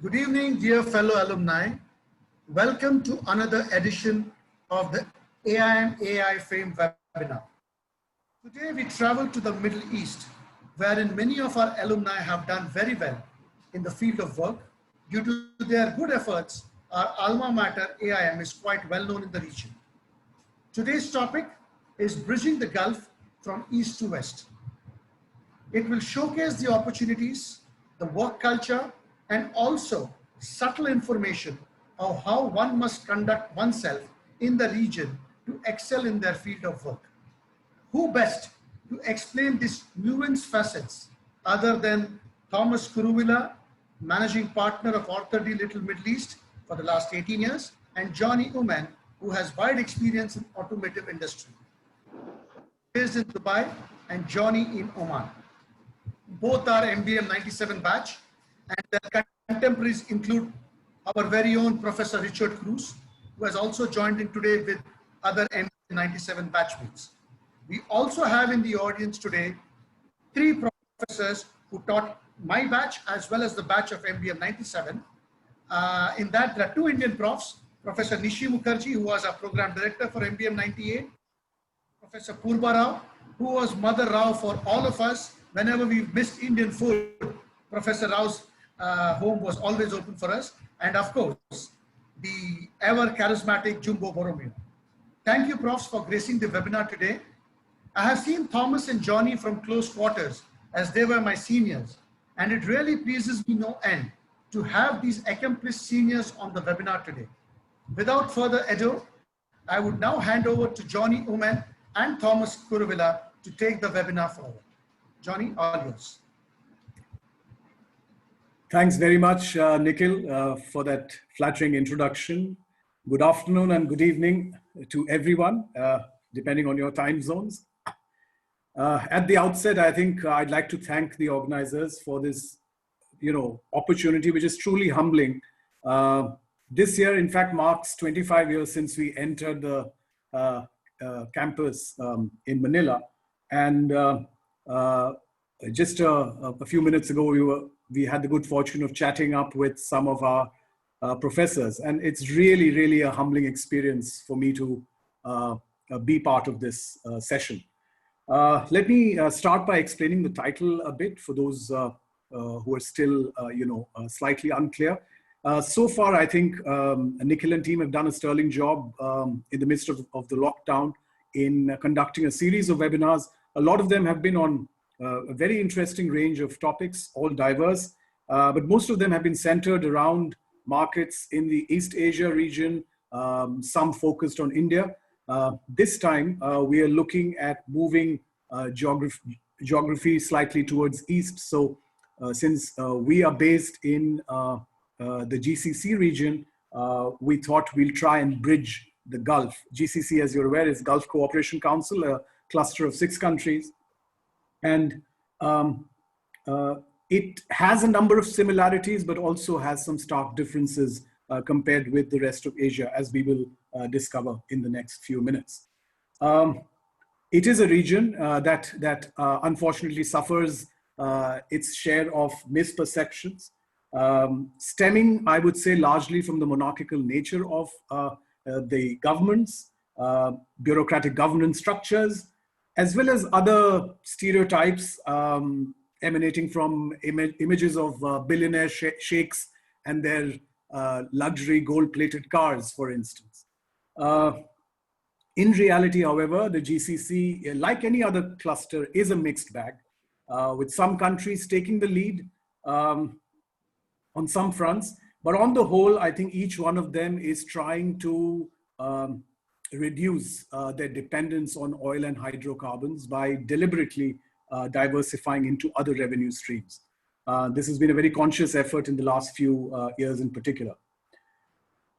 Good evening, dear fellow alumni. Welcome to another edition of the AIM AI Frame webinar. Today we travel to the Middle East, wherein many of our alumni have done very well in the field of work. Due to their good efforts, our alma mater AIM is quite well known in the region. Today's topic is bridging the Gulf from east to west. It will showcase the opportunities, the work culture, and also subtle information of how one must conduct oneself in the region to excel in their field of work. Who best to explain these nuanced facets other than Thomas Kuruvilla, Managing Partner of Arthur D. Little Middle East for the last 18 years, and Johnny Oommen, who has wide experience in automotive industry. Based in Dubai and Johnny in Oman. Both are MBM 97 batch, and their contemporaries include our very own Professor Richard Cruz, who has also joined in today with other MBM 97 batchmates. We also have in the audience today 3 professors who taught my batch as well as the batch of MBM 97. In that, there are 2 Indian profs, Professor Nishi Mukherjee, who was our program director for MBM 98, Professor Purba Rao, who was Mother Rao for all of us. Whenever we missed Indian food, Professor Rao's home was always open for us. And of course, the ever charismatic Jumbo Borromeo. Thank you, profs, for gracing the webinar today. I have seen Thomas and Johnny from close quarters as they were my seniors. And it really pleases me no end to have these accomplished seniors on the webinar today. Without further ado, I would now hand over to Johnny Oommen and Thomas Kuruvilla to take the webinar forward. Johnny, all yours. Thanks very much, Nikhil, for that flattering introduction. Good afternoon and good evening to everyone, depending on your time zones. At the outset, I think I'd like to thank the organizers for this, opportunity, which is truly humbling. This year, in fact, marks 25 years since we entered the campus in Manila, and just a few minutes ago, we had the good fortune of chatting up with some of our professors, and it's really a humbling experience for me to be part of this session. Let me start by explaining the title a bit for those who are still, slightly unclear. So far, I think Nikhil and team have done a sterling job in the midst of the lockdown in conducting a series of webinars. A lot of them have been on a very interesting range of topics, all diverse, but most of them have been centered around markets in the East Asia region, some focused on India. This time, we are looking at moving geography slightly towards East. So since we are based in the GCC region, we thought we'll try and bridge the Gulf. GCC, as you're aware, is Gulf Cooperation Council, a cluster of 6 countries. And it has a number of similarities, but also has some stark differences compared with the rest of Asia, as we will discover in the next few minutes. It is a region that unfortunately suffers its share of misperceptions, stemming, I would say, largely from the monarchical nature of the governments, bureaucratic governance structures, as well as other stereotypes emanating from images of billionaire sheikhs and their luxury gold-plated cars, for instance. In reality, however, the GCC, like any other cluster, is a mixed bag, with some countries taking the lead on some fronts. But on the whole, I think each one of them is trying to reduce their dependence on oil and hydrocarbons by deliberately diversifying into other revenue streams. This has been a very conscious effort in the last few years in particular.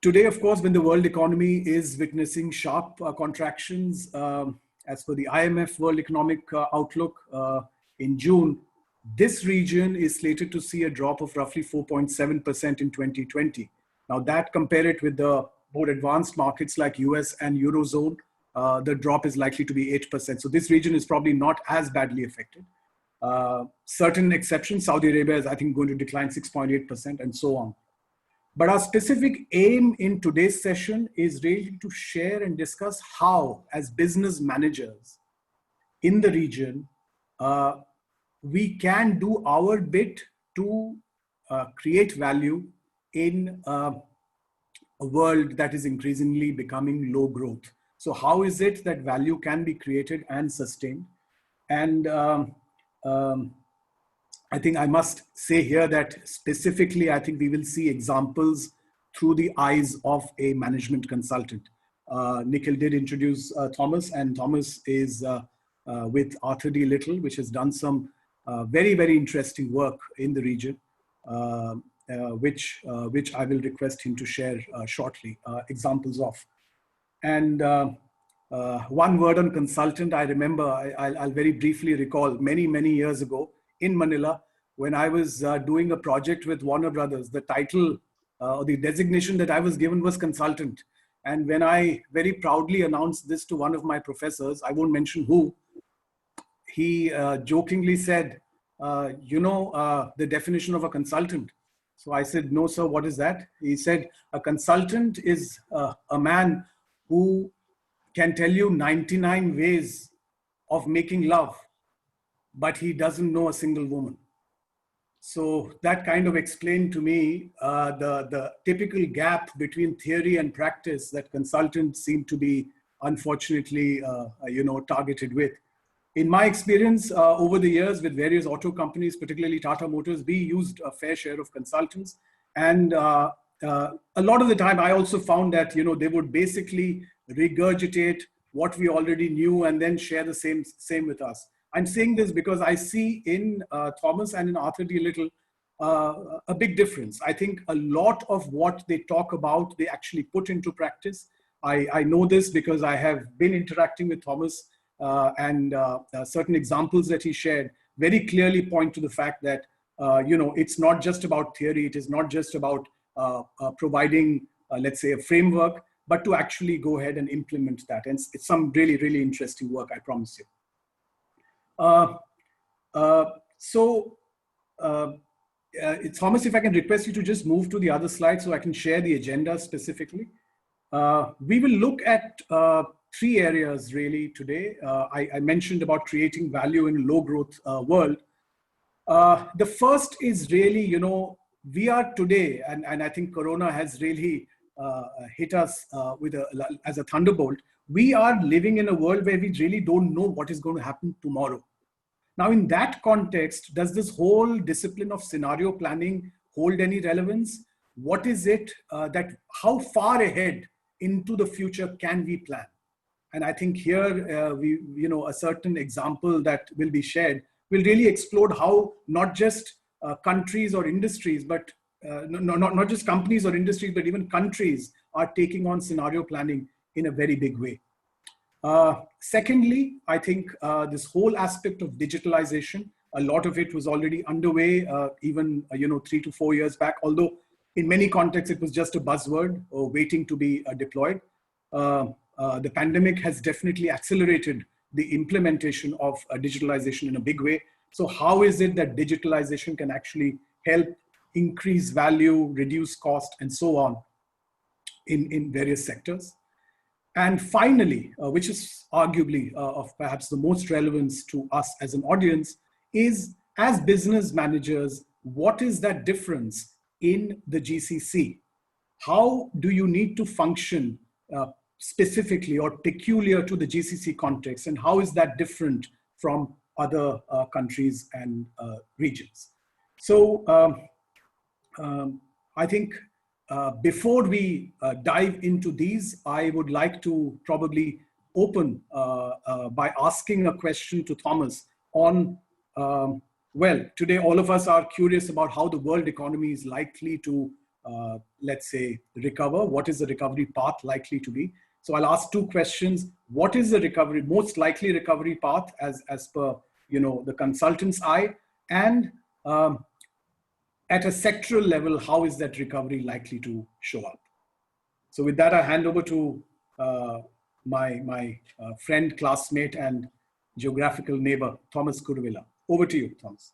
Today, of course, when the world economy is witnessing sharp contractions, as per the IMF World Economic Outlook in June, this region is slated to see a drop of roughly 4.7% in 2020. Now that, compare it with the more advanced markets like US and Eurozone, the drop is likely to be 8%. So this region is probably not as badly affected. Certain exceptions, Saudi Arabia is, I think, going to decline 6.8% and so on. But our specific aim in today's session is really to share and discuss how, as business managers in the region, we can do our bit to create value in a world that is increasingly becoming low growth. So how is it that value can be created and sustained? And I think I must say here that specifically, I think we will see examples through the eyes of a management consultant. Nikhil did introduce Thomas, and Thomas is with Arthur D. Little, which has done some very, very interesting work in the region, which I will request him to share shortly, examples of. And one word on consultant, I remember, I'll very briefly recall many, many years ago in Manila, when I was doing a project with Warner Brothers, the title or the designation that I was given was consultant. And when I very proudly announced this to one of my professors, I won't mention who, he jokingly said, the definition of a consultant. So I said, no, sir, what is that? He said, a consultant is a man who can tell you 99 ways of making love, but he doesn't know a single woman. So that kind of explained to me the typical gap between theory and practice that consultants seem to be unfortunately targeted with. In my experience over the years with various auto companies, particularly Tata Motors, we used a fair share of consultants. And a lot of the time I also found that, they would basically regurgitate what we already knew and then share the same with us. I'm saying this because I see in Thomas and in Arthur D. Little a big difference. I think a lot of what they talk about, they actually put into practice. I know this because I have been interacting with Thomas and certain examples that he shared very clearly point to the fact that, it's not just about theory. It is not just about providing, let's say, a framework, but to actually go ahead and implement that. And it's some really, really interesting work, I promise you. Thomas, if I can request you to just move to the other slide so I can share the agenda specifically. We will look at three areas really today. I mentioned about creating value in a low growth world. The first is really, we are today, and I think Corona has really hit us as a thunderbolt. We are living in a world where we really don't know what is going to happen tomorrow. Now, in that context, does this whole discipline of scenario planning hold any relevance? What is it how far ahead into the future can we plan? And I think here, a certain example that will be shared will really explore how not just countries or industries, but not just companies or industries, but even countries are taking on scenario planning in a very big way. Secondly, I think this whole aspect of digitalization, a lot of it was already underway even 3 to 4 years back, although in many contexts it was just a buzzword or waiting to be deployed. The pandemic has definitely accelerated the implementation of digitalization in a big way. So how is it that digitalization can actually help increase value, reduce cost, and so on in various sectors? And finally, which is arguably of perhaps the most relevance to us as an audience, is as business managers, what is that difference in the GCC? How do you need to function specifically or peculiar to the GCC context? And how is that different from other countries and regions? So I think before we dive into these, I would like to probably open by asking a question to Thomas on, well, today all of us are curious about how the world economy is likely to, let's say, recover. What is the recovery path likely to be? So I'll ask two questions. What is the most likely recovery path as per, the consultant's eye? And at a sectoral level, how is that recovery likely to show up? So with that, I hand over to my friend, classmate, and geographical neighbor, Thomas Kuruvilla. Over to you, Thomas.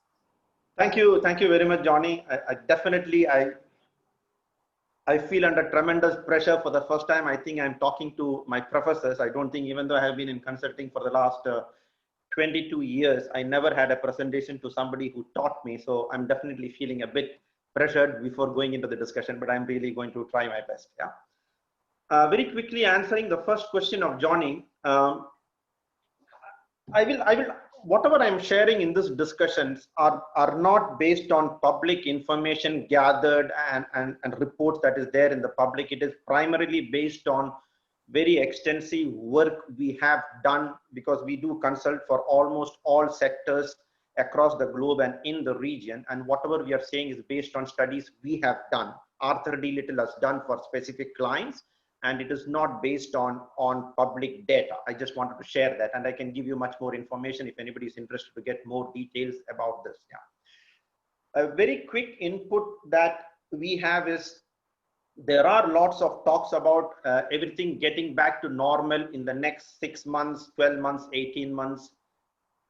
Thank you very much, Johnny. I definitely I feel under tremendous pressure for the first time. I think I'm talking to my professors. I don't think, even though I have been in consulting for the last 22 years, I never had a presentation to somebody who taught me. So I'm definitely feeling a bit pressured before going into the discussion, but I'm really going to try my best. Yeah. Very quickly answering the first question of Johnny. I will, whatever I'm sharing in this discussions are not based on public information gathered and reports that is there in the public. It is primarily based on very extensive work we have done, because we do consult for almost all sectors across the globe and in the region. And whatever we are saying is based on studies we have done, Arthur D. Little has done for specific clients, and it is not based on public data. I just wanted to share that, and I can give you much more information if anybody is interested to get more details about this. Yeah. A very quick input that we have is, there are lots of talks about everything getting back to normal in the next 6 months, 12 months, 18 months.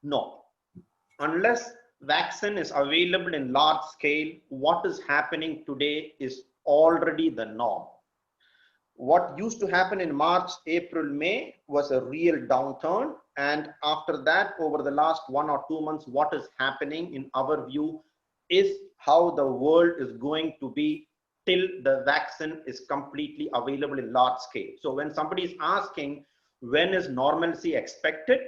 No. Unless vaccine is available in large scale, what is happening today is already the norm. What used to happen in March, April, May was a real downturn. And after that, over the last 1 or 2 months, what is happening in our view is how the world is going to be till the vaccine is completely available in large scale. So when somebody is asking, when is normalcy expected?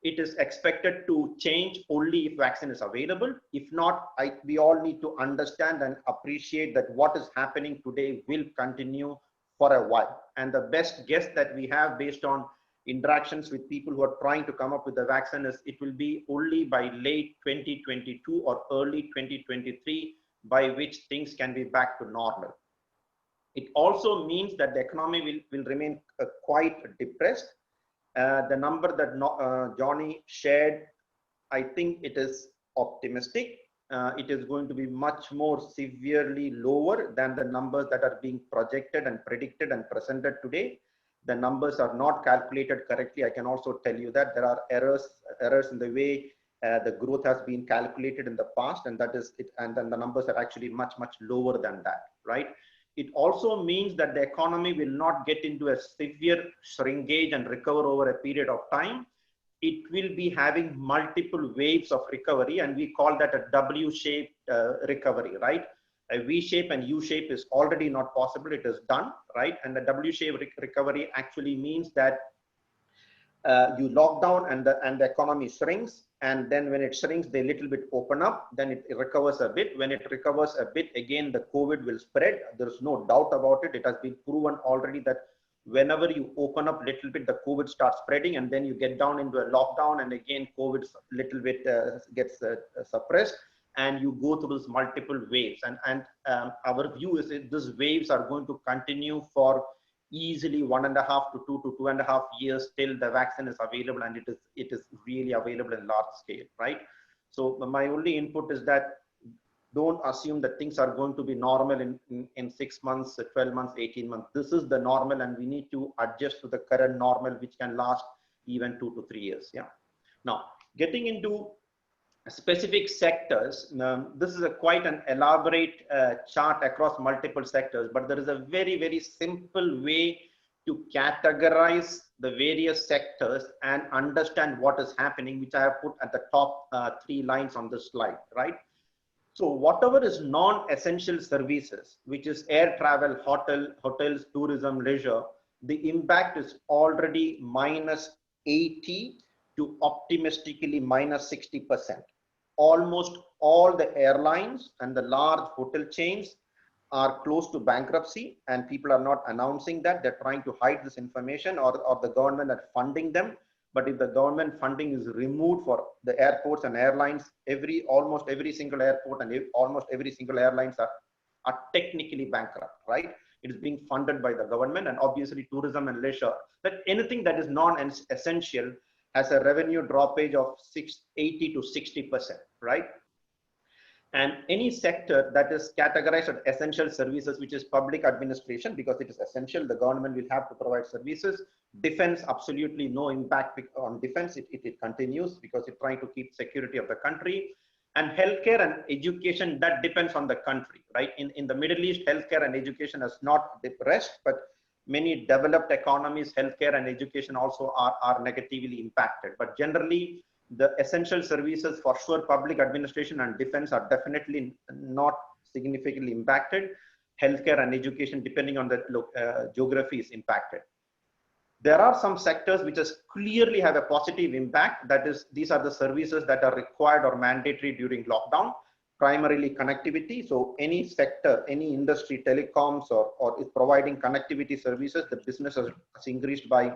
It is expected to change only if vaccine is available. If not, we all need to understand and appreciate that what is happening today will continue for a while. And the best guess that we have based on interactions with people who are trying to come up with the vaccine is it will be only by late 2022 or early 2023 by which things can be back to normal. It also means that the economy will remain quite depressed. The number that Johnny shared, I think it is optimistic. It is going to be much more severely lower than the numbers that are being projected and predicted and presented today. The numbers are not calculated correctly. I can also tell you that there are errors in the way the growth has been calculated in the past, and that is it. And then the numbers are actually much lower than that, right? It also means that the economy will not get into a severe shrinkage and recover over a period of time. It will be having multiple waves of recovery, and we call that a W-shaped recovery, right? A V-shape and U-shape is already not possible. It is done, right? And the W-shaped recovery actually means that you lock down and the economy shrinks, and then when it shrinks, they little bit open up, then it recovers a bit. When it recovers a bit, again, the COVID will spread. There's no doubt about it. It has been proven already that whenever you open up little bit, the COVID starts spreading, and then you get down into a lockdown, and again, COVID little bit gets suppressed, and you go through these multiple waves. And our view is that these waves are going to continue for easily 1.5 to 2 to 2.5 years till the vaccine is available, and it is really available in large scale, right? So my only input is that don't assume that things are going to be normal in 6 months, 12 months, 18 months. This is the normal, and we need to adjust to the current normal, which can last even 2 to 3 years. Yeah. Now, getting into specific sectors, this is quite an elaborate chart across multiple sectors, but there is a very simple way to categorize the various sectors and understand what is happening, which I have put at the top 3 lines on this slide, right? So whatever is non-essential services, which is air travel, hotels, tourism, leisure, the impact is already -80 to optimistically -60%. Almost all the airlines and the large hotel chains are close to bankruptcy, and people are not announcing that. They're trying to hide this information, or the government are funding them. But if the government funding is removed for the airports and airlines, almost every single airport and almost every single airlines are technically bankrupt, right? It is being funded by the government. And obviously tourism and leisure, that anything that is non-essential has a revenue droppage of 80 to 60%, right? And any sector that is categorized as essential services, which is public administration, because it is essential, the government will have to provide services. Defense, absolutely no impact on defense. It continues because it's trying to keep security of the country. And healthcare and education, that depends on the country, right? In the Middle East, healthcare and education is not depressed, but many developed economies, healthcare and education also are negatively impacted. But generally, the essential services for sure, public administration and defense are definitely not significantly impacted. Healthcare and education, depending on the geography, is impacted. There are some sectors which clearly have a positive impact. That is, these are the services that are required or mandatory during lockdown, primarily connectivity. So any sector, any industry, telecoms or is providing connectivity services, the business has increased by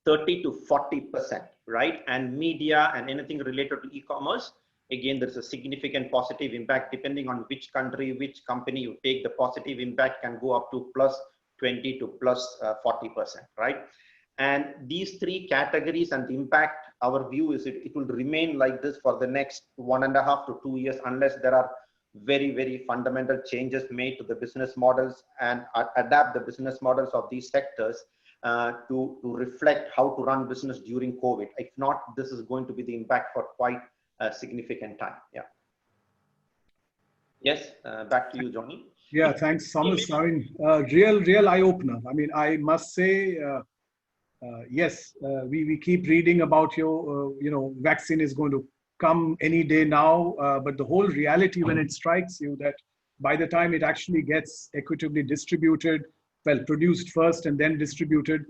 30 to 40%, right? And media and anything related to e-commerce, again, there's a significant positive impact. Depending on which country, which company you take, the positive impact can go up to plus 20 to plus 40%, right? And these three categories and the impact, our view is it will remain like this for the next 1.5 to 2 years, unless there are very, very fundamental changes made to the business models and adapt the business models of these sectors to reflect how to run business during COVID. If not, this is going to be the impact for quite a significant time. Yeah. Yes, back to you, Johnny. Yeah, thanks, Thomas. I mean, real eye-opener. I mean, I must say, yes, we keep reading about your, vaccine is going to come any day now, but the whole reality when it strikes you that by the time it actually gets equitably distributed, well, produced first and then distributed,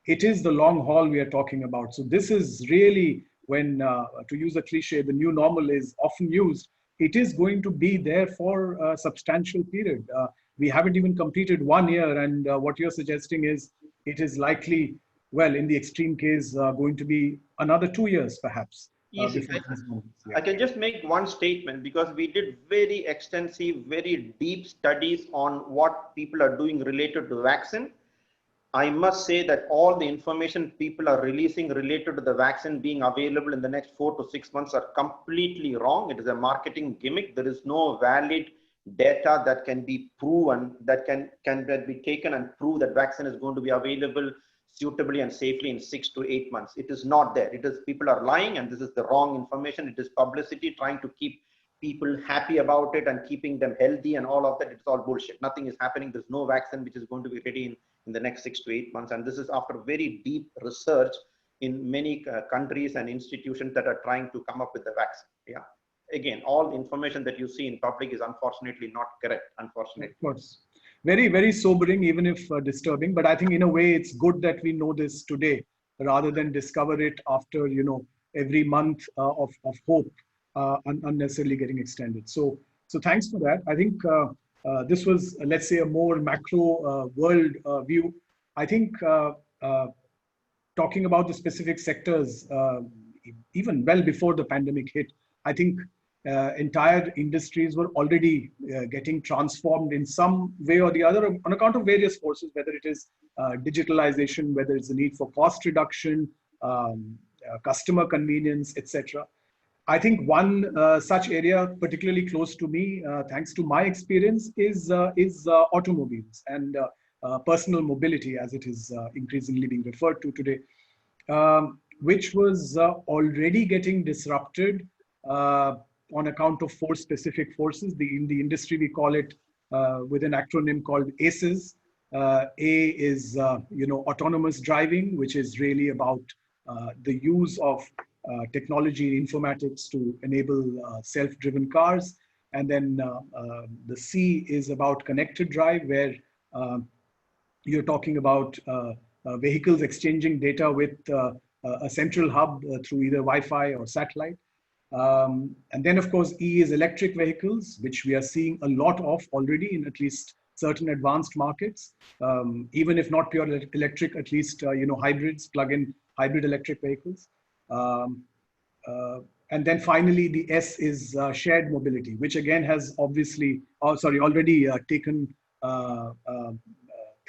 it is the long haul we are talking about. So this is really when, to use a cliche, the new normal is often used. It is going to be there for a substantial period. We haven't even completed 1 year, and what you're suggesting is it is likely, well, in the extreme case, going to be another 2 years, perhaps. Easy. I can just make one statement, because we did very extensive, very deep studies on what people are doing related to vaccine. I must say that all the information people are releasing related to the vaccine being available in the next 4 to 6 months are completely wrong. It is a marketing gimmick. There is no valid data that can be proven, that can be taken and prove that vaccine is going to be available suitably and safely in 6 to 8 months. It is not there. It is, people are lying, and this is the wrong information. It is publicity trying to keep people happy about it and keeping them healthy and all of that. It's all bullshit. Nothing is happening. There's no vaccine which is going to be ready in the next 6 to 8 months. And this is after very deep research in many countries and institutions that are trying to come up with the vaccine. Yeah. Again, all information that you see in public is unfortunately not correct, unfortunately. Of course. Very, very sobering, even if disturbing. But I think in a way, it's good that we know this today, rather than discover it after, every month of hope unnecessarily getting extended. So thanks for that. I think this was, let's say, a more macro world view. I think talking about the specific sectors, even well before the pandemic hit, I think entire industries were already getting transformed in some way or the other on account of various forces, whether it is digitalization, whether it's the need for cost reduction, customer convenience, etc. I think one such area particularly close to me, thanks to my experience, is automobiles and personal mobility, as it is increasingly being referred to today, which was already getting disrupted on account of 4 specific forces. In the industry, we call it with an acronym called ACEs. A is autonomous driving, which is really about the use of technology and informatics to enable self-driven cars. And then the C is about connected drive, where you're talking about vehicles exchanging data with a central hub through either Wi-Fi or satellite. And then, of course, E is electric vehicles, which we are seeing a lot of already in at least certain advanced markets, even if not pure electric, at least hybrids, plug-in hybrid electric vehicles. And then finally, the S is shared mobility, which again has obviously, already taken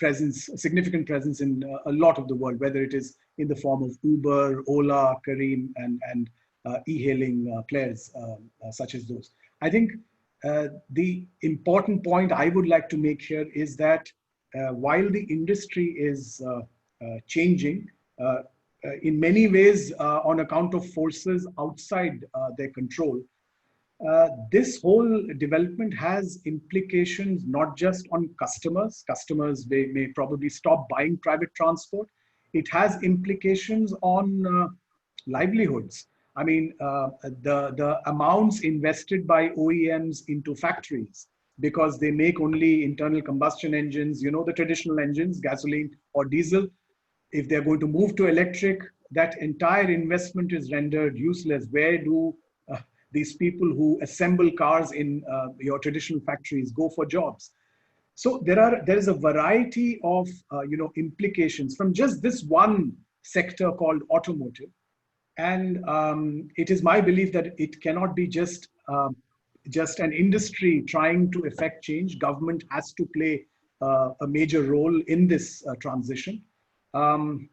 significant presence in a lot of the world, whether it is in the form of Uber, Ola, Careem, and e-hailing players such as those. I think the important point I would like to make here is that while the industry is changing, in many ways on account of forces outside their control, this whole development has implications not just on customers. Customers may probably stop buying private transport. It has implications on livelihoods. I mean, the amounts invested by OEMs into factories, because they make only internal combustion engines, you know, the traditional engines, gasoline or diesel. If they're going to move to electric, that entire investment is rendered useless. Where do these people who assemble cars in your traditional factories go for jobs? So there is a variety of implications from just this one sector called automotive. And it is my belief that it cannot be just an industry trying to effect change. Government has to play a major role in this transition. And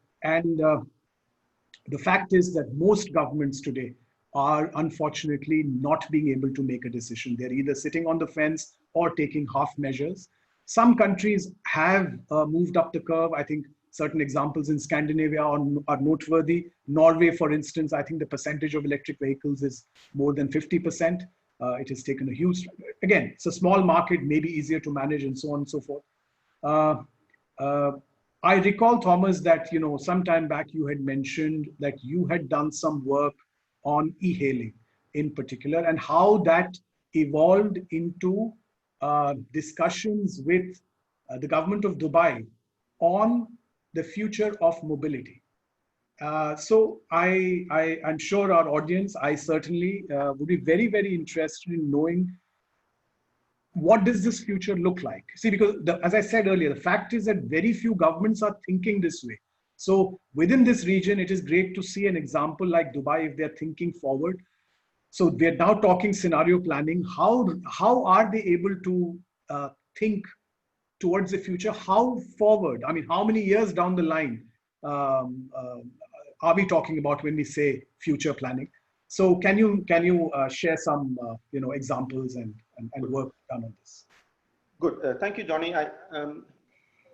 the fact is that most governments today are unfortunately not being able to make a decision. They're either sitting on the fence or taking half measures. Some countries have moved up the curve. I think certain examples in Scandinavia are noteworthy. Norway, for instance, I think the percentage of electric vehicles is more than 50%. It has taken a huge, again, it's a small market, maybe easier to manage and so on and so forth. I recall, Thomas, that some time back you had mentioned that you had done some work on e-hailing in particular, and how that evolved into discussions with the government of Dubai on the future of mobility. So I'm sure our audience, I certainly would be very, very interested in knowing, what does this future look like? See, because as I said earlier, the fact is that very few governments are thinking this way. So within this region, it is great to see an example like Dubai, if they're thinking forward. So we're now talking scenario planning. How are they able to think towards the future? How forward? I mean, how many years down the line are we talking about when we say future planning? So can you share some examples and work done on this? Good. Thank you, Johnny.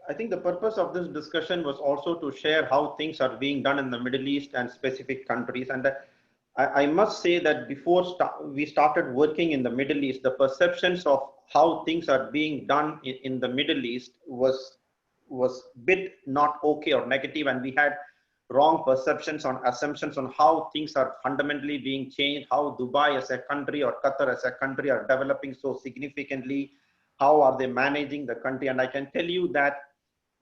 I think the purpose of this discussion was also to share how things are being done in the Middle East and specific countries. And I must say that before we started working in the Middle East, the perceptions of how things are being done in the Middle East was bit not okay or negative, and we had wrong perceptions on assumptions on how things are fundamentally being changed, how Dubai as a country or Qatar as a country are developing so significantly, how are they managing the country. And I can tell you that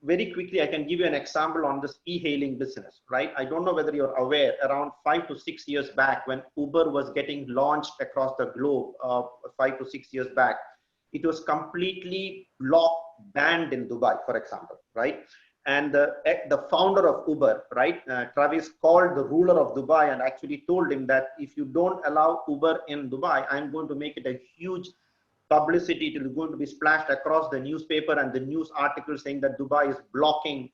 very quickly, I can give you an example on this e-hailing business, right? I don't know whether you're aware, around 5 to 6 years back, when Uber was getting launched across the globe, 5 to 6 years back, it was completely banned in Dubai, for example, right? And the founder of Uber, right, Travis, called the ruler of Dubai and actually told him that if you don't allow Uber in Dubai, I'm going to make it a huge publicity. It is going to be splashed across the newspaper and the news articles saying that Dubai is blocking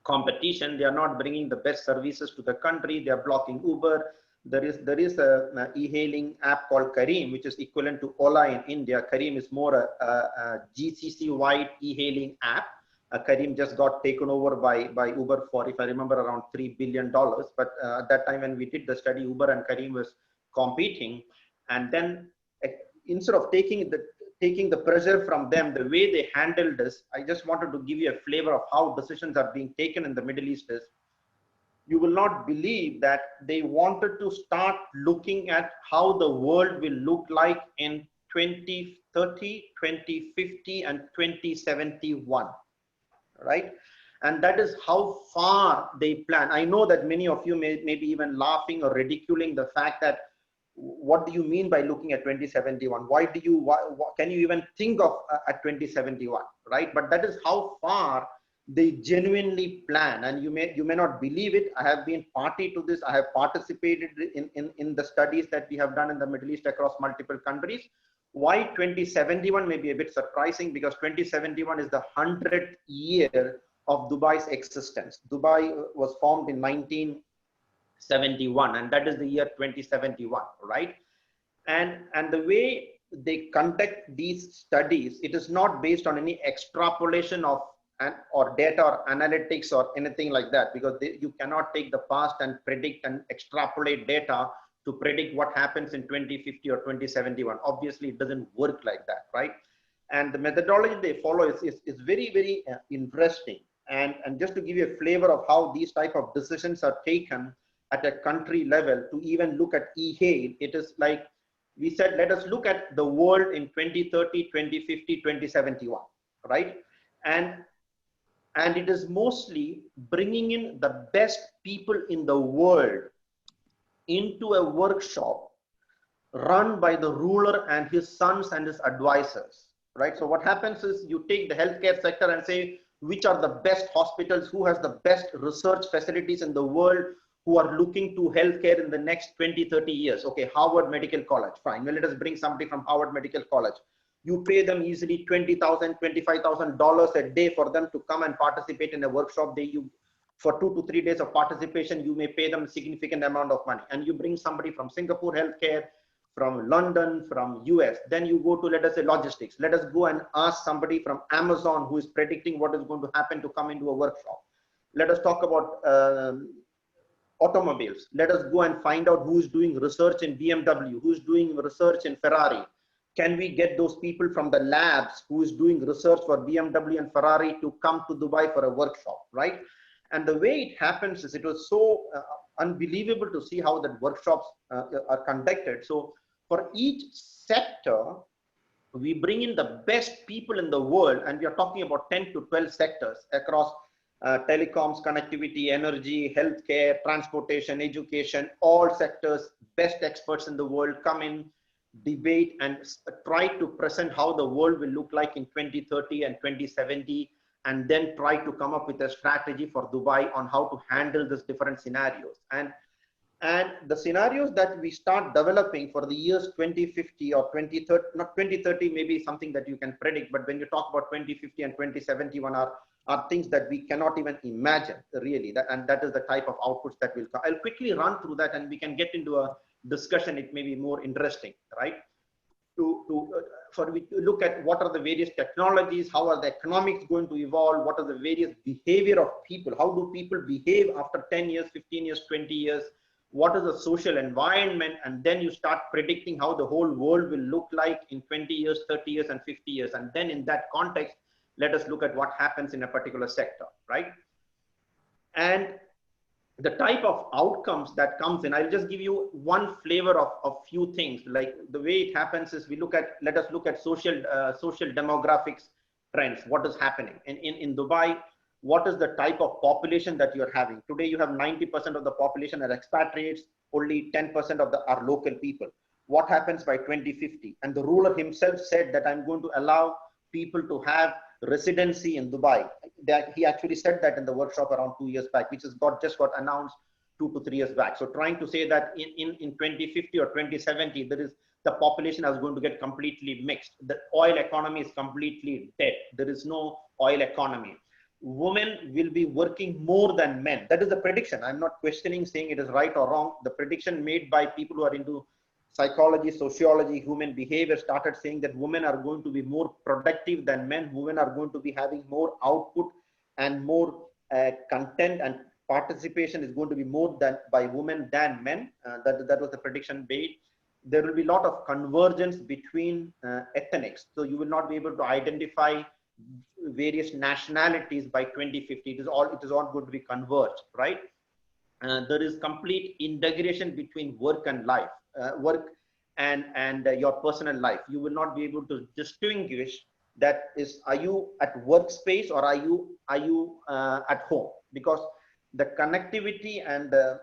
competition. They are not bringing the best services to the country. They are blocking Uber. There is a e-hailing app called Careem, which is equivalent to Ola in India. Careem is more a GCC-wide e-hailing app. Careem just got taken over by Uber for, if I remember, around $3 billion. But at that time when we did the study, Uber and Careem was competing. And then instead of taking the pressure from them, the way they handled this, I just wanted to give you a flavor of how decisions are being taken in the Middle East is, you will not believe that they wanted to start looking at how the world will look like in 2030, 2050, and 2071, right? And that is how far they plan. I know that many of you may be even laughing or ridiculing the fact that, what do you mean by looking at 2071? Why can you even think of at 2071, right? But that is how far they genuinely plan. And you may not believe it. I have been party to this. I have participated in the studies that we have done in the Middle East across multiple countries. Why 2071 may be a bit surprising, because 2071 is the 100th year of Dubai's existence. Dubai was formed in 1971, and that is the year 2071, right? And the way they conduct these studies, it is not based on any extrapolation of or data or analytics or anything like that, because you cannot take the past and predict and extrapolate data to predict what happens in 2050 or 2071. Obviously, it doesn't work like that, right? And the methodology they follow is very, very interesting. And just to give you a flavor of how these type of decisions are taken at a country level, to even look at e-hail, it is like we said, let us look at the world in 2030, 2050, 2071, right? And it is mostly bringing in the best people in the world into a workshop run by the ruler and his sons and his advisors, right? So what happens is you take the healthcare sector and say, which are the best hospitals, who has the best research facilities in the world, who are looking to healthcare in the next 20, 30 years. Okay, Harvard Medical College, fine. Well, let us bring somebody from Harvard Medical College. You pay them easily $20,000, $25,000 a day for them to come and participate in a workshop. For 2 to 3 days of participation, you may pay them a significant amount of money. And you bring somebody from Singapore Healthcare, from London, from US. Then you go to, let us say, logistics. Let us go and ask somebody from Amazon who is predicting what is going to happen to come into a workshop. Let us talk about automobiles. Let us go and find out who is doing research in BMW, who is doing research in Ferrari. Can we get those people from the labs who is doing research for BMW and Ferrari to come to Dubai for a workshop, right? And the way it happens is, it was so unbelievable to see how that workshops are conducted. So for each sector, we bring in the best people in the world, and we are talking about 10 to 12 sectors across telecoms, connectivity, energy, healthcare, transportation, education, all sectors. Best experts in the world come in, debate, and try to present how the world will look like in 2030 and 2070, and then try to come up with a strategy for Dubai on how to handle these different scenarios. And the scenarios that we start developing for the years 2050 or 2030, not 2030, maybe something that you can predict, but when you talk about 2050 and 2071 are things that we cannot even imagine, really. And that is the type of outputs that will come. I'll quickly run through that and we can get into a discussion. It may be more interesting, right? For we to look at what are the various technologies, how are the economics going to evolve, what are the various behavior of people, how do people behave after 10 years, 15 years, 20 years, what is the social environment, and then you start predicting how the whole world will look like in 20 years, 30 years, and 50 years. And then in that context, let us look at what happens in a particular sector, right? And the type of outcomes that comes in, I'll just give you one flavor of few things. Like the way it happens is, let us look at social demographics trends. What is happening in Dubai? What is the type of population that you're having? Today, you have 90% of the population are expatriates, only 10% of are local people. What happens by 2050? And the ruler himself said that I'm going to allow people to have residency in Dubai. He actually said that in the workshop around 2 years back, which just got announced 2 to 3 years back. So trying to say that in 2050 or 2070, the population is going to get completely mixed. The oil economy is completely dead. There is no oil economy. Women will be working more than men. That is the prediction. I'm not questioning, saying it is right or wrong. The prediction made by people who are into psychology, sociology, human behavior started saying that women are going to be more productive than men. Women are going to be having more output and more content, and participation is going to be more by women than men. That was the prediction made. There will be a lot of convergence between ethnics. So you will not be able to identify various nationalities by 2050. It is all going to be converged, right? There is complete integration between work and life, work and your personal life. You will not be able to distinguish that is, are you at workspace or are you at home? Because the connectivity and the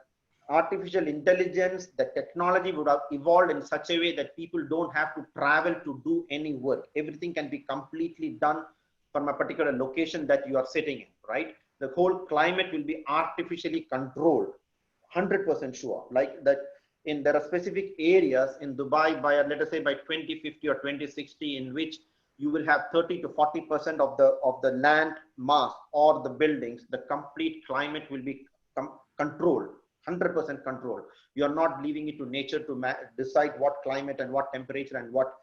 artificial intelligence, the technology would have evolved in such a way that people don't have to travel to do any work. Everything can be completely done from a particular location that you are sitting in, right? The whole climate will be artificially controlled, 100% sure. Like that, there are specific areas in Dubai by, let us say, by 2050 or 2060, in which you will have 30 to 40% of the land mass or the buildings. The complete climate will be controlled, 100% controlled. You are not leaving it to nature to decide what climate and what temperature and what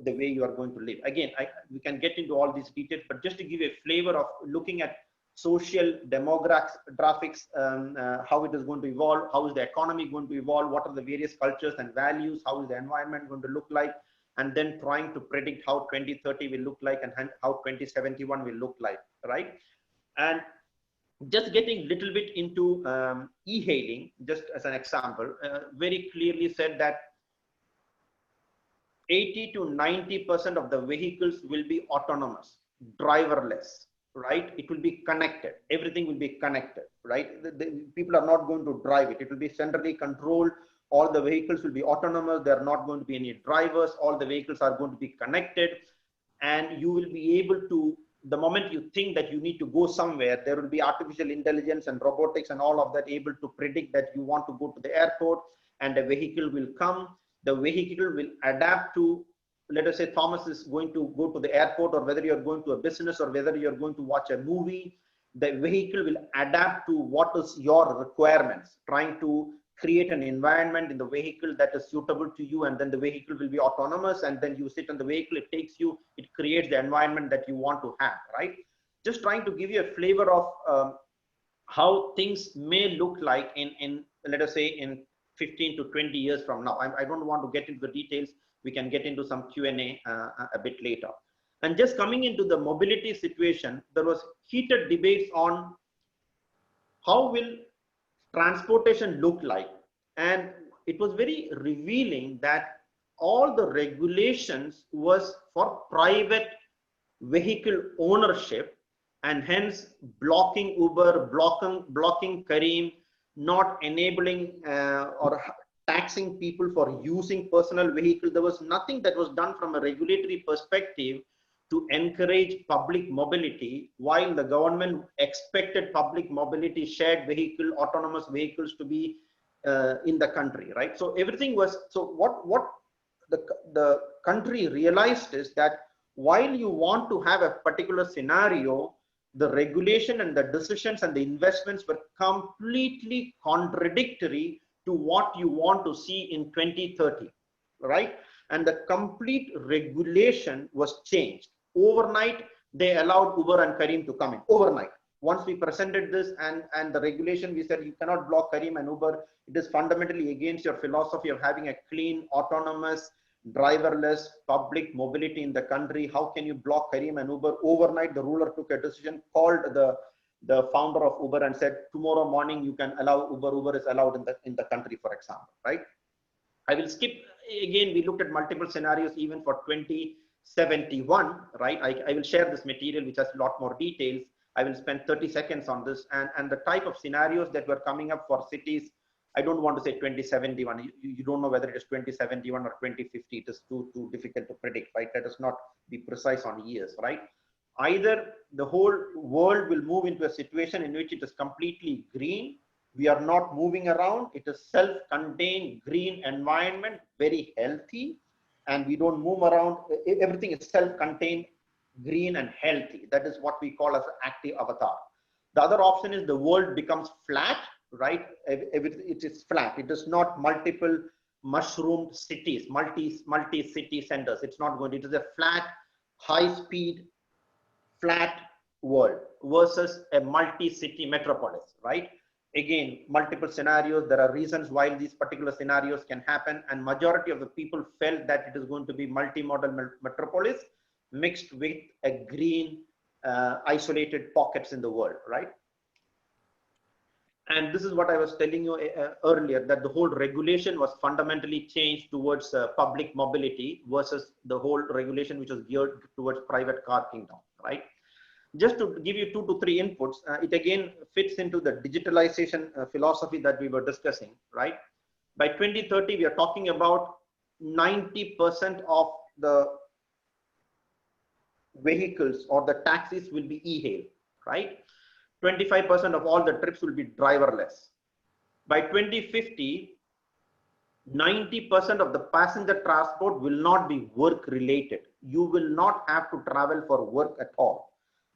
the way you are going to live. Again, we can get into all these details, but just to give a flavor of looking at social demographics, how it is going to evolve, how is the economy going to evolve, what are the various cultures and values, how is the environment going to look like, and then trying to predict how 2030 will look like and how 2071 will look like, right? And just getting little bit into e-hailing, just as an example, very clearly said that 80 to 90% of the vehicles will be autonomous, driverless, right? It will be connected. Everything will be connected, right? The people are not going to drive it. It will be centrally controlled. All the vehicles will be autonomous. There are not going to be any drivers. All the vehicles are going to be connected. And you will be able to, the moment you think that you need to go somewhere, there will be artificial intelligence and robotics and all of that able to predict that you want to go to the airport, and a vehicle will come. The vehicle will adapt to, let us say Thomas is going to go to the airport, or whether you're going to a business or whether you're going to watch a movie, the vehicle will adapt to what is your requirements, trying to create an environment in the vehicle that is suitable to you, and then the vehicle will be autonomous, and then you sit in the vehicle, it takes you, it creates the environment that you want to have, right? Just trying to give you a flavor of how things may look like in let us say in 15 to 20 years from now. I don't want to get into the details. We can get into some Q&A a bit later. And just coming into the mobility situation, there was heated debates on how will transportation look like. And it was very revealing that all the regulations was for private vehicle ownership, and hence blocking Uber, blocking Careem, not enabling or taxing people for using personal vehicles. There was nothing that was done from a regulatory perspective to encourage public mobility, while the government expected public mobility, shared vehicle, autonomous vehicles to be in the country, right? So everything was, so what the country realized is that while you want to have a particular scenario, the regulation and the decisions and the investments were completely contradictory to what you want to see in 2030, right? And the complete regulation was changed. Overnight, they allowed Uber and Careem to come in. Overnight. Once we presented this and the regulation, we said you cannot block Careem and Uber. It is fundamentally against your philosophy of having a clean, autonomous, driverless public mobility in the country. How can you block Careem and Uber? Overnight, the ruler took a decision, called the founder of Uber and said, tomorrow morning you can allow Uber. Uber is allowed in the country, for example, right? I will skip, again, we looked at multiple scenarios even for 2071, right? I will share this material which has a lot more details. I will spend 30 seconds on this, and the type of scenarios that were coming up for cities. I don't want to say 2071. You don't know whether it is 2071 or 2050. It is too difficult to predict, right? Let us not be precise on years, right? Either the whole world will move into a situation in which it is completely green. We are not moving around. It is self-contained green environment, very healthy, and we don't move around. Everything is self-contained, green and healthy. That is what we call as active avatar. The other option is the world becomes flat, right? It is flat. It is not multiple mushroomed cities, multi-city centers. It's not going. It is a flat, high-speed, flat world versus a multi-city metropolis, right? Again, multiple scenarios. There are reasons why these particular scenarios can happen, and majority of the people felt that it is going to be multi-modal metropolis mixed with a green, isolated pockets in the world, right? And this is what I was telling you earlier, that the whole regulation was fundamentally changed towards public mobility versus the whole regulation which was geared towards private car kingdom, right? Just to give you 2 to 3 inputs, it again fits into the digitalization philosophy that we were discussing, right? By 2030, we are talking about 90% of the vehicles or the taxis will be e-hail, right? 25% of all the trips will be driverless. By 2050, 90% of the passenger transport will not be work related. You will not have to travel for work at all.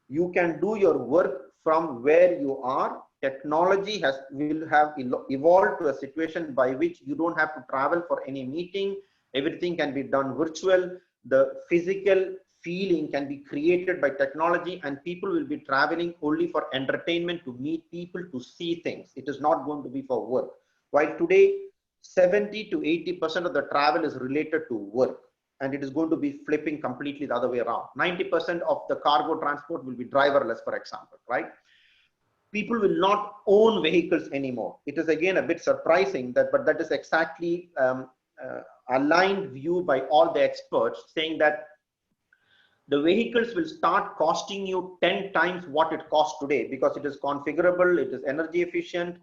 You can do your work from where you are. Technology will have evolved to a situation by which you don't have to travel for any meeting. Everything can be done virtual. The physical feeling can be created by technology, and people will be traveling only for entertainment, to meet people, to see things. It is not going to be for work. While today, 70 to 80% of the travel is related to work, and it is going to be flipping completely the other way around. 90% of the cargo transport will be driverless, for example, right? People will not own vehicles anymore. It is again a bit surprising that, but that is exactly aligned view by all the experts, saying that the vehicles will start costing you 10 times what it costs today, because it is configurable, it is energy efficient,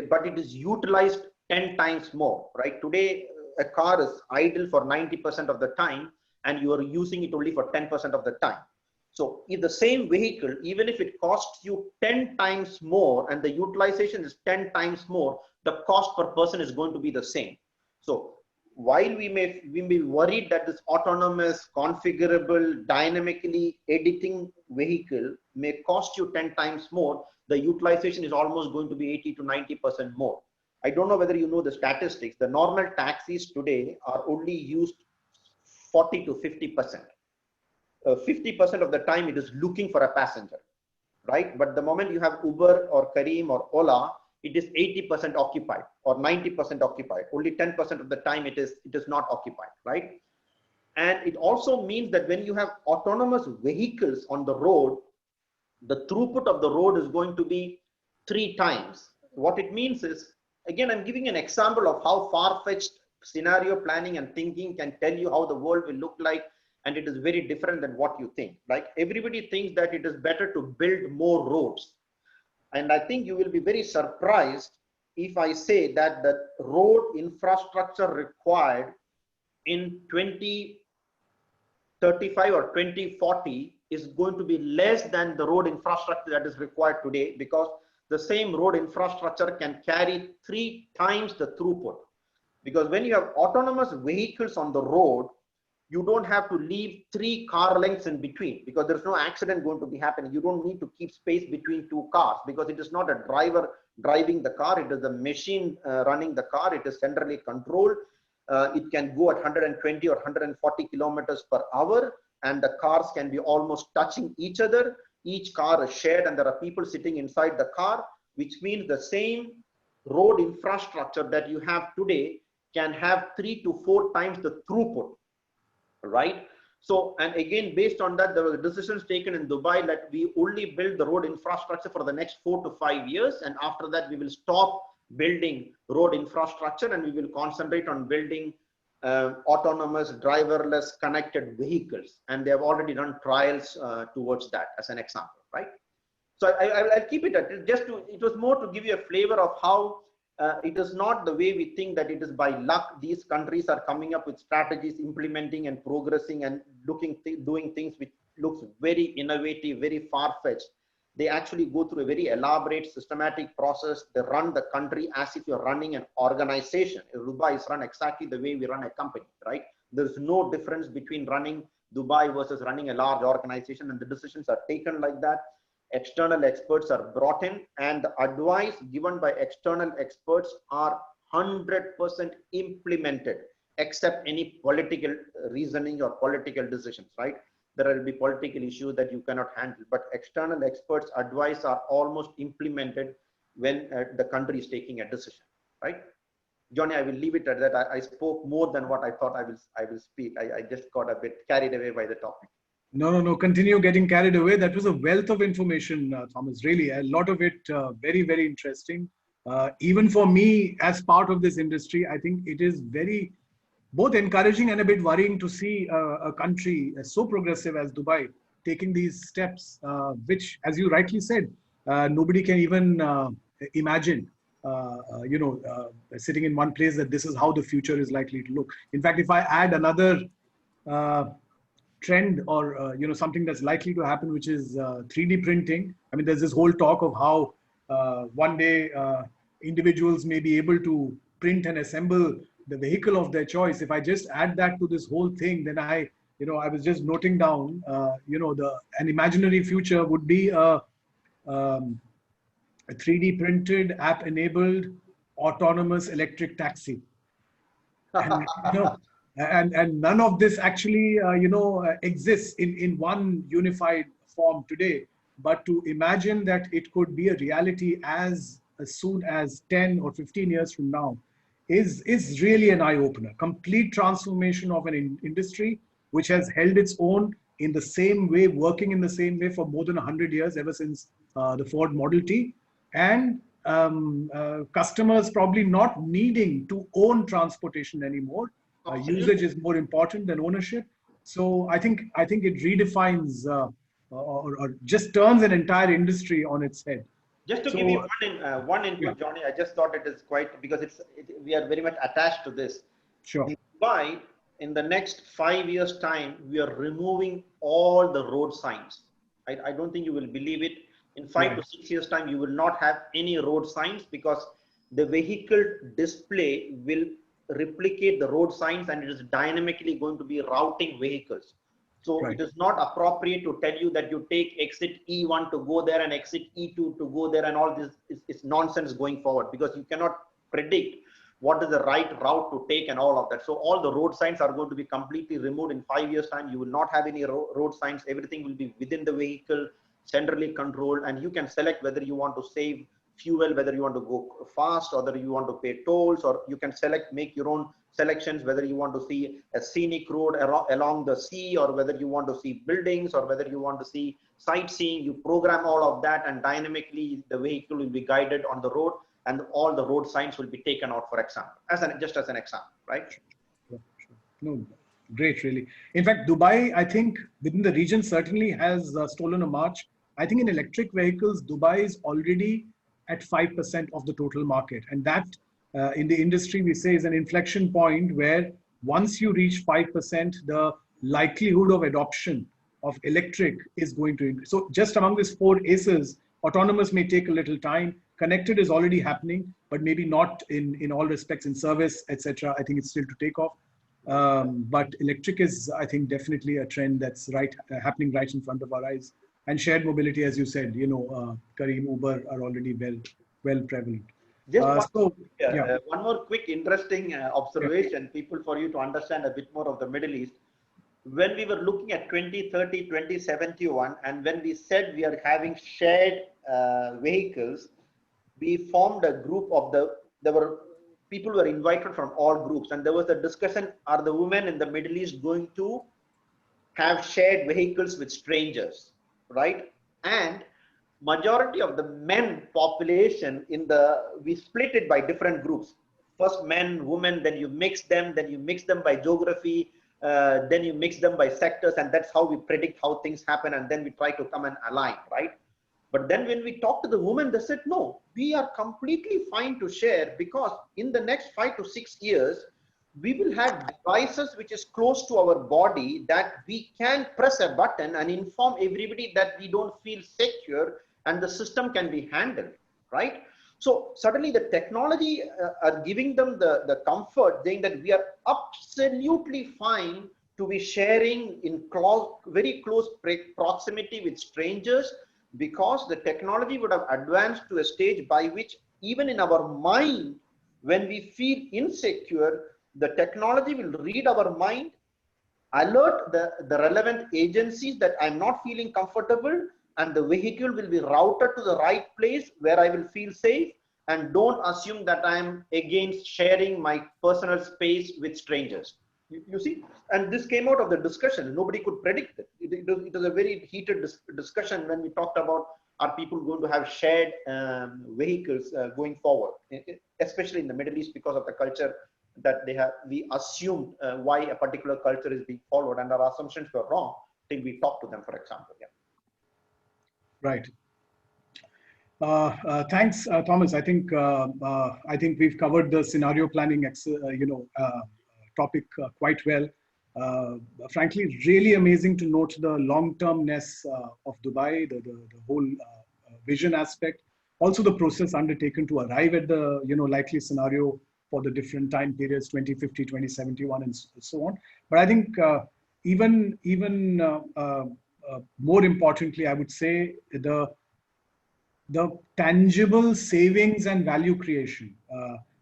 but it is utilized 10 times more, right? Today, a car is idle for 90% of the time, and you are using it only for 10% of the time. So if the same vehicle, even if it costs you 10 times more and the utilization is 10 times more, the cost per person is going to be the same. So while we may be worried that this autonomous, configurable, dynamically editing vehicle may cost you 10 times more, the utilization is almost going to be 80 to 90% more. I don't know whether you know the statistics. The normal taxis today are only used 40 to 50%. 50% of the time it is looking for a passenger, right? But the moment you have Uber or Careem or Ola, it is 80% occupied or 90% occupied. Only 10% of the time it is not occupied, right? And it also means that when you have autonomous vehicles on the road, the throughput of the road is going to be 3 times. What it means is, again, I'm giving an example of how far-fetched scenario planning and thinking can tell you how the world will look like, and it is very different than what you think. Like, everybody thinks that it is better to build more roads. And I think you will be very surprised if I say that the road infrastructure required in 2035 or 2040 is going to be less than the road infrastructure that is required today, because the same road infrastructure can carry 3 times the throughput. Because when you have autonomous vehicles on the road, you don't have to leave 3 car lengths in between, because there's no accident going to be happening. You don't need to keep space between 2 cars, because it is not a driver driving the car. It is a machine running the car. It is centrally controlled. It can go at 120 or 140 kilometers per hour, and the cars can be almost touching each other. Each car is shared, and there are people sitting inside the car, which means the same road infrastructure that you have today can have 3 to 4 times the throughput, right? So, and again, based on that, there were decisions taken in Dubai that we only build the road infrastructure for the next 4 to 5 years, and after that we will stop building road infrastructure, and we will concentrate on building autonomous, driverless, connected vehicles. And they have already done trials towards that, as an example, right? So I'll keep it at just to, it was more to give you a flavor of how it is not the way we think that it is by luck. These countries are coming up with strategies, implementing and progressing and doing things which looks very innovative, very far-fetched. They actually go through a very elaborate, systematic process. They run the country as if you're running an organization. Dubai is run exactly the way we run a company, right? There's no difference between running Dubai versus running a large organization, and the decisions are taken like that. External experts are brought in, and the advice given by external experts are 100% implemented, except any political reasoning or political decisions, right? There will be political issues that you cannot handle, but external experts' advice are almost implemented when the country is taking a decision, right? Johnny, I will leave it at that. I spoke more than what I thought I will speak. I just got a bit carried away by the topic. No. Continue getting carried away. That was a wealth of information, Thomas. Really, a lot of it very, very interesting. Even for me, as part of this industry, I think it is very both encouraging and a bit worrying to see a country so progressive as Dubai taking these steps, which, as you rightly said, nobody can even imagine. Sitting in one place, that this is how the future is likely to look. In fact, if I add another trend or something that's likely to happen, which is 3D printing. I mean, there's this whole talk of how one day individuals may be able to print and assemble the vehicle of their choice. If I just add that to this whole thing, then I was just noting down, an imaginary future would be a 3D printed, app-enabled, autonomous electric taxi. And, And none of this actually, exists in one unified form today. But to imagine that it could be a reality as soon as 10 or 15 years from now is really an eye-opener. Complete transformation of an industry which has held its own in the same way, working in the same way for more than 100 years, ever since the Ford Model T. And customers probably not needing to own transportation anymore. Usage is more important than ownership. So I think it redefines or just turns an entire industry on its head. Just to So, give you one input, yeah, Johnny, I just thought it is quite, because we are very much attached to this. sure. In Dubai, in the next 5 years' time, we are removing all the road signs. I don't think you will believe it. In 5 to 6 years' time, you will not have any road signs, because the vehicle display will replicate the road signs, and it is dynamically going to be routing vehicles. So it is not appropriate to tell you that you take exit E1 to go there and exit E2 to go there, and all this is nonsense going forward, because you cannot predict what is the right route to take and all of that. So all the road signs are going to be completely removed. In 5 years' time, you will not have any road signs. Everything will be within the vehicle, centrally controlled, and you can select whether you want to save fuel, whether you want to go fast, or whether you want to pay tolls, or you can make your own selections, whether you want to see a scenic road along the sea, or whether you want to see buildings, or whether you want to see sightseeing. You program all of that, and dynamically the vehicle will be guided on the road, and all the road signs will be taken out, for example, just as an example, right? Sure. No, great, really. In fact, Dubai, I think within the region certainly has stolen a march. I think in electric vehicles, Dubai is already at 5% of the total market. And that in the industry, we say is an inflection point where once you reach 5%, the likelihood of adoption of electric is going to increase. So just among these four aces, autonomous may take a little time. Connected is already happening, but maybe not in all respects in service, etc. I think it's still to take off. But electric is, I think, definitely a trend that's happening right in front of our eyes. And shared mobility, as you said, Kareem, Uber are already well prevalent. Just one more quick interesting observation, people, for you to understand a bit more of the Middle East. When we were looking at 2030, 2071, and when we said we are having shared vehicles, we formed a group of people were invited from all groups, and there was a discussion: are the women in the Middle East going to have shared vehicles with strangers, right? And majority of the men population we split it by different groups. First men, women, then you mix them by geography, then you mix them by sectors, and that's how we predict how things happen, and then we try to come and align, right? But then when we talked to the women, they said, no, we are completely fine to share, because in the next 5 to 6 years, we will have devices which is close to our body that we can press a button and inform everybody that we don't feel secure, and the system can be handled, right? So suddenly the technology are giving them the comfort, saying that we are absolutely fine to be sharing in very close proximity with strangers, because the technology would have advanced to a stage by which even in our mind, when we feel insecure, the technology will read our mind, alert the relevant agencies that I'm not feeling comfortable, and the vehicle will be routed to the right place where I will feel safe, and don't assume that I'm against sharing my personal space with strangers. You see, and this came out of the discussion. Nobody could predict it. It was a very heated discussion when we talked about, are people going to have shared vehicles going forward, especially in the Middle East, because of the culture that they have. We assumed why a particular culture is being followed, and our assumptions were wrong till we talked to them, for example. Yeah. Right. Thanks, Thomas. I think we've covered the scenario planning, topic quite well. Frankly, really amazing to note the long-termness of Dubai, the whole vision aspect, also the process undertaken to arrive at the likely scenario for the different time periods, 2050, 2071, and so on. But I think even more importantly, I would say the tangible savings and value creation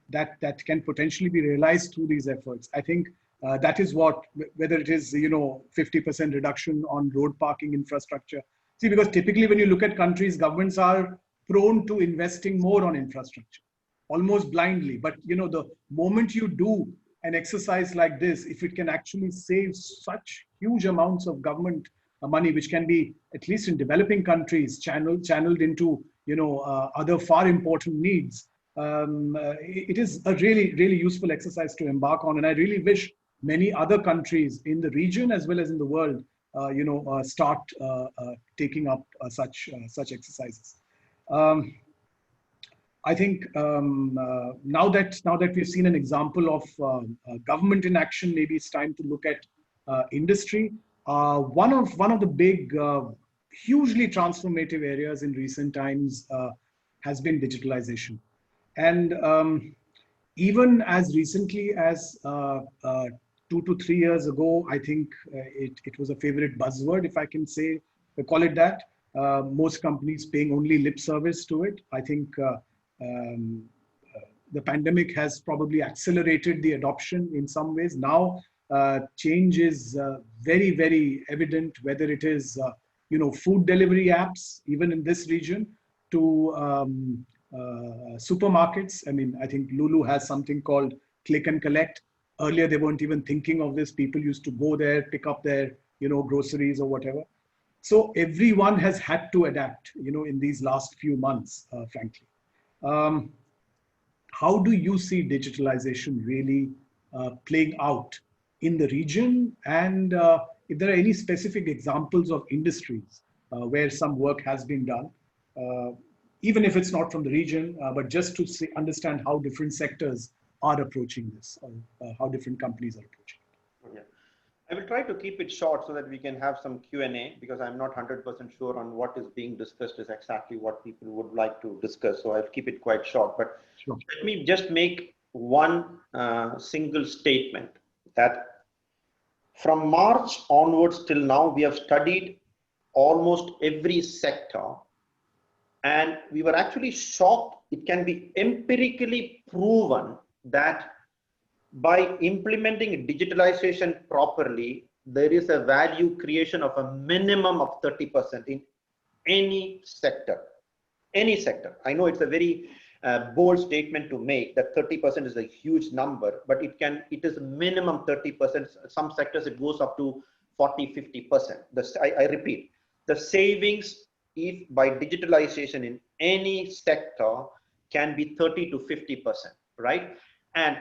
that can potentially be realized through these efforts. I think That is what, whether it is, 50% reduction on road parking infrastructure. See, because typically when you look at countries, governments are prone to investing more on infrastructure, almost blindly. But, the moment you do an exercise like this, if it can actually save such huge amounts of government money, which can be, at least in developing countries, channeled into, other far important needs, it is a really, really useful exercise to embark on. And I really wish many other countries in the region as well as in the world, start taking up such exercises. I think now that we've seen an example of government in action, maybe it's time to look at industry. One of the big, hugely transformative areas in recent times has been digitalization, and even as recently as 2 to 3 years ago, I think it was a favorite buzzword, if I can call it that. Most companies paying only lip service to it. I think the pandemic has probably accelerated the adoption in some ways. Now, change is very, very evident, whether it is, food delivery apps, even in this region, to supermarkets. I mean, I think Lulu has something called click and collect. Earlier, they weren't even thinking of this. People used to go there, pick up their, groceries or whatever. So everyone has had to adapt, in these last few months, frankly. How do you see digitalization really playing out in the region? And if there are any specific examples of industries where some work has been done, even if it's not from the region, but just to understand how different sectors are approaching this, or how different companies are approaching it. Yeah. I will try to keep it short so that we can have some Q&A, because I'm not 100% sure on what is being discussed is exactly what people would like to discuss. So I'll keep it quite short, but sure. Let me just make one single statement that from March onwards till now, we have studied almost every sector, and we were actually shocked. It can be empirically proven that by implementing digitalization properly, there is a value creation of a minimum of 30% in any sector. Any sector. I know it's a very bold statement to make, that 30% is a huge number, but it is minimum 30%. Some sectors it goes up to 40-50%. I repeat, the savings, if by digitalization in any sector, can be 30 to 50%, right? And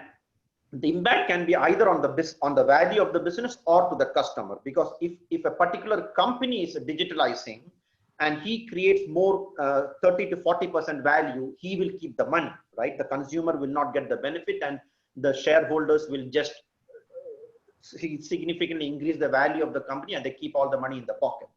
the impact can be either on the value of the business or to the customer, because if a particular company is digitalizing and he creates more 30 to 40% value, he will keep the money, right? The consumer will not get the benefit, and the shareholders will just significantly increase the value of the company, and they keep all the money in the pocket.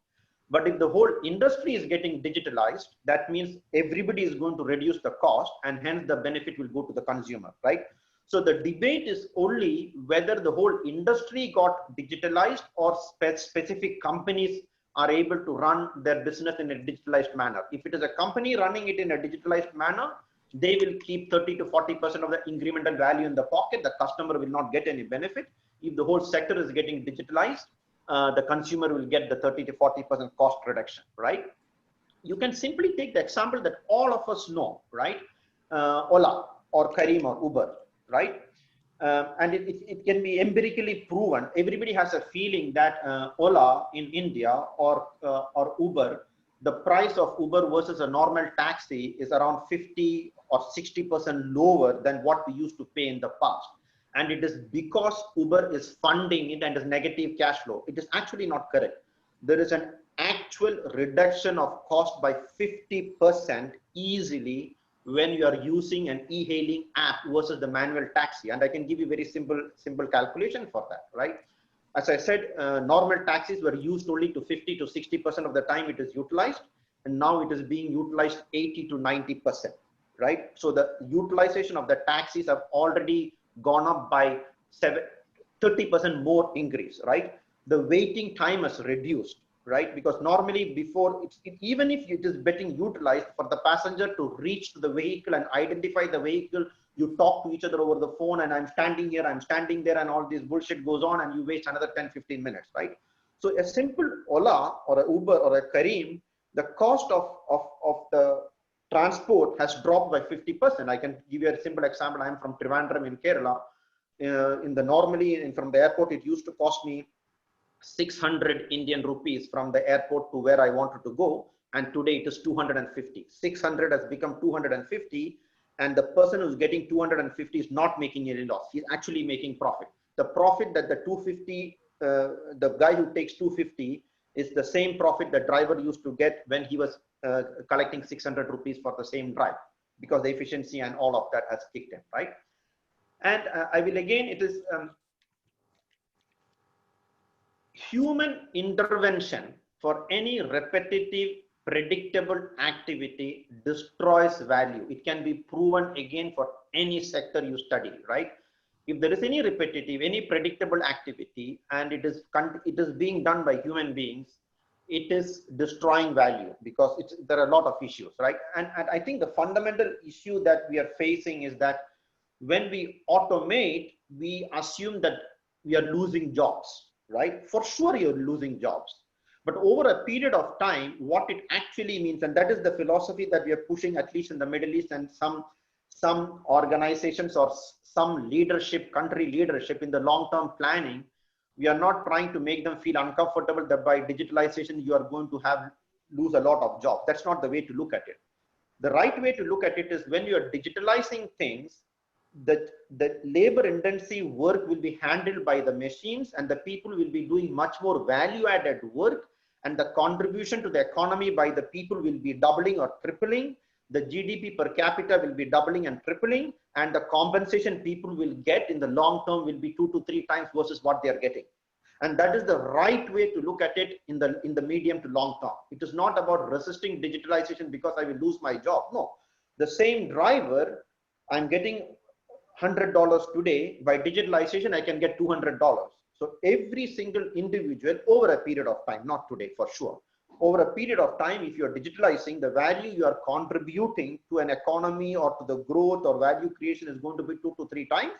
But if the whole industry is getting digitalized, that means everybody is going to reduce the cost, and hence the benefit will go to the consumer, right? So the debate is only whether the whole industry got digitalized or specific companies are able to run their business in a digitalized manner. If it is a company running it in a digitalized manner, they will keep 30 to 40% of the incremental value in the pocket. The customer will not get any benefit. If the whole sector is getting digitalized, the consumer will get the 30 to 40% cost reduction, right? You can simply take the example that all of us know, right? Ola or Kareem or Uber, right? And it can be empirically proven. Everybody has a feeling that Ola in India or Uber, the price of Uber versus a normal taxi is around 50 or 60% lower than what we used to pay in the past. And it is because Uber is funding it and is negative cash flow. It is actually not correct. There is an actual reduction of cost by 50% easily when you are using an e-hailing app versus the manual taxi. And I can give you very simple calculation for that, right? As I said, normal taxis were used only to 50 to 60% of the time it is utilized. And now it is being utilized 80 to 90%, right? So the utilization of the taxis have already gone up by 30% more increase, right? The waiting time has reduced. right? Because normally before, even if it is getting utilized for the passenger to reach to the vehicle and identify the vehicle, you talk to each other over the phone, and I'm standing here, I'm standing there, and all this bullshit goes on, and you waste another 10-15 minutes, right? So a simple Ola or a Uber or a Careem, the cost of the transport has dropped by 50%. I can give you a simple example. I'm from Trivandrum in Kerala. From the airport, it used to cost me 600 Indian rupees from the airport to where I wanted to go, and today it is 250. 600 has become 250, and the person who's getting 250 is not making any loss. He's actually making profit. The profit that the 250, the guy who takes 250, is the same profit the driver used to get when he was collecting 600 rupees for the same drive, because the efficiency and all of that has kicked in, right? And I will again, it is human intervention for any repetitive, predictable activity destroys value. It can be proven again for any sector you study, right? If there is any repetitive, any predictable activity, and it is being done by human beings, it is destroying value, because there are a lot of issues, right? And I think the fundamental issue that we are facing is that when we automate, we assume that we are losing jobs, right? For sure, you're losing jobs. But over a period of time, what it actually means, and that is the philosophy that we are pushing, at least in the Middle East, and some organizations or some leadership, country leadership in the long-term planning, we are not trying to make them feel uncomfortable that by digitalization, you are going to lose a lot of jobs. That's not the way to look at it. The right way to look at it is when you are digitalizing things, that the labor intensive work will be handled by the machines, and the people will be doing much more value added work, and the contribution to the economy by the people will be doubling or tripling. The GDP per capita will be doubling and tripling, and the compensation people will get in the long term will be 2 to 3 times versus what they are getting. And that is the right way to look at it in the medium to long term. It is not about resisting digitalization because I will lose my job. No, the same driver, I'm getting $100 today. By digitalization, I can get $200. So every single individual over a period of time, not today for sure, over a period of time, if you're digitalizing, the value you are contributing to an economy or to the growth or value creation is going to be 2 to 3 times.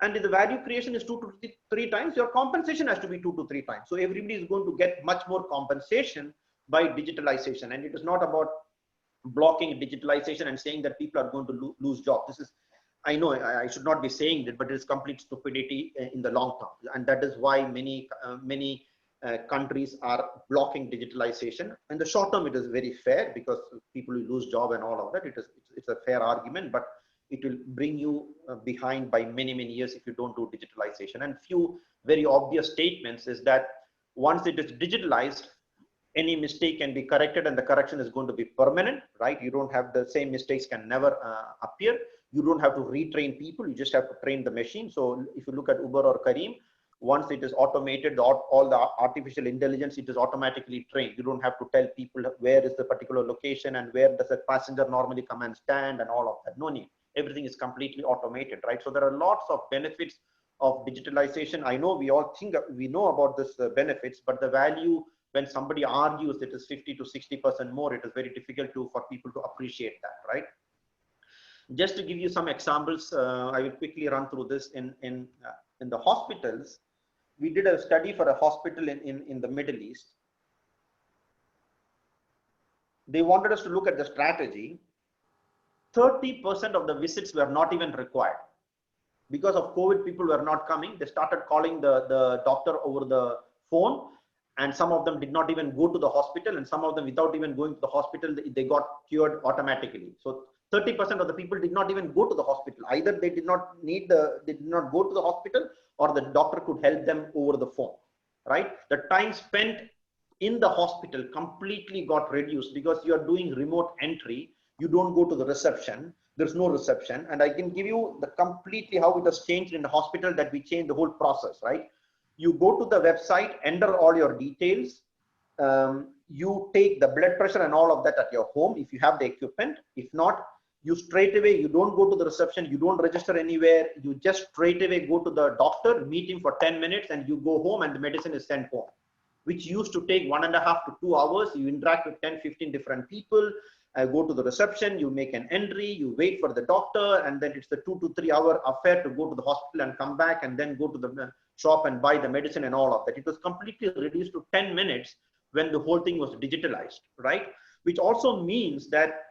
And if the value creation is 2 to 3 times, your compensation has to be 2 to 3 times. So everybody is going to get much more compensation by digitalization. And it is not about blocking digitalization and saying that people are going to lose jobs. This is, I know I should not be saying that, but it is complete stupidity in the long term. And that is why many countries are blocking digitalization. In the short term, it is very fair because people will lose job and all of that. It's a fair argument, but it will bring you behind by many years if you don't do digitalization. And few very obvious statements is that once it is digitalized, any mistake can be corrected, and the correction is going to be permanent, right? You don't have the same mistakes can never appear. You don't have to retrain people. You just have to train the machine. So if you look at Uber or Careem, once it is automated, all the artificial intelligence, it is automatically trained. You don't have to tell people where is the particular location and where does a passenger normally come and stand and all of that. No need. Everything is completely automated, right? So there are lots of benefits of digitalization. I know we all think we know about this benefits, but the value, when somebody argues it is 50 to 60% more, it is very difficult for people to appreciate that, right? Just to give you some examples, I will quickly run through this. In the hospitals, we did a study for a hospital in the Middle East. They wanted us to look at the strategy. 30% of the visits were not even required. Because of COVID, people were not coming. They started calling the doctor over the phone, and some of them did not even go to the hospital, and some of them, without even going to the hospital, they got cured automatically. So 30% of the people did not even go to the hospital. Either they did not go to the hospital, or the doctor could help them over the phone, right? The time spent in the hospital completely got reduced because you are doing remote entry. You don't go to the reception. There's no reception. And I can give you the completely how it has changed in the hospital, that we changed the whole process, right? You go to the website, enter all your details. You take the blood pressure and all of that at your home if you have the equipment. If not, you straight away, you don't go to the reception, you don't register anywhere. You just straight away go to the doctor, meet him for 10 minutes, and you go home, and the medicine is sent home. which used to take 1.5 to 2 hours. You interact with 10, 15 different people, go to the reception, you make an entry, you wait for the doctor, and then it's the 2 to 3 hour affair to go to the hospital and come back and then go to the shop and buy the medicine and all of that. It was completely reduced to 10 minutes when the whole thing was digitalized, right? Which also means that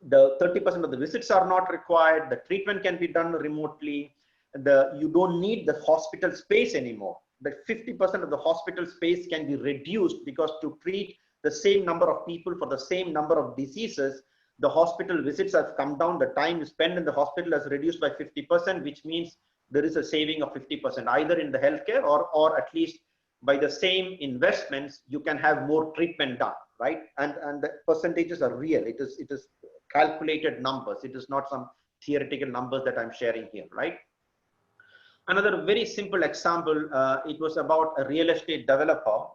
the 30% of the visits are not required, the treatment can be done remotely, you don't need the hospital space anymore. The 50% of the hospital space can be reduced, because to treat the same number of people for the same number of diseases, the hospital visits have come down, the time spent in the hospital has reduced by 50%, which means there is a saving of 50%, either in the healthcare or at least by the same investments, you can have more treatment done, right? And the percentages are real. It is calculated numbers. It is not some theoretical numbers that I'm sharing here, right? Another very simple example, it was about a real estate developer.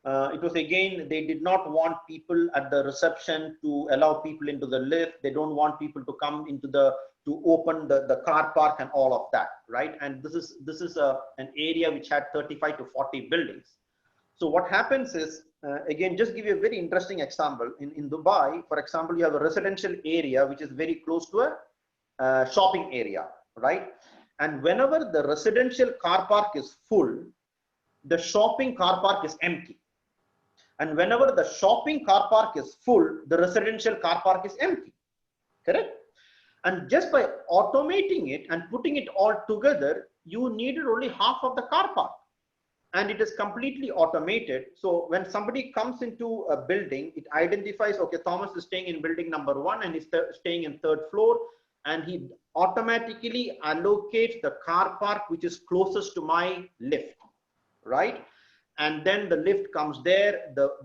It was again, they did not want people at the reception to allow people into the lift. They don't want people to come into to open the car park and all of that, right? And this is an area which had 35 to 40 buildings. So what happens is, again, just give you a very interesting example. In Dubai, for example, you have a residential area which is very close to a shopping area, right? And whenever the residential car park is full, the shopping car park is empty. And whenever the shopping car park is full, the residential car park is empty, correct? And just by automating it and putting it all together, you needed only half of the car park. And it is completely automated. So when somebody comes into a building, it identifies, okay, Thomas is staying in building number 1 and he's staying in 3rd floor. And he automatically allocates the car park which is closest to my lift, right? And then the lift comes there, the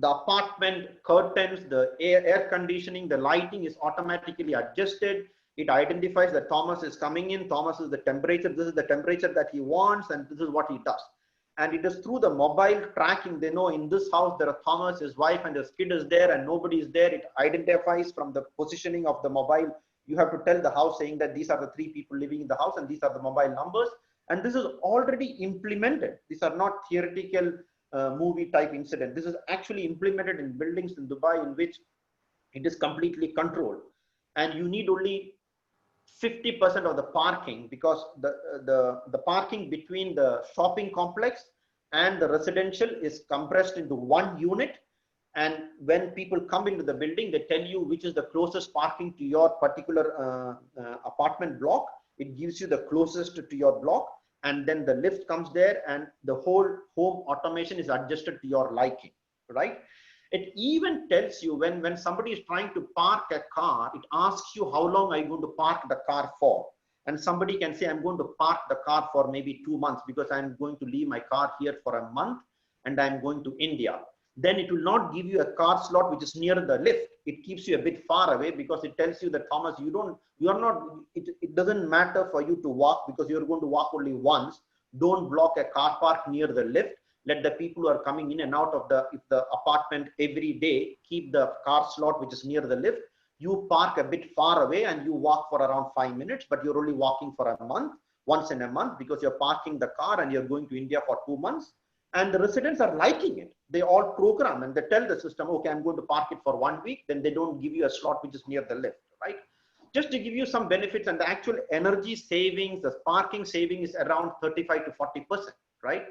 apartment curtains, the air conditioning, the lighting is automatically adjusted. It identifies that Thomas is coming in, Thomas is the temperature, this is the temperature that he wants, and this is what he does. And it is through the mobile tracking, they know in this house there are Thomas, his wife, and his kid is there, and nobody is there. It identifies from the positioning of the mobile. You have to tell the house saying that these are the 3 people living in the house and these are the mobile numbers. And this is already implemented. These are not theoretical movie type incident. This is actually implemented in buildings in Dubai in which it is completely controlled. And you need only 50% of the parking, because the parking between the shopping complex and the residential is compressed into one unit. And when people come into the building, they tell you which is the closest parking to your particular apartment block. It gives you the closest to your block, and then the lift comes there and the whole home automation is adjusted to your liking, right? It even tells you when somebody is trying to park a car, it asks you how long are you going to park the car for. And somebody can say, I'm going to park the car for maybe 2 months because I'm going to leave my car here for a month and I'm going to India. Then it will not give you a car slot which is near the lift. It keeps you a bit far away because it tells you that, Thomas, it doesn't matter for you to walk because you're going to walk only once. Don't block a car park near the lift. Let the people who are coming in and out of the apartment every day keep the car slot which is near the lift. You park a bit far away and you walk for around 5 minutes, but you're only walking for a month, once in a month, because you're parking the car and you're going to India for 2 months. And the residents are liking it. They all program and they tell the system, okay, I'm going to park it for 1 week. Then they don't give you a slot which is near the lift, right? Just to give you some benefits, and the actual energy savings, the parking saving is around 35 to 40%, right?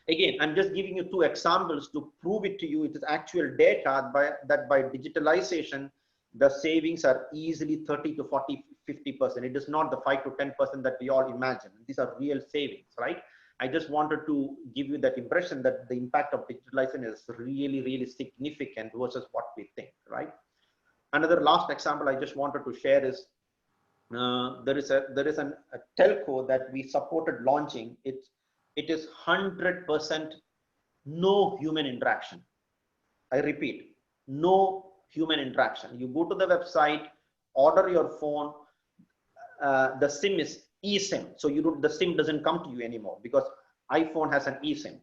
Again, I'm just giving you 2 examples to prove it to you. It is actual data that by digitalization, the savings are easily 30 to 40, 50%. It is not the 5 to 10% that we all imagine. These are real savings, right? I just wanted to give you that impression that the impact of digitalization is really, really significant versus what we think, right? Another last example I just wanted to share is there is a telco that we supported launching. It is 100% no human interaction. I repeat, no human interaction. You go to the website, order your phone, the SIM is eSIM. So the SIM doesn't come to you anymore because iPhone has an eSIM.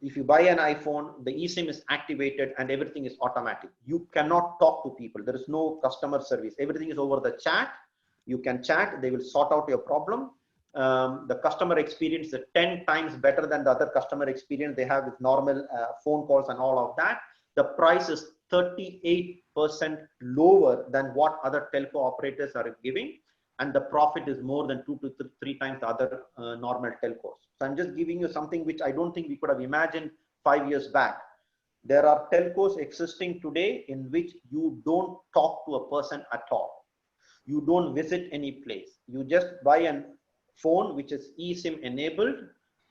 If you buy an iPhone, the eSIM is activated and everything is automatic. You cannot talk to people. There is no customer service. Everything is over the chat. You can chat. They will sort out your problem. The customer experience is 10 times better than the other customer experience they have with normal phone calls and all of that. The price is 38% lower than what other telco operators are giving, and the profit is more than 2 to 3 times the other normal telcos. So I'm just giving you something which I don't think we could have imagined 5 years back. There are telcos existing today in which you don't talk to a person at all. You don't visit any place. You just buy a phone which is eSIM enabled.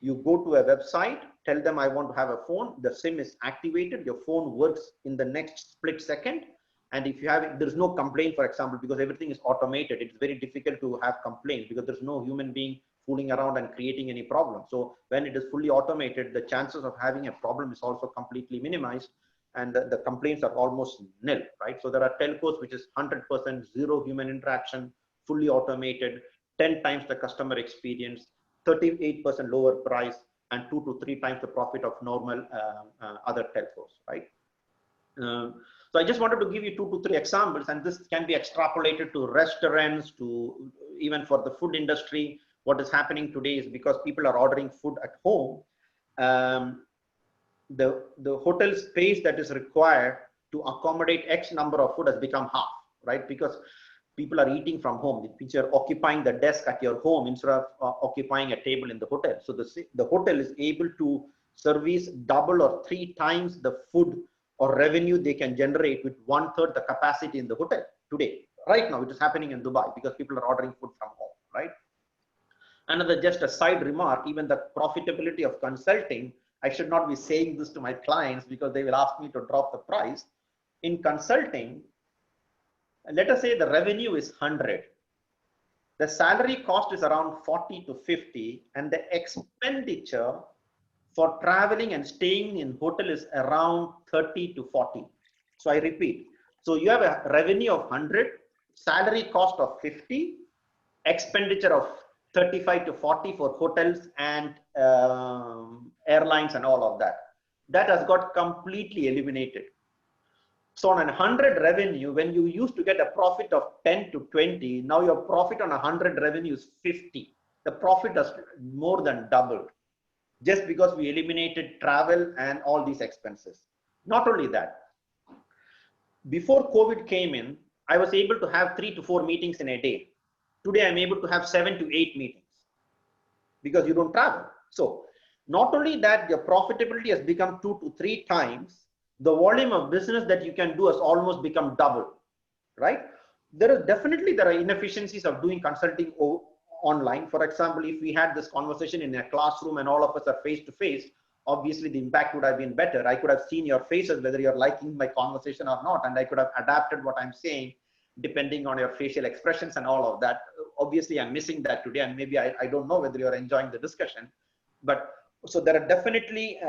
You go to a website, tell them I want to have a phone. The SIM is activated. Your phone works in the next split second. And if you have it, there's no complaint, for example, because everything is automated. It's very difficult to have complaints because there's no human being fooling around and creating any problem. So when it is fully automated, the chances of having a problem is also completely minimized, and the complaints are almost nil, right? So there are telcos which is 100% zero human interaction, fully automated, 10 times the customer experience, 38% lower price, and 2 to 3 times the profit of normal other telcos, right? So I just wanted to give you 2 to 3 examples, and this can be extrapolated to restaurants, to even for the food industry. What is happening today is because people are ordering food at home, the hotel space that is required to accommodate X number of food has become half, right? Because people are eating from home, which are occupying the desk at your home instead of occupying a table in the hotel. So the hotel is able to service double or 3 times the food or revenue they can generate with 1/3 the capacity in the hotel today. Right now, it is happening in Dubai because people are ordering food from home, right? Another, just a side remark, even the profitability of consulting, I should not be saying this to my clients because they will ask me to drop the price. In consulting, let us say the revenue is 100. The salary cost is around 40 to 50, and the expenditure for traveling and staying in hotel is around 30 to 40. So I repeat, so you have a revenue of 100, salary cost of 50, expenditure of 35 to 40 for hotels and airlines and all of that. That has got completely eliminated. So on a 100 revenue, when you used to get a profit of 10 to 20, now your profit on a 100 revenue is 50. The profit has more than doubled just because we eliminated travel and all these expenses. Not only that, before COVID came in, I was able to have 3 to 4 meetings in a day. Today, I'm able to have 7 to 8 meetings because you don't travel. So not only that, your profitability has become 2 to 3 times, the volume of business that you can do has almost become double, right? There are inefficiencies of doing consulting online. For example, if we had this conversation in a classroom and all of us are face to face, obviously the impact would have been better. I could have seen your faces, whether you're liking my conversation or not, and I could have adapted what I'm saying depending on your facial expressions and all of that. Obviously, I'm missing that today, and maybe I don't know whether you're enjoying the discussion. But so there are definitely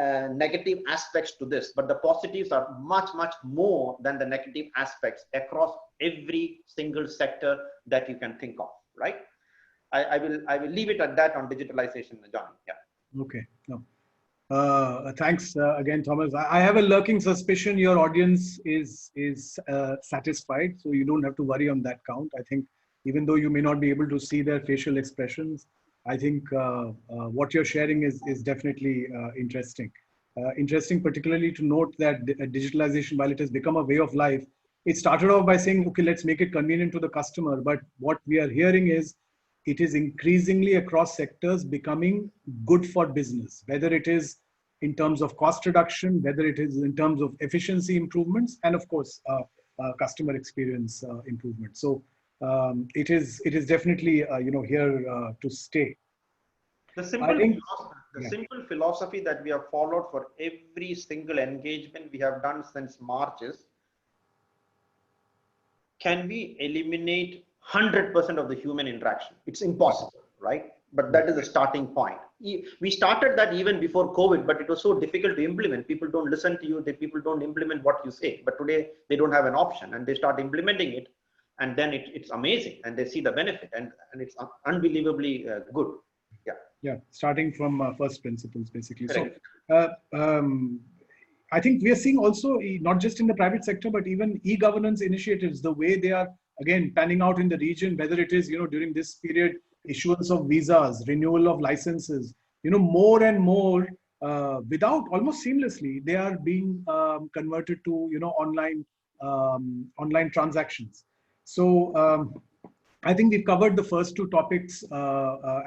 negative aspects to this, but the positives are much, much more than the negative aspects across every single sector that you can think of, right? I will leave it at that on digitalization, Johnny. Yeah. Okay. No. Thanks again, Thomas. I have a lurking suspicion your audience is satisfied, so you don't have to worry on that count. I think even though you may not be able to see their facial expressions, I think what you're sharing is definitely interesting. Interesting, particularly to note that digitalization, while it has become a way of life, it started off by saying, okay, let's make it convenient to the customer. But what we are hearing is it is increasingly across sectors becoming good for business, whether it is in terms of cost reduction, whether it is in terms of efficiency improvements, and of course, customer experience improvement. So it is definitely here to stay. The simple philosophy that we have followed for every single engagement we have done since March is, can we eliminate 100% of the human interaction? It's impossible, right? But that is the starting point. We started that even before COVID, but it was so difficult to implement. People don't listen to you. People don't implement what you say. But today they don't have an option, and they start implementing it, and then it's amazing, and they see the benefit, and it's unbelievably good. Yeah. Yeah. Starting from first principles, basically. Correct. So I think we are seeing also, not just in the private sector, but even e-governance initiatives, the way they are again panning out in the region, whether it is during this period issuance of visas, renewal of licenses, more and more without almost seamlessly, they are being converted to, online transactions. So I think we've covered the first two topics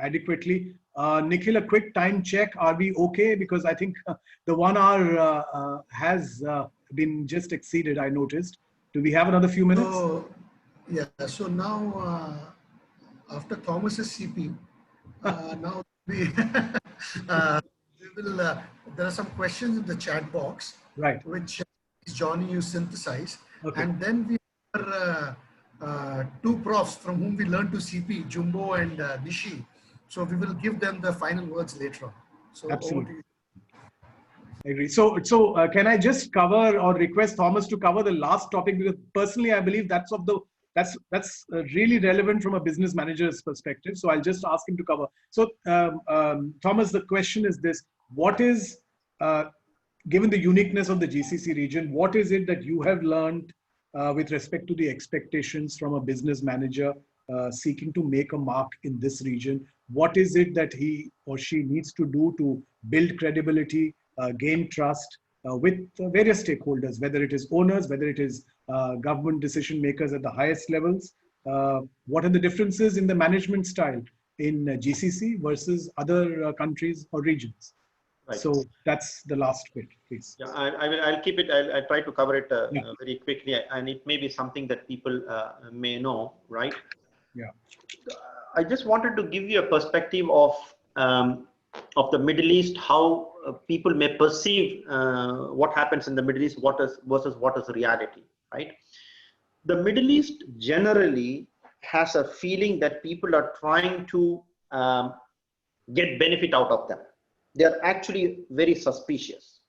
adequately. Nikhil, a quick time check. Are we okay? Because I think the 1 hour has been just exceeded, I noticed. Do we have another few minutes? So, yeah, so now after Thomas's CP, now uh, we will, there are some questions in the chat box, Right. which Johnny you synthesize. Okay. And then we are two profs from whom we learned to CP, Jumbo and Nishi. So we will give them the final words later on. So Absolutely. over to you. I agree. So can I just cover or request Thomas to cover the last topic? Because personally, I believe that's really relevant from a business manager's perspective. So I'll just ask him to cover. So Thomas, the question is this: what is, given the uniqueness of the GCC region, what is it that you have learned with respect to the expectations from a business manager seeking to make a mark in this region? What is it that he or she needs to do to build credibility, gain trust with various stakeholders, whether it is owners, whether it is government decision makers at the highest levels? What are the differences in the management style in GCC versus other countries or regions? Right. So that's the last bit, please. Yeah, I'll keep it. I'll try to cover it very quickly, and it may be something that people may know, right? Yeah. I just wanted to give you a perspective of the Middle East, how people may perceive what happens in the Middle East, versus what is reality, right? The Middle East generally has a feeling that people are trying to get benefit out of them. They're actually very suspicious.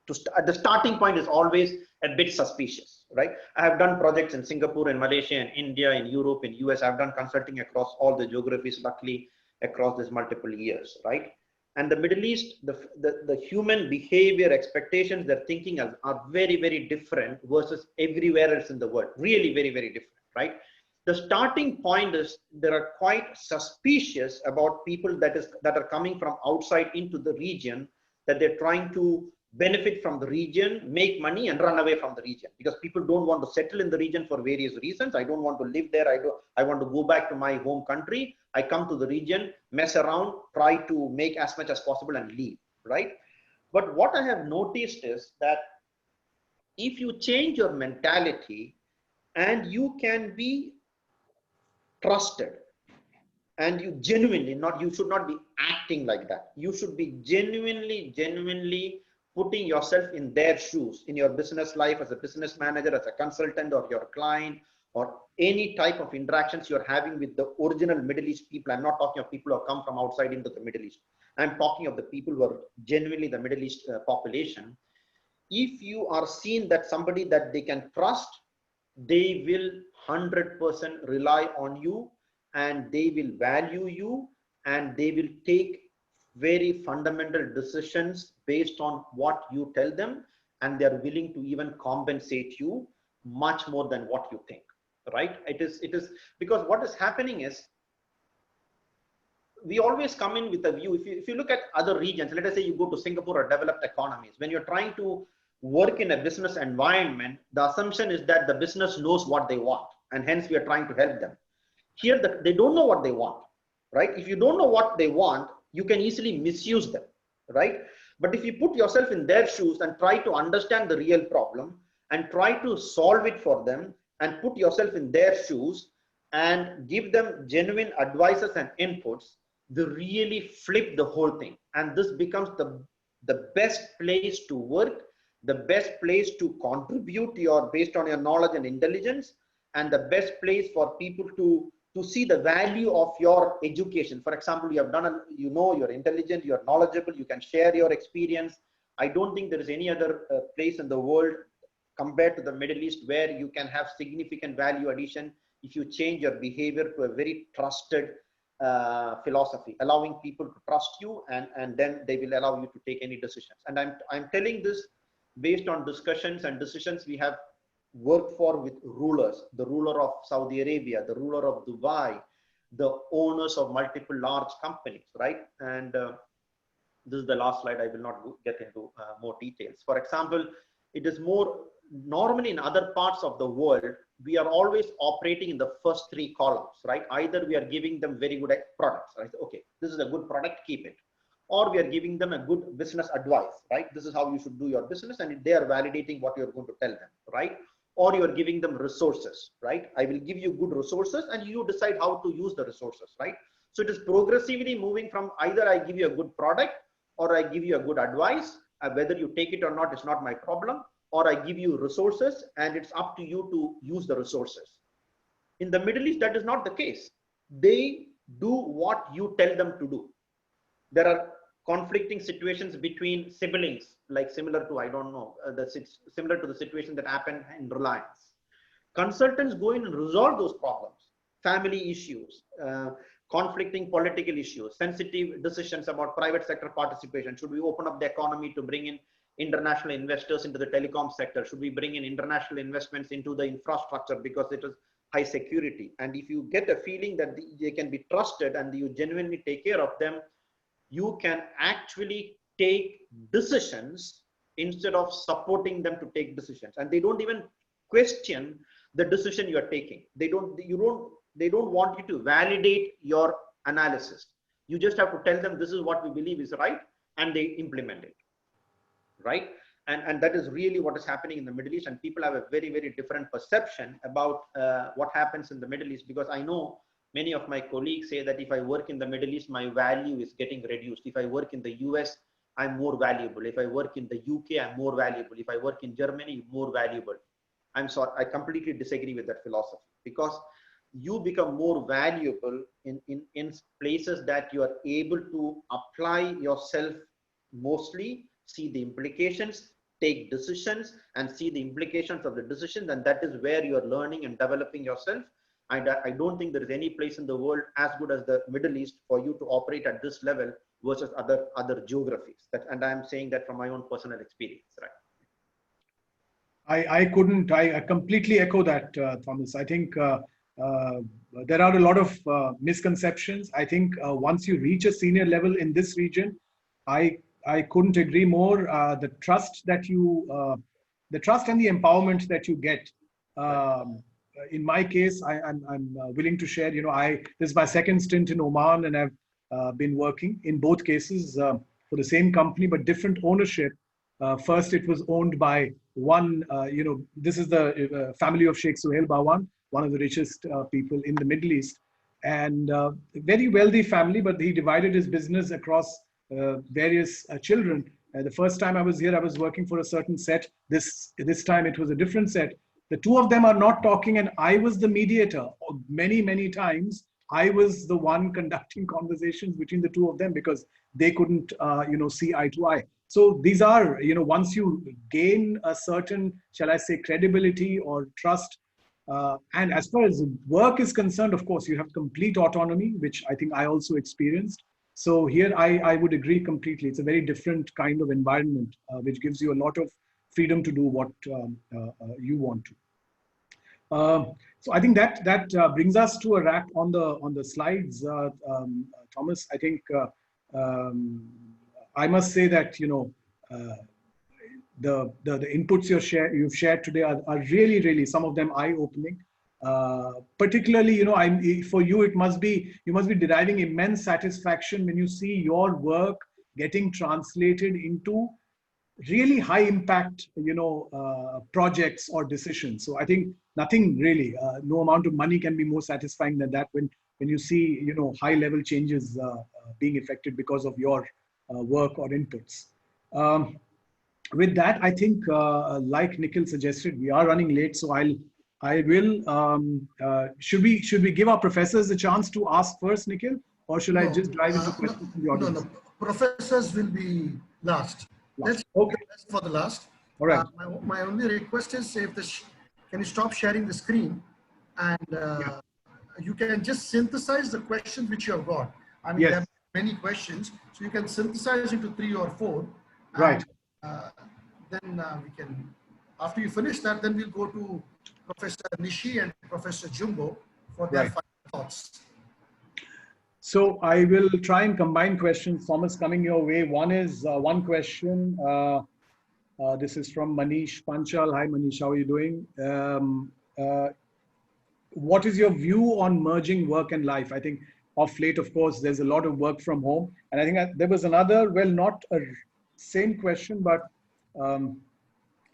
The starting point is always a bit suspicious, right? I have done projects in Singapore, in Malaysia, in India, in Europe, in US. I've done consulting across all the geographies, luckily, across these multiple years, right? And the Middle East, the human behavior, expectations, their thinking are very, very different versus everywhere else in the world. Really very, very different, right? The starting point is they are quite suspicious about people that are coming from outside into the region, that they're trying to benefit from the region, make money and run away from the region, because people don't want to settle in the region for various reasons. I don't want to live there. I want to go back to my home country. I come to the region, mess around, try to make as much as possible and leave, right? But what I have noticed is that if you change your mentality and you can be trusted, and you genuinely, you should not be acting like that. You should be genuinely putting yourself in their shoes, in your business life, as a business manager, as a consultant, or your client, or any type of interactions you're having with the original Middle East people. I'm not talking of people who have come from outside into the Middle East. I'm talking of the people who are genuinely the Middle East population. If you are seen that somebody that they can trust, they will 100% rely on you, and they will value you, and they will take very fundamental decisions based on what you tell them, and they are willing to even compensate you much more than what you think, right? It is because what is happening is, we always come in with a view. If you look at other regions, let us say you go to Singapore or developed economies, when you're trying to work in a business environment, the assumption is that the business knows what they want, and hence we are trying to help them. Here, they don't know what they want, right? If you don't know what they want, you can easily misuse them, right? But if you put yourself in their shoes and try to understand the real problem and try to solve it for them, and put yourself in their shoes and give them genuine advices and inputs, they really flip the whole thing. And this becomes the best place to work, the best place to contribute based on your knowledge and intelligence, and the best place for people to see the value of your education. For example, you have done, you're intelligent, you're knowledgeable, you can share your experience. I don't think there is any other place in the world compared to the Middle East where you can have significant value addition if you change your behavior to a very trusted philosophy, allowing people to trust you, and then they will allow you to take any decisions. And I'm telling this based on discussions and decisions we have worked for with rulers, the ruler of Saudi Arabia, the ruler of Dubai, the owners of multiple large companies, right? And this is the last slide. I will not get into more details. For example, it is more normally in other parts of the world, we are always operating in the first three columns, right? Either we are giving them very good products, right? Okay, this is a good product, keep it. Or we are giving them a good business advice, right? This is how you should do your business, and they are validating what you're going to tell them, right? Or you are giving them resources, right? I will give you good resources and you decide how to use the resources, right? So it is progressively moving from either I give you a good product or I give you a good advice, whether you take it or not is not my problem, or I give you resources and it's up to you to use the resources. In the Middle East, that is not the case. They do what you tell them to do. There are conflicting situations between siblings, like similar to, I don't know, similar to the situation that happened in Reliance. Consultants go in and resolve those problems, family issues, conflicting political issues, sensitive decisions about private sector participation. Should we open up the economy to bring in international investors into the telecom sector? Should we bring in international investments into the infrastructure because it is high security? And if you get a feeling that they can be trusted and you genuinely take care of them, you can actually take decisions instead of supporting them to take decisions. And they don't even question the decision you are taking. They don't want you to validate your analysis. You just have to tell them this is what we believe is right, and they implement it, right? And that is really what is happening in the Middle East. And people have a very, very different perception about what happens in the Middle East, because I know many of my colleagues say that if I work in the Middle East, my value is getting reduced. If I work in the US, I'm more valuable. If I work in the UK, I'm more valuable. If I work in Germany, more valuable. I'm sorry, I completely disagree with that philosophy, because you become more valuable in places that you are able to apply yourself mostly, see the implications, take decisions, and see the implications of the decisions. And that is where you are learning and developing yourself. And I don't think there is any place in the world as good as the Middle East for you to operate at this level versus other geographies. And I'm saying that from my own personal experience, right? I completely echo that, Thomas. I think there are a lot of misconceptions. I think once you reach a senior level in this region, I couldn't agree more. The trust and the empowerment that you get. In my case, I'm willing to share. This is my second stint in Oman, and I've been working in both cases for the same company but different ownership. First, it was owned by one. This is the family of Sheikh Suhail Bawan, one of the richest people in the Middle East, and very wealthy family. But he divided his business across various children. The first time I was here, I was working for a certain set. This time it was a different set. The two of them are not talking, and I was the mediator. Many times, I was the one conducting conversations between the two of them because they couldn't, see eye to eye. So these are, once you gain a certain, shall I say, credibility or trust, and as far as work is concerned, of course, you have complete autonomy, which I think I also experienced. So here, I would agree completely. It's a very different kind of environment, which gives you a lot of freedom to do what you want to. So I think that brings us to a wrap on the slides, Thomas. I think I must say that the inputs you've shared today are really some of them eye-opening. Particularly, for you, you must be deriving immense satisfaction when you see your work getting translated into really high impact, projects or decisions. So I think nothing really, no amount of money can be more satisfying than that when you see, high level changes being effected because of your work or inputs. With that, I think, like Nikhil suggested, we are running late, so I will. Should we give our professors a chance to ask first, Nikhil, or should I just dive into questions from the audience? No. Professors will be last. Let's okay. For the last. All right. My only request is, can you stop sharing the screen, and you can just synthesize the questions which you have got. I mean, yes. there are many questions, so you can synthesize into 3 or 4. And, right. Then we can, after you finish that, then we'll go to Professor Nishi and Professor Jumbo for their final thoughts. So I will try and combine questions, Thomas, coming your way. One is one question. This is from Manish Panchal. Hi, Manish. How are you doing? What is your view on merging work and life? I think of late, of course, there's a lot of work from home. And I think there was another, well, not a same question, but a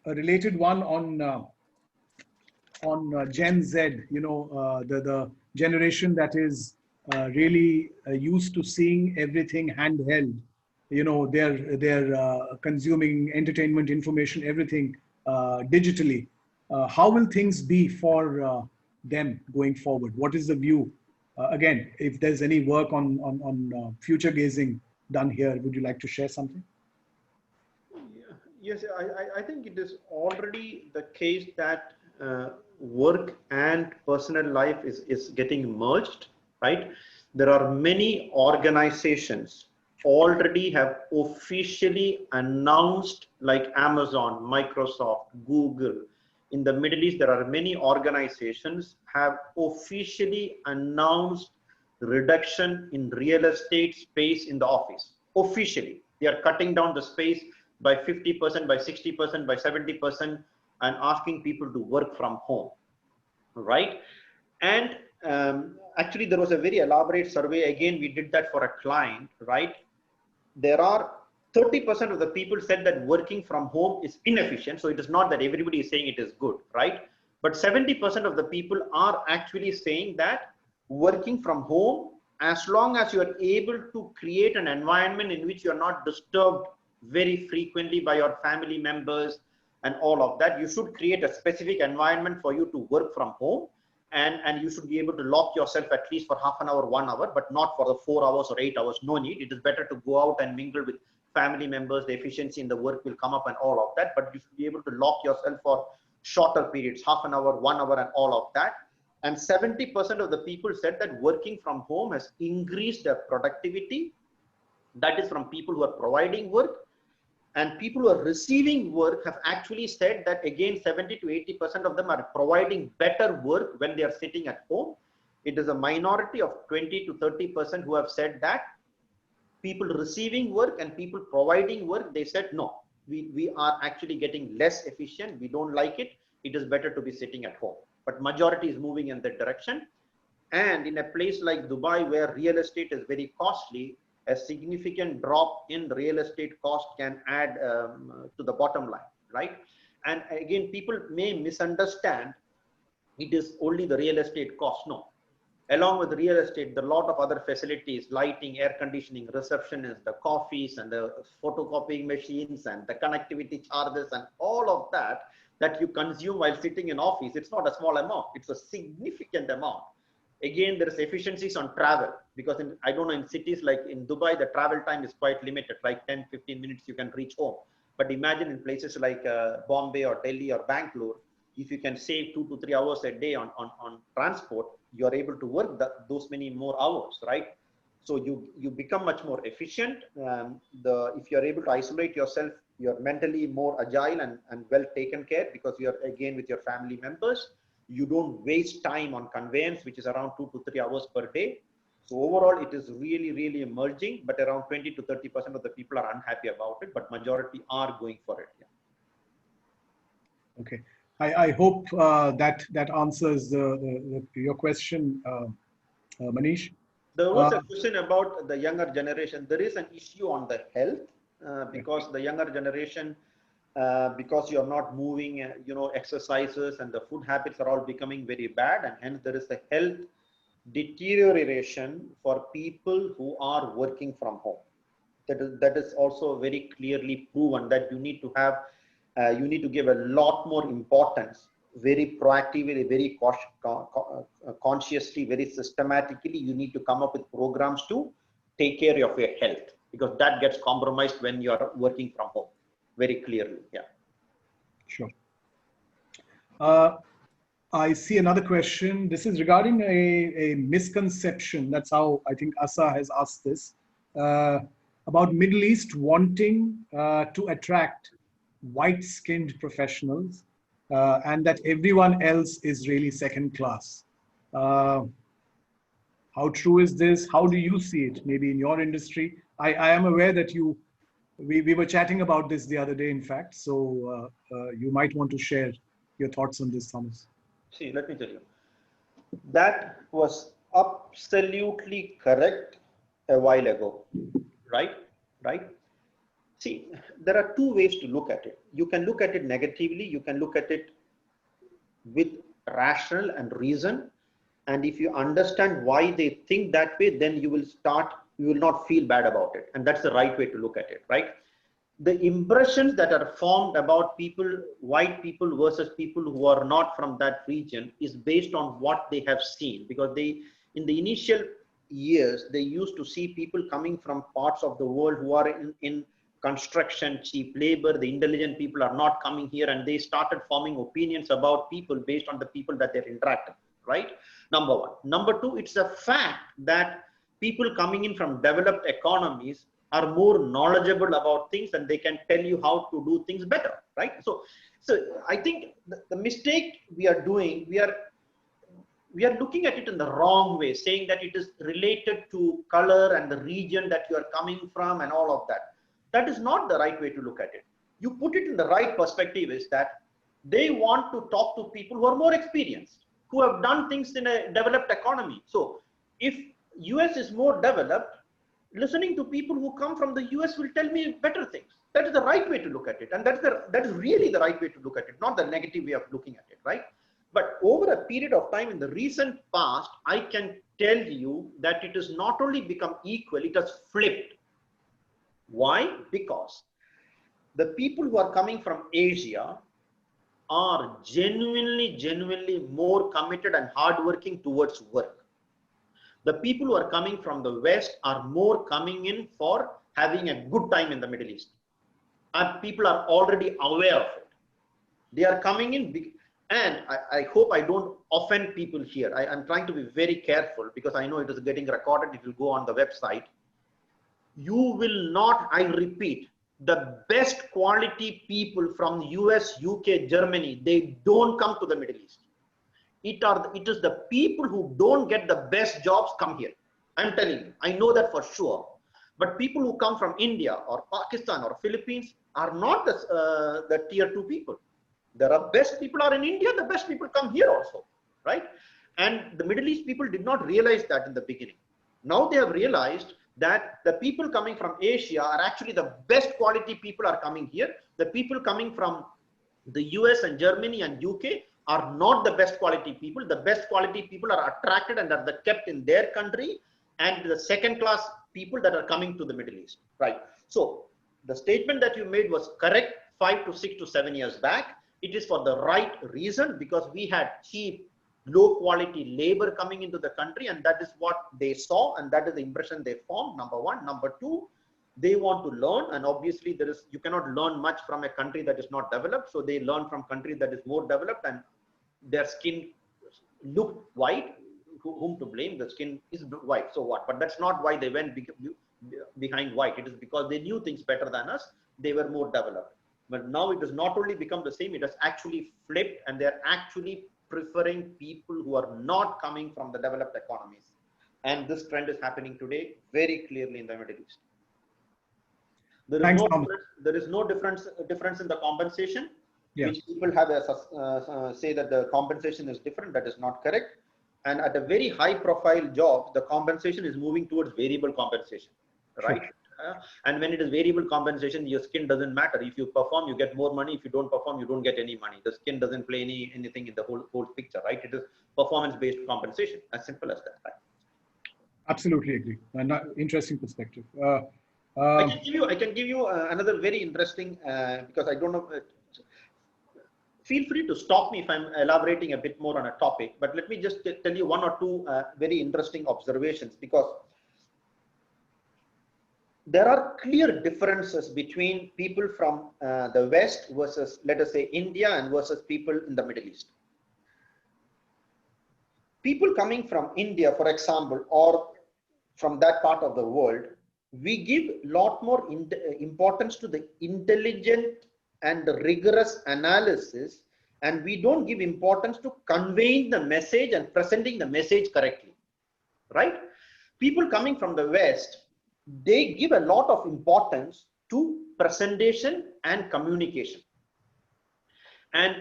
related one on Gen Z, you know, the generation that is really used to seeing everything handheld. You know, they're consuming entertainment, information, everything digitally. How will things be for them going forward? What is the view? Again, if there's any work on future gazing done here, would you like to share something? Yes, I think it is already the case that work and personal life is getting merged, right? There are many organizations already have officially announced, like Amazon, Microsoft, Google. In the Middle East, there are many organizations have officially announced reduction in real estate space in the office. Officially, they are cutting down the space by 50%, by 60%, by 70%, and asking people to work from home, right? And actually, there was a very elaborate survey. Again, we did that for a client, right? There are 30% of the people said that working from home is inefficient. So it is not that everybody is saying it is good, right? But 70% of the people are actually saying that working from home, as long as you are able to create an environment in which you are not disturbed very frequently by your family members and all of that, you should create a specific environment for you to work from home. And you should be able to lock yourself at least for half an hour, 1 hour, but not for the 4 hours or 8 hours. No need. It is better to go out and mingle with family members. The efficiency in the work will come up and all of that, but you should be able to lock yourself for shorter periods, half an hour, 1 hour, and all of that. And 70% of the people said that working from home has increased their productivity. That is from people who are providing work. And people who are receiving work have actually said that, again, 70 to 80% of them are providing better work when they are sitting at home. It is a minority of 20 to 30% who have said that. People receiving work and people providing work, they said, no, we are actually getting less efficient. We don't like it. It is better to be sitting at home. But majority is moving in that direction. And in a place like Dubai, where real estate is very costly, a significant drop in real estate cost can add to the bottom line, right? And again, people may misunderstand it is only the real estate cost. No. Along with real estate, there are a lot of other facilities, lighting, air conditioning, receptionists, the coffees and the photocopying machines and the connectivity charges and all of that that you consume while sitting in office. It's not a small amount. It's a significant amount. Again, there is efficiencies on travel, because I don't know, in cities like in Dubai, the travel time is quite limited, like 10, 15 minutes you can reach home. But imagine in places like Bombay or Delhi or Bangalore, if you can save 2 to 3 hours a day on transport, you are able to work those many more hours, right? So you become much more efficient. If you are able to isolate yourself, you're mentally more agile and well taken care, because you're again with your family members. You don't waste time on conveyance, which is around 2 to 3 hours per day. So overall, it is really, really emerging, but around 20 to 30% of the people are unhappy about it, but majority are going for it. Yeah. Okay. I hope that answers your question, Manish. There was a question about the younger generation. There is an issue on the health because the younger generation, because you are not moving, exercises and the food habits are all becoming very bad, and hence there is a health deterioration for people who are working from home. That is also very clearly proven that you need to have, you need to give a lot more importance, very proactively, very consciously, very systematically. You need to come up with programs to take care of your health, because that gets compromised when you are working from home. Very clearly, yeah. Sure. I see another question. This is regarding a misconception. That's how I think Asa has asked this, about Middle East wanting to attract white-skinned professionals and that everyone else is really second class. How true is this? How do you see it? Maybe in your industry. I am aware that we were chatting about this the other day, in fact. So you might want to share your thoughts on this, Thomas. See, let me tell you. That was absolutely correct a while ago, right? Right? See, there are two ways to look at it. You can look at it negatively. You can look at it with rational and reason. And if you understand why they think that way, then you will not feel bad about it. And that's the right way to look at it, right? The impressions that are formed about people, white people versus people who are not from that region, is based on what they have seen, because in the initial years, they used to see people coming from parts of the world who are in construction, cheap labor, the intelligent people are not coming here, and they started forming opinions about people based on the people that they're interacting, right? Number one. Number two, it's a fact that people coming in from developed economies are more knowledgeable about things, and they can tell you how to do things better, right? So I think the mistake we are doing, we are looking at it in the wrong way, saying that it is related to color and the region that you are coming from and all of that. That is not the right way to look at it. You put it in the right perspective, is that they want to talk to people who are more experienced, who have done things in a developed economy. So if US is more developed, listening to people who come from the US will tell me better things. That is the right way to look at it. And that is really the right way to look at it, not the negative way of looking at it, right? But over a period of time in the recent past, I can tell you that it has not only become equal, it has flipped. Why? Because the people who are coming from Asia are genuinely more committed and hardworking towards work. The people who are coming from the West are more coming in for having a good time in the Middle East. And people are already aware of it. They are coming in, and I hope I don't offend people here. I'm trying to be very careful, because I know it is getting recorded. It will go on the website. You will not, I repeat, the best quality people from US, UK, Germany, they don't come to the Middle East. It is the people who don't get the best jobs come here. I'm telling you, I know that for sure. But people who come from India or Pakistan or Philippines are not the tier 2 people. There are best people are in India, the best people come here also, right? And the Middle East people did not realize that in the beginning. Now they have realized that the people coming from Asia are actually the best quality people are coming here. The people coming from the US and Germany and UK are not the best quality people. The best quality people are attracted and are kept in their country, and the second class people that are coming to the Middle East, right? So the statement that you made was correct 5 to 6 to 7 years back. It is for the right reason, because we had cheap, low quality labor coming into the country, and that is what they saw, and that is the impression they formed. Number one. Number two, they want to learn, and obviously you cannot learn much from a country that is not developed. So they learn from country that is more developed, and their skin looked white. Whom to blame? The skin is white, so what? But that's not why they went behind white. It is because they knew things better than us. They were more developed. But now it has not only become the same, it has actually flipped, and they're actually preferring people who are not coming from the developed economies. And this trend is happening today very clearly in the Middle East. There is no difference in the compensation. Yeah. Which people have say that the compensation is different. That is not correct. And at a very high profile job, the compensation is moving towards variable compensation, right? Sure. And when it is variable compensation, your skin doesn't matter. If you perform, you get more money. If you don't perform, you don't get any money. The skin doesn't play anything in the whole picture, right? It is performance-based compensation, as simple as that, right? Absolutely agree. And interesting perspective. I can give you another very interesting, because I don't know. Feel free to stop me if I'm elaborating a bit more on a topic, but let me just tell you one or two very interesting observations, because there are clear differences between people from the West versus, let us say, India, and versus people in the Middle East. People coming from India, for example, or from that part of the world, we give a lot more importance to the intelligent and rigorous analysis, and we don't give importance to conveying the message and presenting the message correctly. right? People coming from the West, they give a lot of importance to presentation and communication. And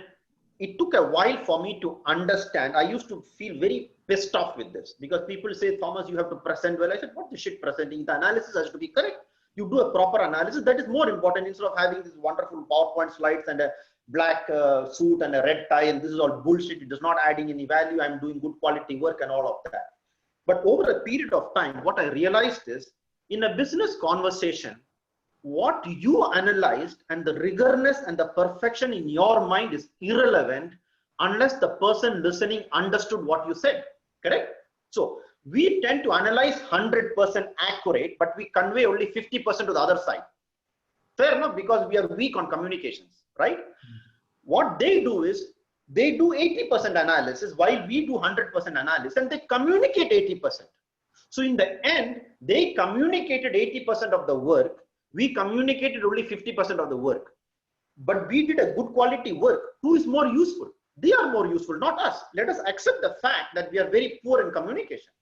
it took a while for me to understand. I used to feel very pissed off with this because people say, Thomas, you have to present well. I said, what the shit presenting? The analysis has to be correct. You do a proper analysis. That is more important instead of having these wonderful PowerPoint slides and a black suit and a red tie. And this is all bullshit. It is not adding any value. I'm doing good quality work and all of that. But over a period of time, what I realized is in a business conversation, what you analyzed and the rigorness and the perfection in your mind is irrelevant unless the person listening understood what you said, correct? So we tend to analyze 100% accurate, but we convey only 50% to the other side. Fair enough, because we are weak on communications, right? What they do is they do 80% analysis while we do 100% analysis, and they communicate 80%. So in the end, they communicated 80% of the work. We communicated only 50% of the work, but we did a good quality work. Who is more useful? They are more useful, not us. Let us accept the fact that we are very poor in communication.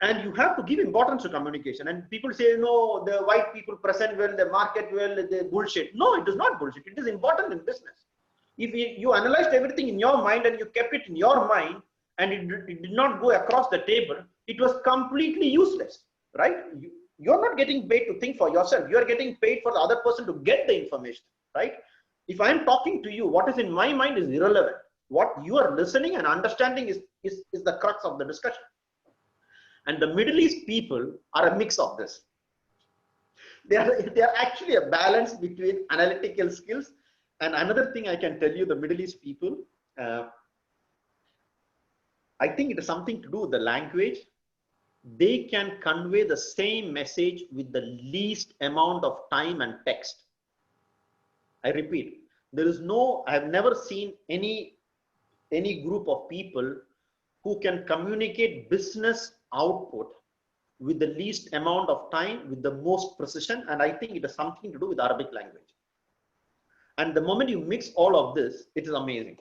And you have to give importance to communication. And people say, no, the white people present well, they market well, they bullshit. No, it is not bullshit. It is important in business. If you analyzed everything in your mind and you kept it in your mind and it did not go across the table, it was completely useless, right? You're not getting paid to think for yourself. You're getting paid for the other person to get the information, right? If I'm talking to you, what is in my mind is irrelevant. What you are listening and understanding is the crux of the discussion. And the Middle East people are a mix of this. They are actually a balance between analytical skills. And another thing I can tell you, the Middle East people, I think it has something to do with the language. They can convey the same message with the least amount of time and text. I repeat, I have never seen any group of people who can communicate business output with the least amount of time, with the most precision. And I think it has something to do with Arabic language. And the moment you mix all of this, it is amazing.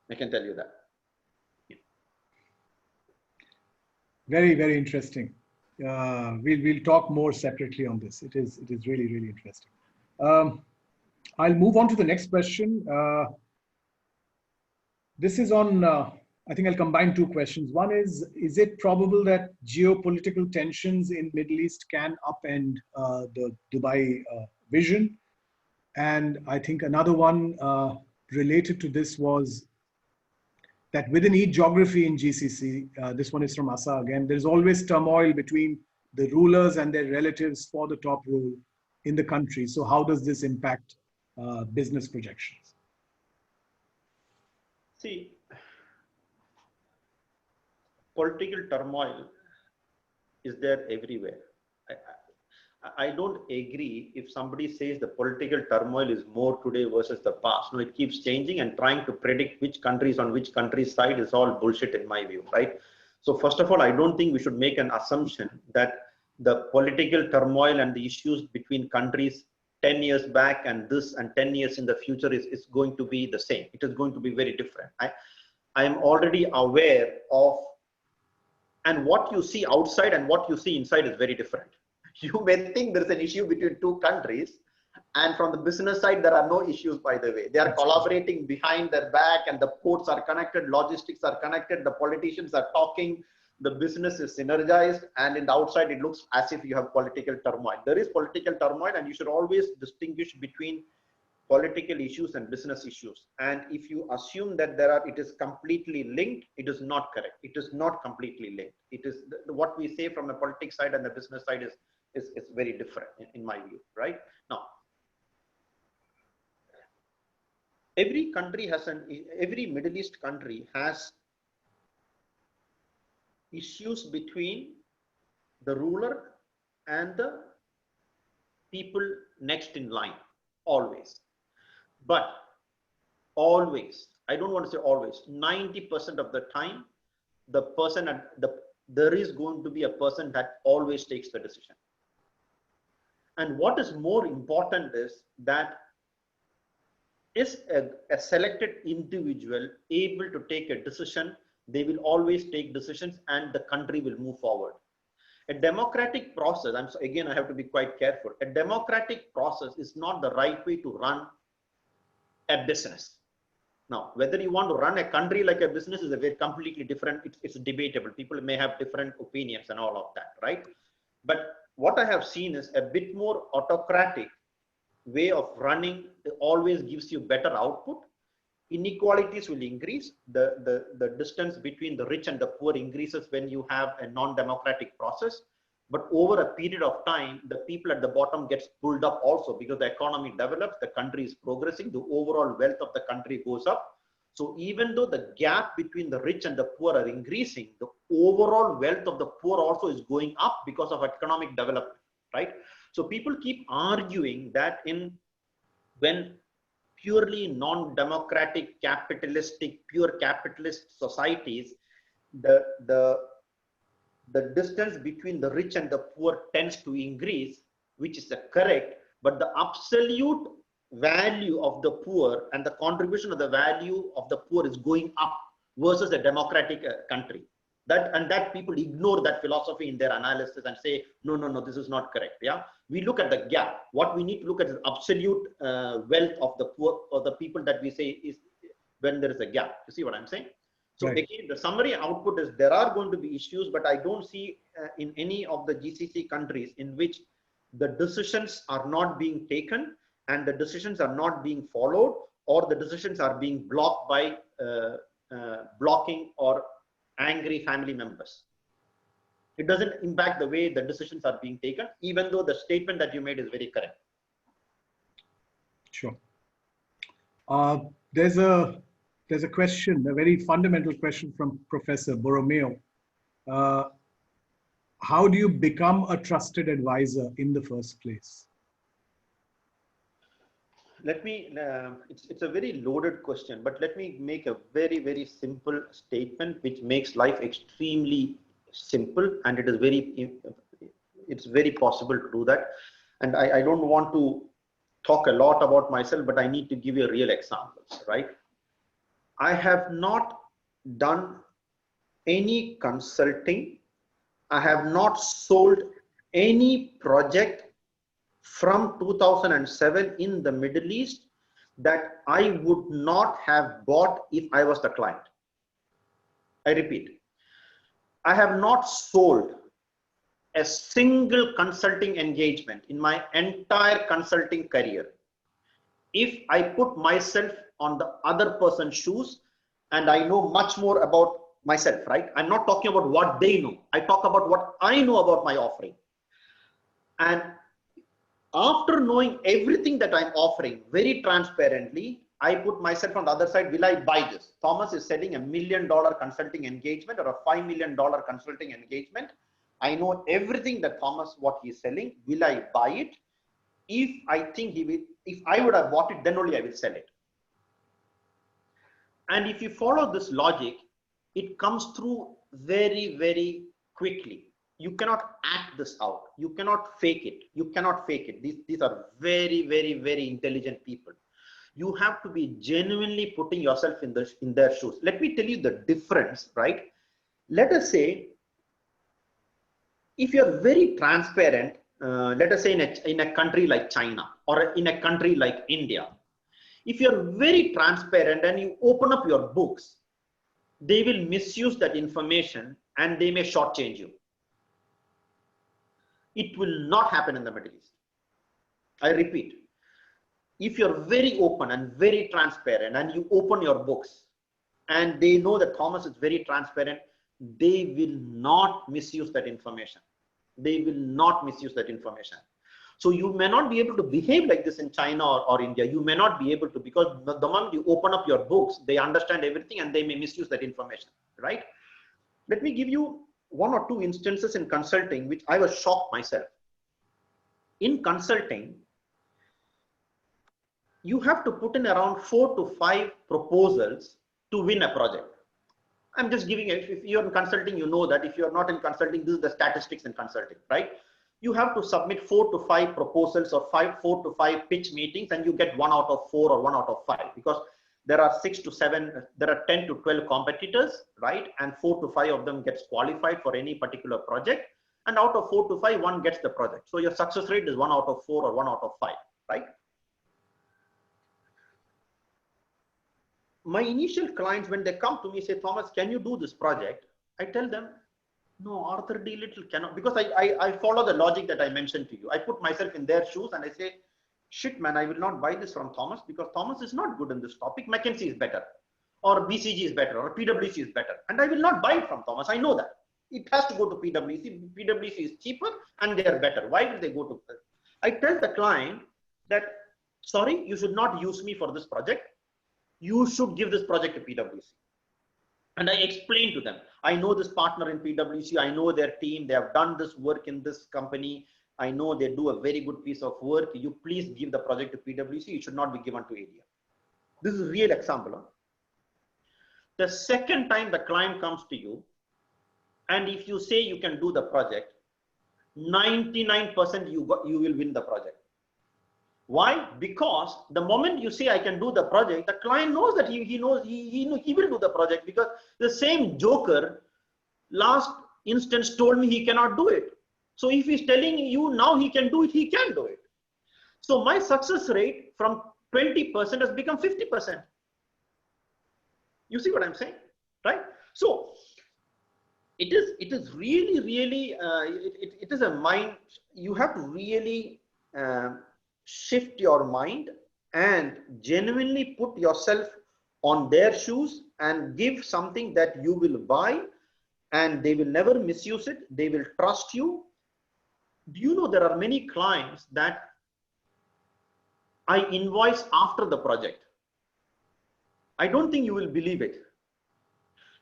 I can tell you that. Very, very interesting. We'll talk more separately on this. It is really, really interesting. I'll move on to the next question. This is on, I think I'll combine two questions. One is it probable that geopolitical tensions in Middle East can upend the Dubai vision? And I think another one related to this was that within each geography in GCC, this one is from Asa again, there's always turmoil between the rulers and their relatives for the top role in the country. So how does this impact business projections? See, political turmoil is there everywhere. I don't agree if somebody says the political turmoil is more today versus the past. No, it keeps changing, and trying to predict which country is on which country's side is all bullshit in my view, right? So first of all, I don't think we should make an assumption that the political turmoil and the issues between countries 10 years back and this and 10 years in the future is going to be the same. It is going to be very different. I am already aware of, and what you see outside and what you see inside is very different. You may think there's an issue between two countries, and from the business side, there are no issues, by the way. They are collaborating behind their back, and the ports are connected, logistics are connected, the politicians are talking, the business is synergized, and in the outside, it looks as if you have political turmoil. There is political turmoil, and you should always distinguish between political issues and business issues. And if you assume that it is completely linked, it is not correct. It is not completely linked. It is what we say from the politics side and the business side is very different in my view, right? Now, every Middle East country has issues between the ruler and the people next in line, always. But always, I don't want to say always, 90% of the time, there is going to be a person that always takes the decision. And what is more important is that is a selected individual able to take a decision They will always take decisions and the country will move forward. A democratic process, again, I have to be quite careful. A democratic process is not the right way to run a business. Now, whether you want to run a country like a business is a very completely different, it's debatable. People may have different opinions and all of that, right? But what I have seen is a bit more autocratic way of running always gives you better output. Inequalities will increase. The distance between the rich and the poor increases when you have a non-democratic process. But over a period of time, the people at the bottom gets pulled up also because the economy develops, the country is progressing, the overall wealth of the country goes up. So even though the gap between the rich and the poor are increasing, the overall wealth of the poor also is going up because of economic development, right? So people keep arguing that when purely non-democratic, capitalistic, pure capitalist societies, the distance between the rich and the poor tends to increase, which is correct, but the absolute value of the poor and the contribution of the value of the poor is going up versus a democratic country. That people ignore that philosophy in their analysis and say, no, this is not correct. Yeah, we look at the gap. What we need to look at is absolute wealth of the poor or the people that we say is when there is a gap. You see what I'm saying? So right. Again, the summary output is there are going to be issues, but I don't see in any of the GCC countries in which the decisions are not being taken and the decisions are not being followed, or the decisions are being blocked by blocking or angry family members. It doesn't impact the way the decisions are being taken, even though the statement that you made is very correct. Sure. There's a question, a very fundamental question from Professor Borromeo. How do you become a trusted advisor in the first place? Let me, it's a very loaded question, but let me make a very, very simple statement which makes life extremely simple, and it's very possible to do that. And I don't want to talk a lot about myself, but I need to give you a real example, right? I have not done any consulting. I have not sold any project from 2007 in the Middle East that I would not have bought if I was the client. I repeat, I have not sold a single consulting engagement in my entire consulting career if I put myself on the other person's shoes and I know much more about myself, right? I'm not talking about what they know. I talk about what I know about my offering. And after knowing everything that I'm offering very transparently, I put myself on the other side. Will I buy this? Thomas is selling $1 million consulting engagement or a $5 million consulting engagement. I know everything that Thomas, what he's selling. Will I buy it? If I think he will, if I would have bought it, then only I will sell it. And if you follow this logic, it comes through very, very quickly. You cannot act this out. You cannot fake it. You cannot fake it. These are very, very, very intelligent people. You have to be genuinely putting yourself in their shoes. Let me tell you the difference, right? Let us say, if you're very transparent, let us say in a country like China or in a country like India, if you're very transparent and you open up your books, they will misuse that information and they may shortchange you. It will not happen in the Middle East. I repeat, if you're very open and very transparent and you open your books and they know that Thomas is very transparent, they will not misuse that information. They will not misuse that information. So you may not be able to behave like this in China or India. You may not be able to, because the moment you open up your books, they understand everything and they may misuse that information, right? Let me give you one or two instances in consulting, which I was shocked myself. In consulting, you have to put in around 4 to 5 proposals to win a project. I'm just giving it, if you're in consulting, you know that. If you're not in consulting, this is the statistics in consulting, right? You have to submit 4 to 5 proposals or 4 to 5 pitch meetings and you get 1 out of 4 or 1 out of 5, because there are 6 to 7, there are 10 to 12 competitors, right? And 4 to 5 of them gets qualified for any particular project. And out of 4 to 5, one gets the project. So your success rate is 1 out of 4 or 1 out of 5, right? My initial clients, when they come to me, say, Thomas, can you do this project? I tell them, no, Arthur D. Little cannot, because I follow the logic that I mentioned to you. I put myself in their shoes and I say, shit, man, I will not buy this from Thomas because Thomas is not good in this topic. McKinsey is better, or BCG is better, or PwC is better. And I will not buy it from Thomas. I know that. It has to go to PwC. PwC is cheaper and they are better. Why did they go to? I tell the client that, sorry, you should not use me for this project. You should give this project to PwC. And I explain to them, I know this partner in PwC, I know their team, they have done this work in this company. I know they do a very good piece of work. You please give the project to PwC. It should not be given to ADR. This is a real example. Huh? The second time the client comes to you, and if you say you can do the project, 99% you will win the project. Why? Because the moment you say I can do the project, the client knows that he will do the project, because the same joker last instance told me he cannot do it. So if he's telling you now he can do it, he can do it. So my success rate from 20% has become 50%. You see what I'm saying, right? So it is really, really, it is a mind, you have to really shift your mind and genuinely put yourself on their shoes and give something that you will buy, and they will never misuse it. They will trust you. Do you know there are many clients that I invoice after the project? I don't think you will believe it.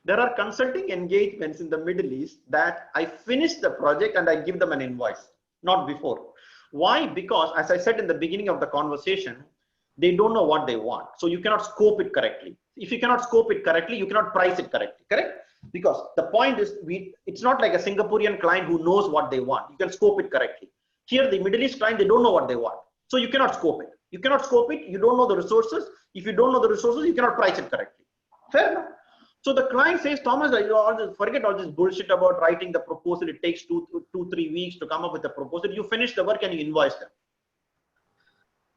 There are consulting engagements in the Middle East that I finish the project and I give them an invoice, not before. Why? Because as I said in the beginning of the conversation, they don't know what they want. So you cannot scope it correctly. If you cannot scope it correctly, you cannot price it correctly, correct? Because the point is, it's not like a Singaporean client who knows what they want. You can scope it correctly. Here, the Middle East client, they don't know what they want. So you cannot scope it. You cannot scope it. You don't know the resources. If you don't know the resources, you cannot price it correctly. Fair enough. So the client says, Thomas, forget all this bullshit about writing the proposal. It takes 2-3 weeks to come up with the proposal. You finish the work and you invoice them.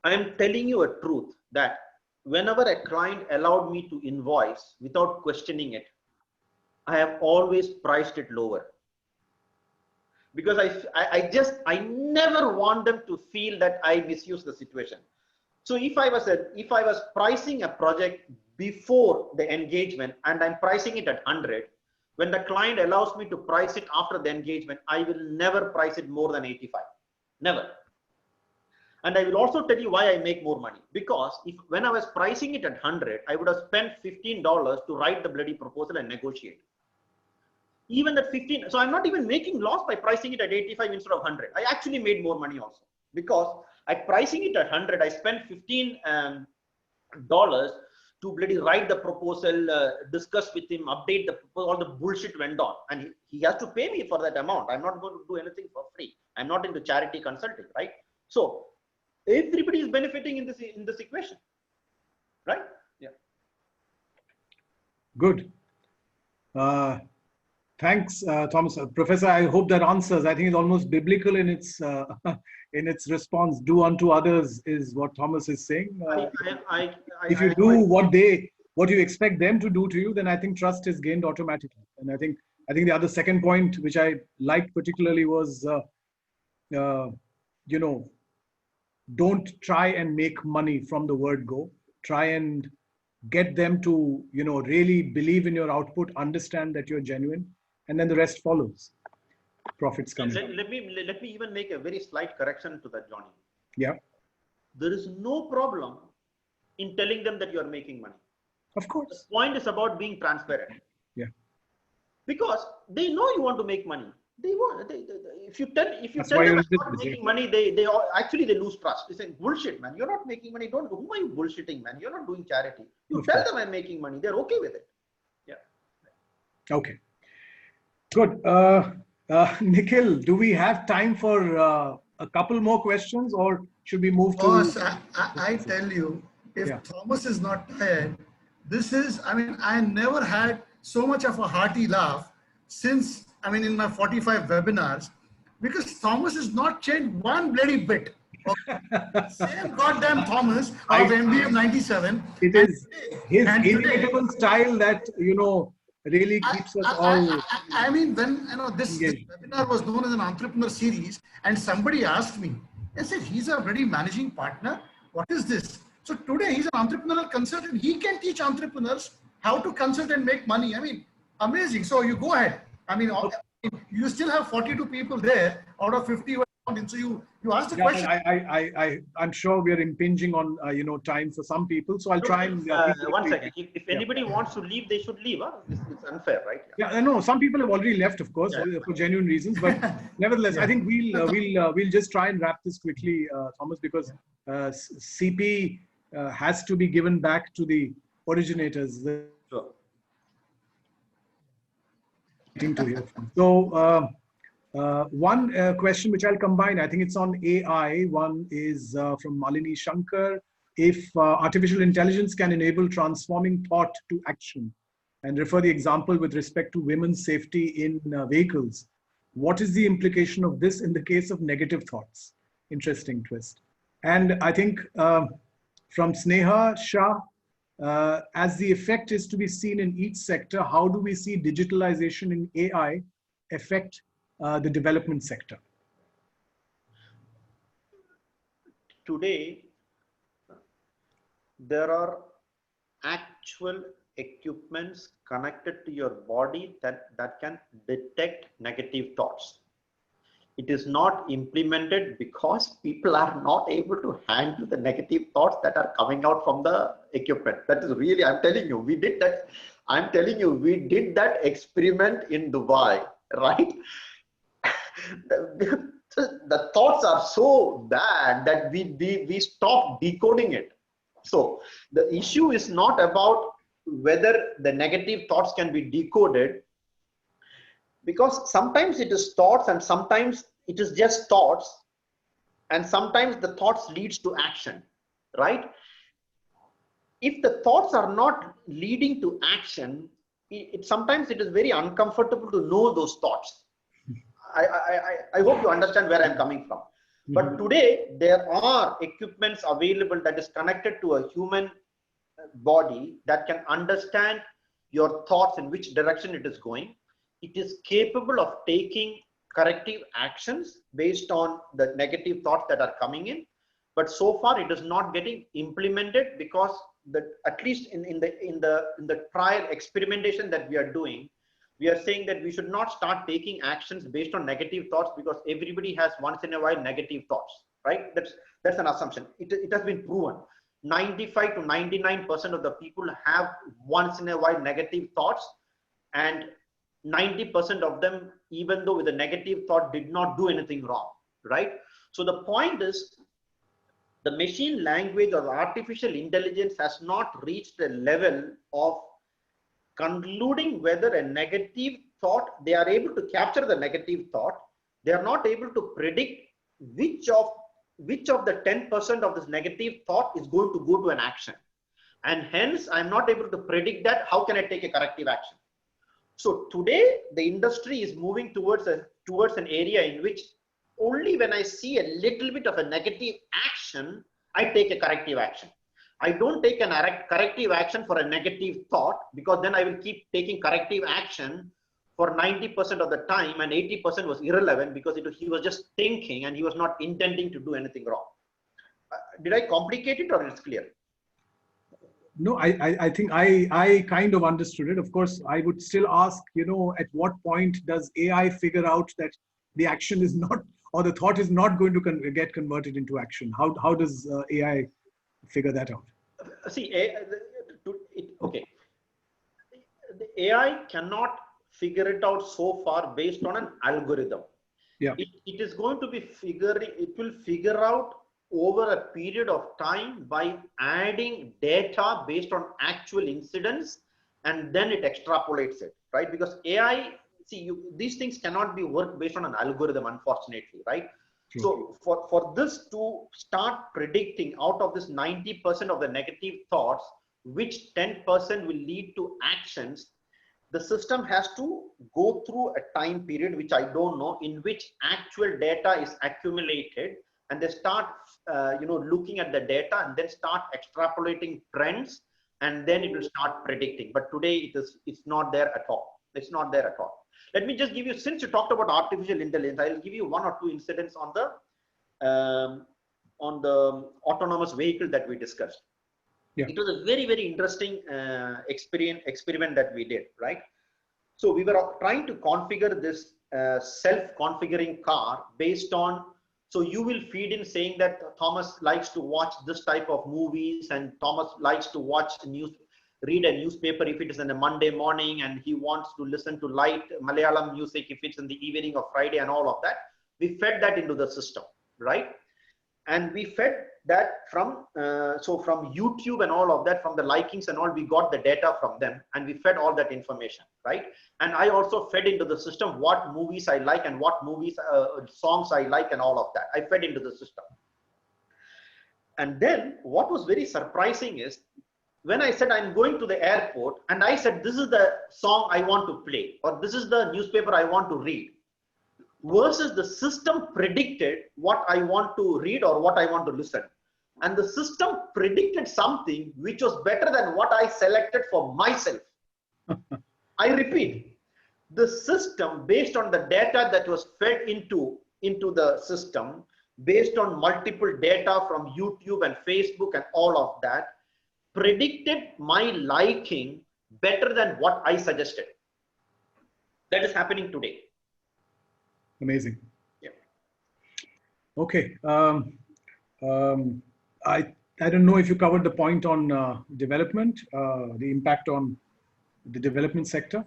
I am telling you a truth that whenever a client allowed me to invoice without questioning it, I have always priced it lower. Because I never want them to feel that I misuse the situation. So if I was pricing a project before the engagement and I'm pricing it at 100, when the client allows me to price it after the engagement, I will never price it more than 85. Never. And I will also tell you why I make more money. Because when I was pricing it at 100, I would have spent $15 to write the bloody proposal and negotiate. Even that 15, so I'm not even making loss by pricing it at 85 instead of 100. I actually made more money also, because at pricing it at 100, I spent $15 to bloody write the proposal, discuss with him, update the proposal, all the bullshit went on, and he has to pay me for that amount. I'm not going to do anything for free. I'm not into charity consulting, right? So everybody is benefiting in this equation, right? Yeah. Good. Thanks, Thomas. Professor, I hope that answers. I think it's almost biblical in its in its response. Do unto others is what Thomas is saying. If you do what you expect them to do to you, then I think trust is gained automatically. And I think the other second point, which I liked particularly, was don't try and make money from the word go. Try and get them to really believe in your output, understand that you're genuine, and then the rest follows. Profits come. Let me even make a very slight correction to that, Johnny. Yeah. There is no problem in telling them that you are making money. Of course. The point is about being transparent. Yeah. Because they know you want to make money. They want. If you tell them you're not making money, they lose trust. They say, bullshit, man. You're not making money. Who are you bullshitting, man? You're not doing charity. You tell them I'm making money. They're okay with it. Yeah. Okay. Good. Nikhil, do we have time for a couple more questions, or should we move to? I tell you, if Thomas is not tired, this is, I mean, I never had so much of a hearty laugh since, I mean, in my 45 webinars, because Thomas has not changed one bloody bit. Same goddamn Thomas of MBA of 97. It And is today, his and today, inimitable style that, you know, really keeps us all I mean, when you know this engaged. webinar was known as an entrepreneur series, and somebody asked me, I said, he's a very managing partner. What is this? So today he's an entrepreneurial consultant. He can teach entrepreneurs how to consult and make money. I mean, amazing. So you go ahead. I mean, you still have 42 people there out of 50. So you asked the Yeah, question. I'm sure we are impinging on, you know, time for some people. So I'll try and one second. If anybody wants to leave, they should leave. Huh? It's unfair, right? Yeah, no, some people have already left, of course, Yeah. for genuine reasons. But nevertheless, Yeah. I think we'll just try and wrap this quickly, Thomas, because CP has to be given back to the originators. Sure. To hear from. So one question which I'll combine, I think it's on AI. One is from Malini Shankar. If artificial intelligence can enable transforming thought to action, and refer the example with respect to women's safety in vehicles, what is the implication of this in the case of negative thoughts? Interesting twist. And I think from Sneha Shah, as the effect is to be seen in each sector, how do we see digitalization in AI affect the development sector? Today, there are actual equipments connected to your body that can detect negative thoughts. It is not implemented because people are not able to handle the negative thoughts that are coming out from the equipment. That is really, I'm telling you, we did that. I'm telling you, we did that experiment in Dubai, right? The thoughts are so bad that we stopped decoding it. So the issue is not about whether the negative thoughts can be decoded, because sometimes it is thoughts and sometimes it is just thoughts, and sometimes the thoughts leads to action, right? If the thoughts are not leading to action, sometimes it is very uncomfortable to know those thoughts. I hope you understand where I'm coming from. But today there are equipments available that is connected to a human body that can understand your thoughts, in which direction it is going. It is capable of taking corrective actions based on the negative thoughts that are coming in. But so far it is not getting implemented, because at least in the trial experimentation that we are doing, we are saying that we should not start taking actions based on negative thoughts, because everybody has once in a while negative thoughts, right? That's an assumption. It has been proven. 95 to 99% of the people have once in a while negative thoughts, and 90% of them, even though with a negative thought, did not do anything wrong, right? So the point is, the machine language or artificial intelligence has not reached a level of concluding whether a negative thought, they are able to capture the negative thought. They are not able to predict which of the 10% of this negative thought is going to go to an action. And hence, I'm not able to predict that. How can I take a corrective action? So today, the industry is moving towards an area in which only when I see a little bit of a negative action, I take a corrective action. I don't take a corrective action for a negative thought, because then I will keep taking corrective action for 90% of the time, and 80% was irrelevant, because he was just thinking and he was not intending to do anything wrong. Did I complicate it, or it's clear? No, I think I kind of understood it. Of course, I would still ask, you know, at what point does AI figure out that the action is not, or the thought is not going to get converted into action? How does AI figure that out? See, okay. The AI cannot figure it out so far based on an algorithm. Yeah. It is going to be it will figure out over a period of time by adding data based on actual incidents, and then it extrapolates it, right? Because AI, these things cannot be worked based on an algorithm, unfortunately, right? True. So for this to start predicting out of this 90% of the negative thoughts, which 10% will lead to actions, the system has to go through a time period, which I don't know, in which actual data is accumulated, and they start, looking at the data and then start extrapolating trends, and then it will start predicting. But today it's not there at all. It's not there at all. Let me just give you, since you talked about artificial intelligence, I will give you one or two incidents on the autonomous vehicle that we discussed. Yeah. It was a very, very interesting experiment that we did, right? So we were trying to configure this self-configuring car based on, so you will feed in saying that Thomas likes to watch this type of movies, and Thomas likes to read a newspaper if it is on a Monday morning, and he wants to listen to light Malayalam music if it's in the evening of Friday, and all of that. We fed that into the system, right? And we fed that from YouTube and all of that, from the likings and all, we got the data from them, and we fed all that information, right? And I also fed into the system what movies I like and what songs I like and all of that. I fed into the system. And then what was very surprising is when I said I'm going to the airport, and I said this is the song I want to play, or this is the newspaper I want to read, versus the system predicted what I want to read or what I want to listen. And the system predicted something which was better than what I selected for myself. I repeat, the system, based on the data that was fed into the system, based on multiple data from YouTube and Facebook and all of that, predicted my liking better than what I suggested. That is happening today. Amazing. Yeah. Okay. I don't know if you covered the point on development, the impact on the development sector.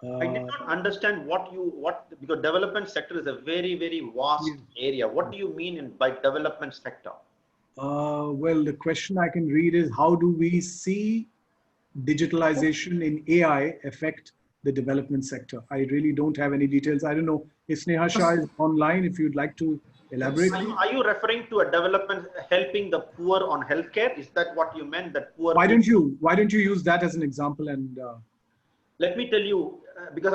I did not understand because development sector is a very, very vast area. What do you mean by development sector? Well, the question I can read is, how do we see digitalization in AI affect the development sector? I really don't have any details. I don't know if Sneha Shah is online, if you'd like to elaborate. Are you referring to a development helping the poor on healthcare? Is that what you meant? That poor. Why don't you use that as an example? And let me tell you, because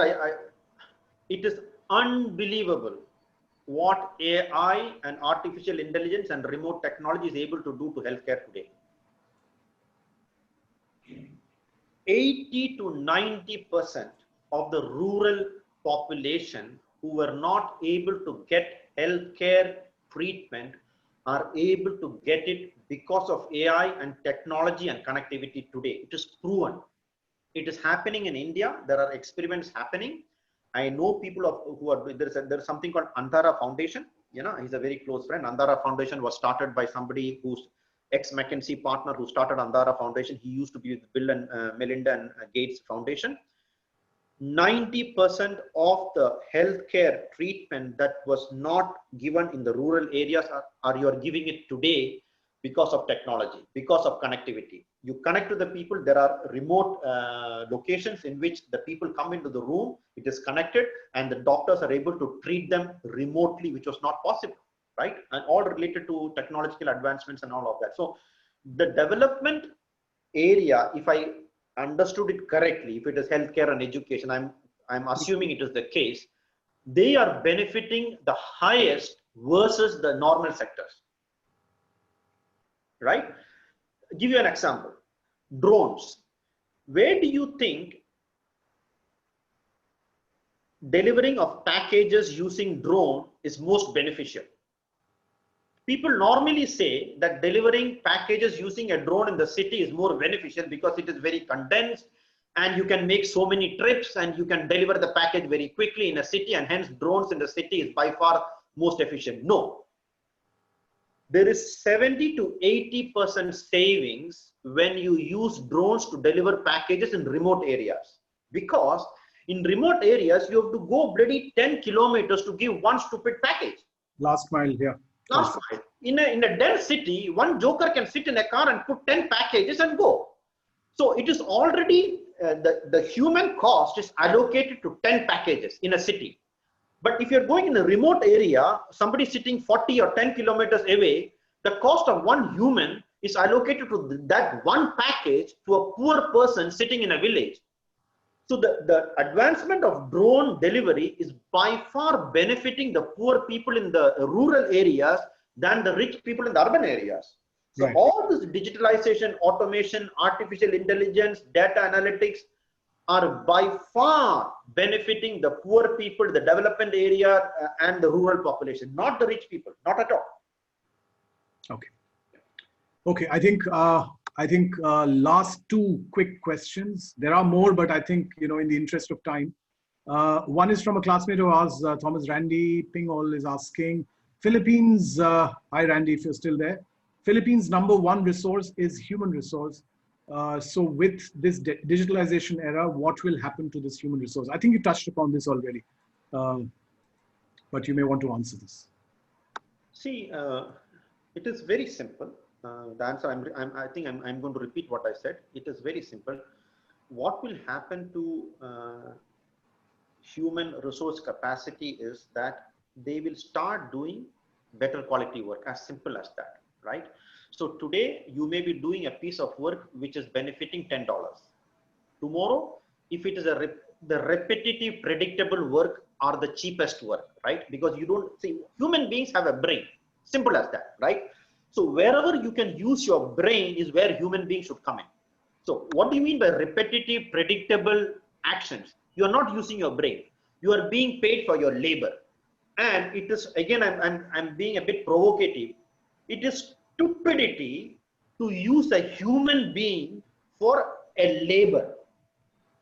it is unbelievable what AI and artificial intelligence and remote technology is able to do to healthcare today. 80 to 90% of the rural population who were not able to get healthcare treatment are able to get it because of AI and technology and connectivity today. It is proven. It is happening in India. There are experiments happening. I know people who are, there's something called ALDAR Foundation. You know, he's a very close friend. ALDAR Foundation was started by somebody who's ex-McKinsey partner who started ALDAR Foundation. He used to be with Bill and Melinda and Gates Foundation. 90% of the healthcare treatment that was not given in the rural areas you are giving it today because of technology, because of connectivity. You connect to the people. There are remote locations in which the people come into the room, it is connected, and the doctors are able to treat them remotely, which was not possible, right? And all related to technological advancements and all of that. So the development area, if I understood it correctly, if it is healthcare and education, I'm assuming it is the case, they are benefiting the highest versus the normal sectors, right? Give you an example. Drones. Where do you think delivering of packages using drone is most beneficial? People normally say that delivering packages using a drone in the city is more beneficial because it is very condensed and you can make so many trips and you can deliver the package very quickly in a city, and hence drones in the city is by far most efficient. No. There is 70 to 80% savings when you use drones to deliver packages in remote areas, because in remote areas you have to go bloody 10 kilometers to give one stupid package. Last mile, yeah. Last mile. In a dense city, one joker can sit in a car and put 10 packages and go. So it is already the human cost is allocated to 10 packages in a city. But if you're going in a remote area, somebody sitting 40 or 10 kilometers away, the cost of one human is allocated to that one package to a poor person sitting in a village. So the advancement of drone delivery is by far benefiting the poor people in the rural areas than the rich people in the urban areas. So all this digitalization, automation, artificial intelligence, data analytics are by far benefiting the poor people, the development area, and the rural population, not the rich people, not at all. Okay. Okay, I think last two quick questions. There are more, but I think, you know, in the interest of time, one is from a classmate of ours, Thomas Randy Pingall is asking, Philippines, hi Randy, if you're still there. Philippines' #1 resource is human resource. So with this digitalization era, what will happen to this human resource? I think you touched upon this already, but you may want to answer this. See, it is very simple. The answer, I think I'm going to repeat what I said. It is very simple. What will happen to human resource capacity is that they will start doing better quality work, as simple as that, right? So today you may be doing a piece of work which is benefiting $10. Tomorrow, if it is the repetitive, predictable work are the cheapest work, right? Because you don't see, human beings have a brain, simple as that, right? So wherever you can use your brain is where human beings should come in. So what do you mean by repetitive, predictable actions? You are not using your brain. You are being paid for your labor. And it is, again, I'm being a bit provocative. It is stupidity to use a human being for a labor.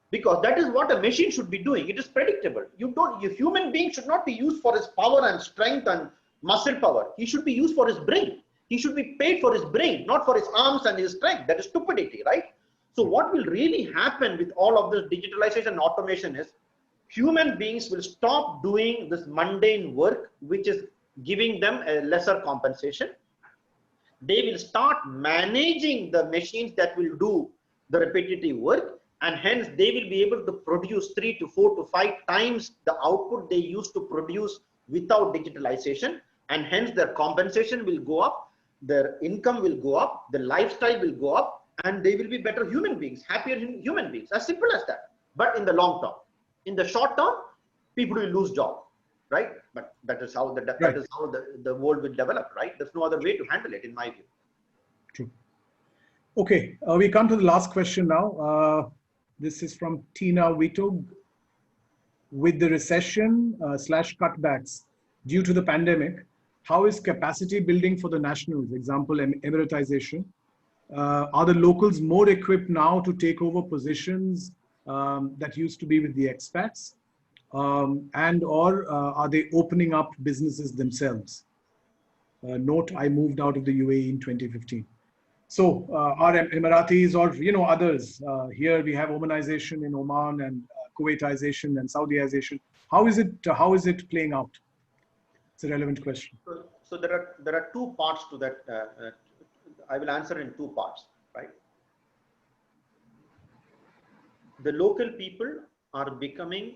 Because that is what a machine should be doing. It is predictable. Your human being should not be used for his power and strength and muscle power. He should be used for his brain. He should be paid for his brain, not for his arms and his strength. That is stupidity, right? So what will really happen with all of this digitalization and automation is human beings will stop doing this mundane work, which is giving them a lesser compensation. They will start managing the machines that will do the repetitive work, and hence they will be able to produce 3 to 4 to 5 times the output they used to produce without digitalization, and hence their compensation will go up, their income will go up, the lifestyle will go up, and they will be better human beings, happier human beings, as simple as that. But in the long term, in the short term, people will lose jobs, right? But that is how the world will develop, right? There's no other way to handle it, in my view. True. Okay, we come to the last question now. This is from Tina Witug. With the recession / cutbacks due to the pandemic, how is capacity building for the nationals, example, Emiratization? Are the locals more equipped now to take over positions that used to be with the expats? Or are they opening up businesses themselves? Note, I moved out of the UAE in 2015. So are Emiratis or, you know, others, here we have Omanization in Oman and Kuwaitization and Saudiization. How is it playing out? It's a relevant question. So there are two parts to that. I will answer in two parts, right? The local people are becoming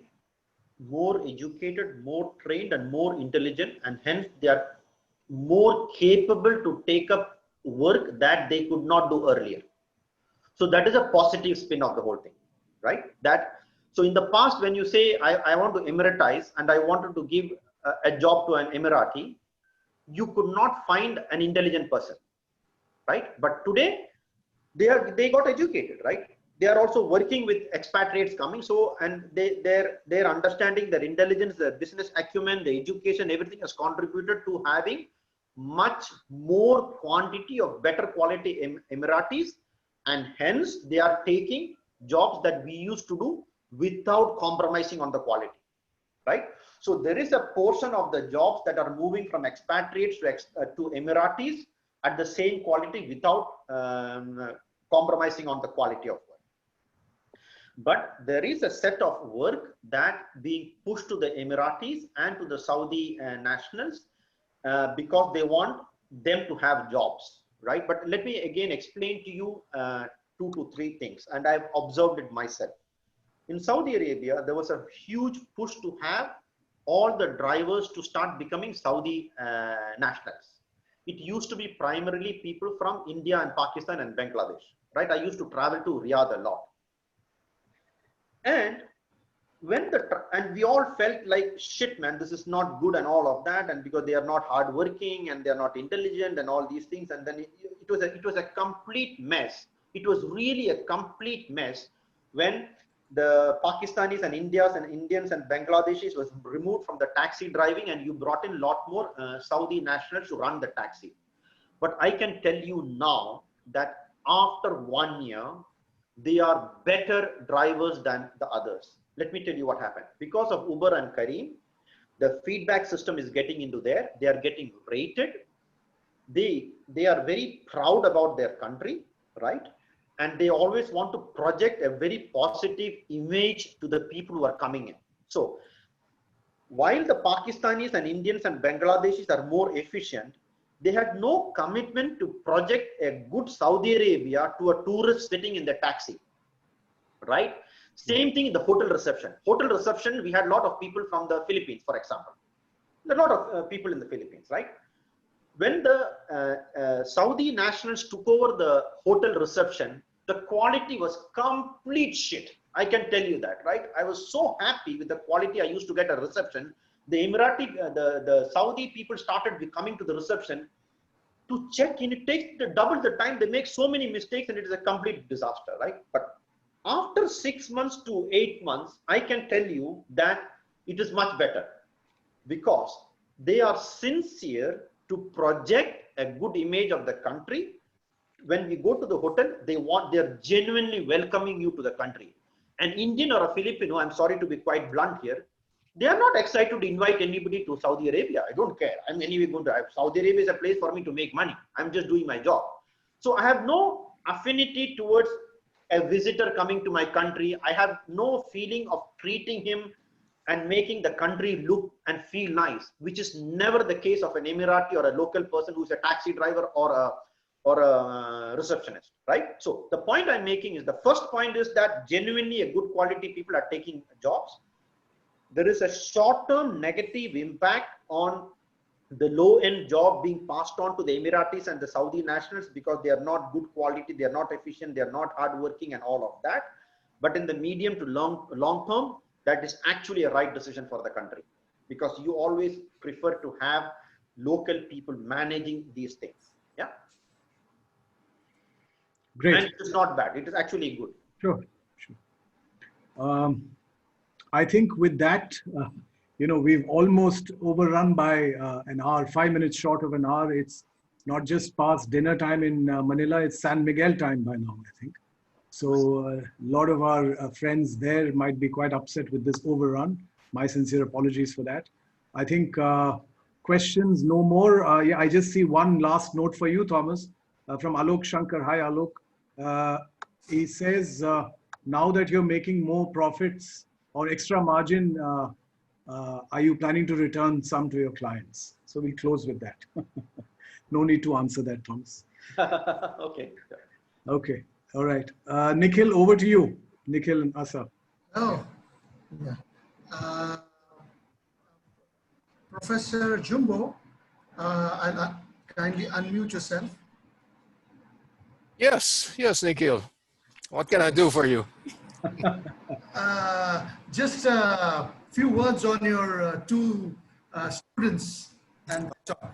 more educated, more trained, and more intelligent, and hence they are more capable to take up work that they could not do earlier. So that is a positive spin of the whole thing, right? So in the past, when you say I want to Emiratize and I wanted to give a job to an Emirati, you could not find an intelligent person, right? But today they got educated, right? They are also working with expatriates coming. So, and their understanding, their intelligence, their business acumen, the education, everything has contributed to having much more quantity of better quality Emiratis, and hence they are taking jobs that we used to do without compromising on the quality, right? So there is a portion of the jobs that are moving from expatriates to Emiratis at the same quality without compromising on the quality of work. But there is a set of work that being pushed to the Emiratis and to the Saudi nationals because they want them to have jobs, right? But let me again explain to you 2 to 3 things, and I've observed it myself. In Saudi Arabia, there was a huge push to have all the drivers to start becoming Saudi nationals. it used to be primarily people from India and Pakistan and Bangladesh, right? I used to travel to Riyadh a lot. And and we all felt like, shit, man, this is not good and all of that. And because they are not hardworking and they're not intelligent and all these things. And then it was a complete mess. It was really a complete mess when the Pakistanis and Indians and Bangladeshis was removed from the taxi driving, and you brought in a lot more Saudi nationals to run the taxi. But I can tell you now that after 1 year, they are better drivers than the others. Let me tell you what happened. Because of Uber and Careem, the feedback system is getting into there. They are getting rated. They are very proud about their country, right? And they always want to project a very positive image to the people who are coming in. So while the Pakistanis and Indians and Bangladeshis are more efficient, they had no commitment to project a good Saudi Arabia to a tourist sitting in the taxi, right? Same thing in the hotel reception. Hotel reception, we had a lot of people from the Philippines, for example. A lot of people in the Philippines, right? When the Saudi nationals took over the hotel reception, the quality was complete shit. I can tell you that, right? I was so happy with the quality I used to get at reception. The Emirati, the Saudi people started coming to the reception to check in. It takes double the time. They make so many mistakes and it is a complete disaster, right? But after 6 months to 8 months, I can tell you that it is much better because they are sincere to project a good image of the country. When we go to the hotel, they're genuinely welcoming you to the country. An Indian or a Filipino, I'm sorry to be quite blunt here, they are not excited to invite anybody to Saudi Arabia. I don't care. I'm anyway going to, Saudi Arabia is a place for me to make money. I'm just doing my job. So I have no affinity towards a visitor coming to my country. I have no feeling of treating him and making the country look and feel nice, which is never the case of an Emirati or a local person who's a taxi driver or a receptionist, right? So the point I'm making is, the first point is that genuinely a good quality people are taking jobs. There is a short-term negative impact on the low-end job being passed on to the Emiratis and the Saudi nationals because they are not good quality, they are not efficient, they are not hardworking and all of that. But in the medium to long term, that is actually a right decision for the country, because you always prefer to have local people managing these things. Yeah. Great. And it is not bad. It is actually good. Sure. I think with that, we've almost overrun by an hour, 5 minutes short of an hour. It's not just past dinner time in Manila, it's San Miguel time by now, I think. So a lot of our friends there might be quite upset with this overrun. My sincere apologies for that. I think questions, no more. Yeah, I just see one last note for you, Thomas, from Alok Shankar. Hi, Alok. He says, now that you're making more profits or extra margin, are you planning to return some to your clients? So we'll close with that. No need to answer that, Thomas. Okay. Okay. All right. Nikhil, over to you. Nikhil and Asa. Oh, yeah. Professor Jumbo, I'll kindly unmute yourself. Yes, Nikhil. What can I do for you? Just a few words on your two students and talk.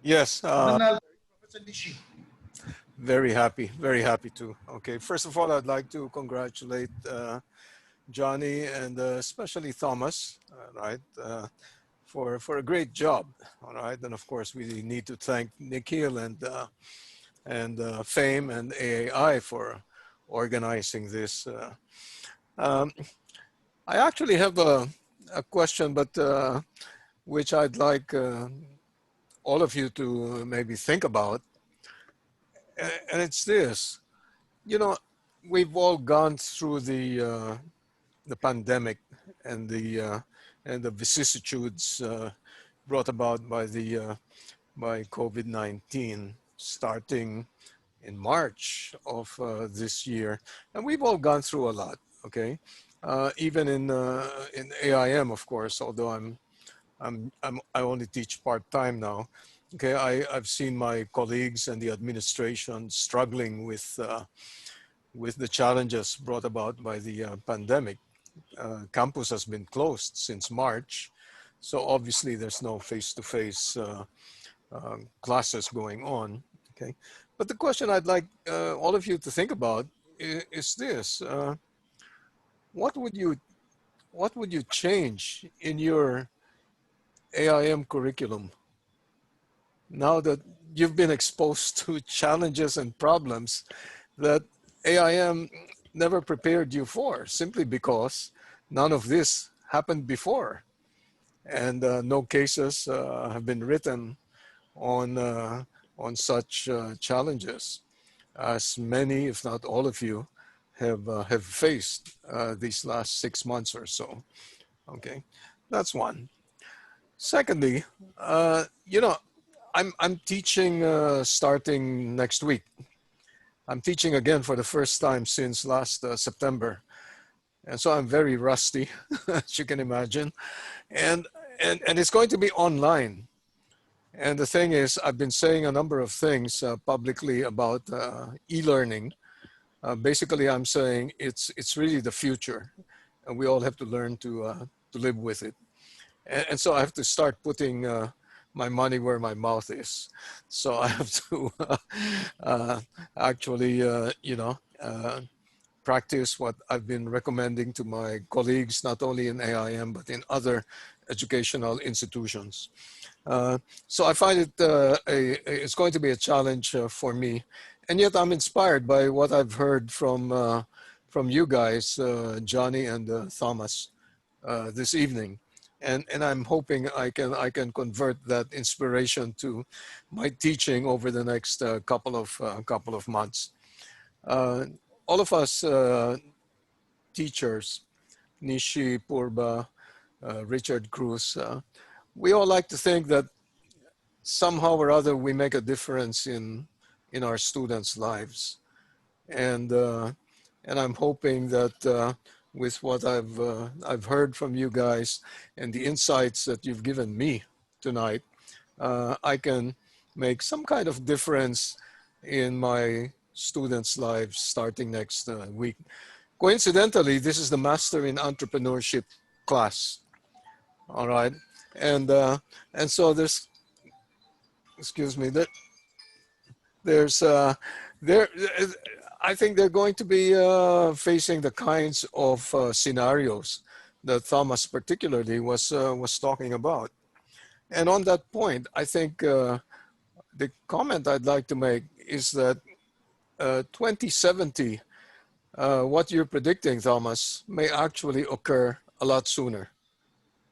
Yes. Professor Nishi. Very happy to. Okay, first of all, I'd like to congratulate Johnny and especially Thomas, right, for a great job, all right. And of course, we need to thank Nikhil and FAME and AAI for organizing this. I actually have a question, but which I'd like all of you to maybe think about. And it's this, we've all gone through the pandemic and the vicissitudes brought about by by COVID-19, starting in March of this year, and we've all gone through a lot. Okay, even in AIM, of course. Although I only teach part time now. Okay, I've seen my colleagues and the administration struggling with the challenges brought about by the pandemic. Campus has been closed since March, so obviously there's no face-to-face classes going on. Okay, but the question I'd like all of you to think about is this: what would you change in your AIM curriculum now that you've been exposed to challenges and problems that AIM never prepared you for, simply because none of this happened before, and no cases have been written on such challenges, as many, if not all of you, have faced these last 6 months or so. Okay, that's one. Secondly, I'm teaching starting next week. I'm teaching again for the first time since last September. And so I'm very rusty, as you can imagine. And it's going to be online. And the thing is, I've been saying a number of things publicly about e-learning. Basically, I'm saying it's really the future, and we all have to learn to live with it. And so I have to start putting my money where my mouth is. So I have to actually, practice what I've been recommending to my colleagues, not only in AIM, but in other educational institutions. So I find it it's going to be a challenge for me, and yet I'm inspired by what I've heard from you guys, Johnny and Thomas, this evening, and I'm hoping I can convert that inspiration to my teaching over the next couple of months. All of us teachers, Nishi, Purba, Richard Cruz, we all like to think that somehow or other we make a difference in our students' lives, and I'm hoping that with what I've heard from you guys and the insights that you've given me tonight, I can make some kind of difference in my students' lives starting next week. Coincidentally, this is the Master in Entrepreneurship class. All right, and so there's, excuse me, there's there. I think they're going to be facing the kinds of scenarios that Thomas particularly was talking about. And on that point, I think the comment I'd like to make is that 2070, what you're predicting, Thomas, may actually occur a lot sooner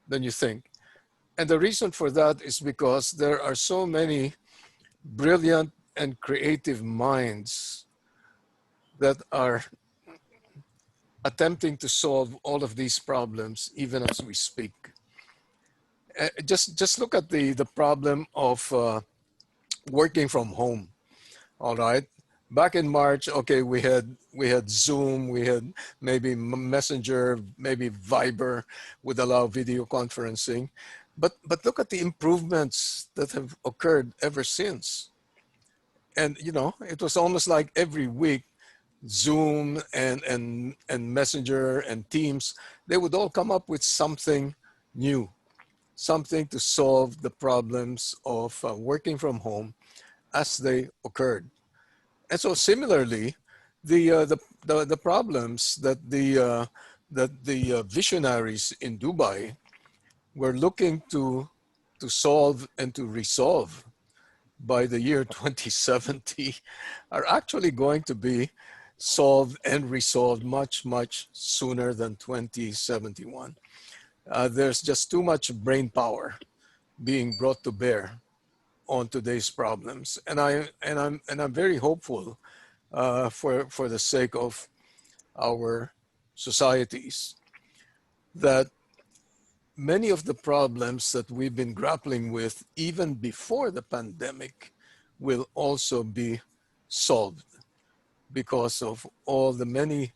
than you think. And the reason for that is because there are so many brilliant and creative minds that are attempting to solve all of these problems even as we speak. Just look at the problem of working from home. All right, back in March, okay, we had Zoom, we had maybe Messenger, maybe Viber would allow video conferencing, but look at the improvements that have occurred ever since. And it was almost like every week Zoom and Messenger and Teams, they would all come up with something new, something to solve the problems of working from home as they occurred. And so similarly, the problems that the visionaries in Dubai were looking to solve and to resolve by the year 2070 are actually going to be solved and resolved much, much sooner than 2071. There's just too much brain power being brought to bear on today's problems, and I'm very hopeful for the sake of our societies that many of the problems that we've been grappling with even before the pandemic will also be solved because of all the many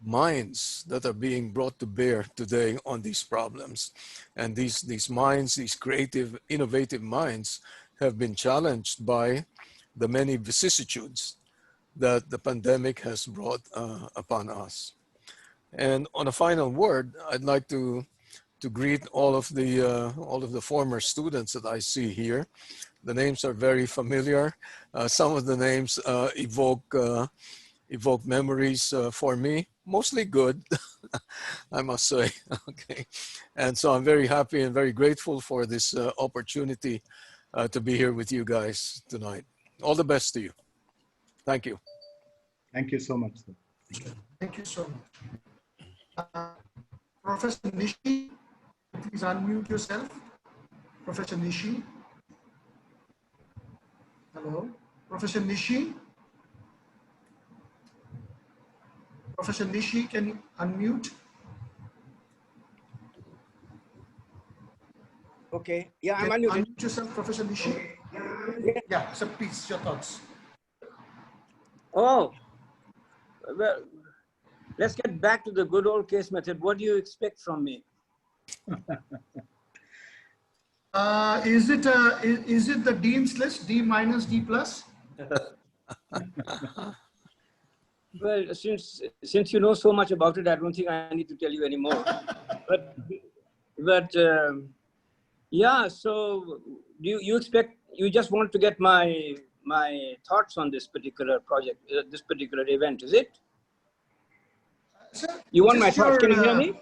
minds that are being brought to bear today on these problems. And these minds, these creative, innovative minds, have been challenged by the many vicissitudes that the pandemic has brought upon us. And on a final word, I'd like to greet all of the former students that I see here. The names are very familiar. Some of the names evoke memories for me, mostly good, I must say. Okay, and so I'm very happy and very grateful for this opportunity to be here with you guys tonight. All the best to you. Thank you. Thank you so much, sir. Thank you so much. Professor Nishi, please unmute yourself. Professor Nishi. Hello. Professor Nishi. Professor Nishi, can you unmute? Okay. Yeah, I'm Can you unmuted. unmute yourself, Professor Nishi? Yeah, so please, your thoughts. Oh, well, let's get back to the good old case method. What do you expect from me? Is it the Dean's list, D minus, D plus? Well, since you know so much about it, I don't think I need to tell you anymore. But yeah. So do you expect? You just want to get my thoughts on this particular project, this particular event, is it? Sir, You want my thoughts? Can you hear me?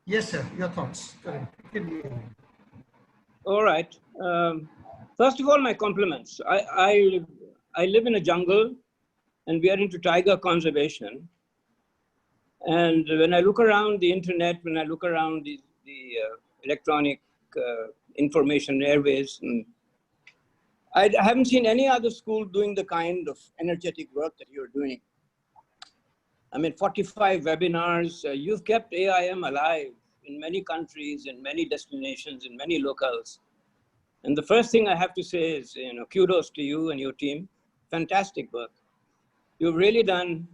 Yes, sir. Your thoughts. Correct. Can you hear me? All right. First of all, my compliments. I live in a jungle, and we are into tiger conservation. And when I look around the internet, when I look around the electronic information airways, and I haven't seen any other school doing the kind of energetic work that you're doing. I mean, 45 webinars. You've kept AIM alive in many countries, in many destinations, in many locales. And the first thing I have to say is, kudos to you and your team. Fantastic work. You've really done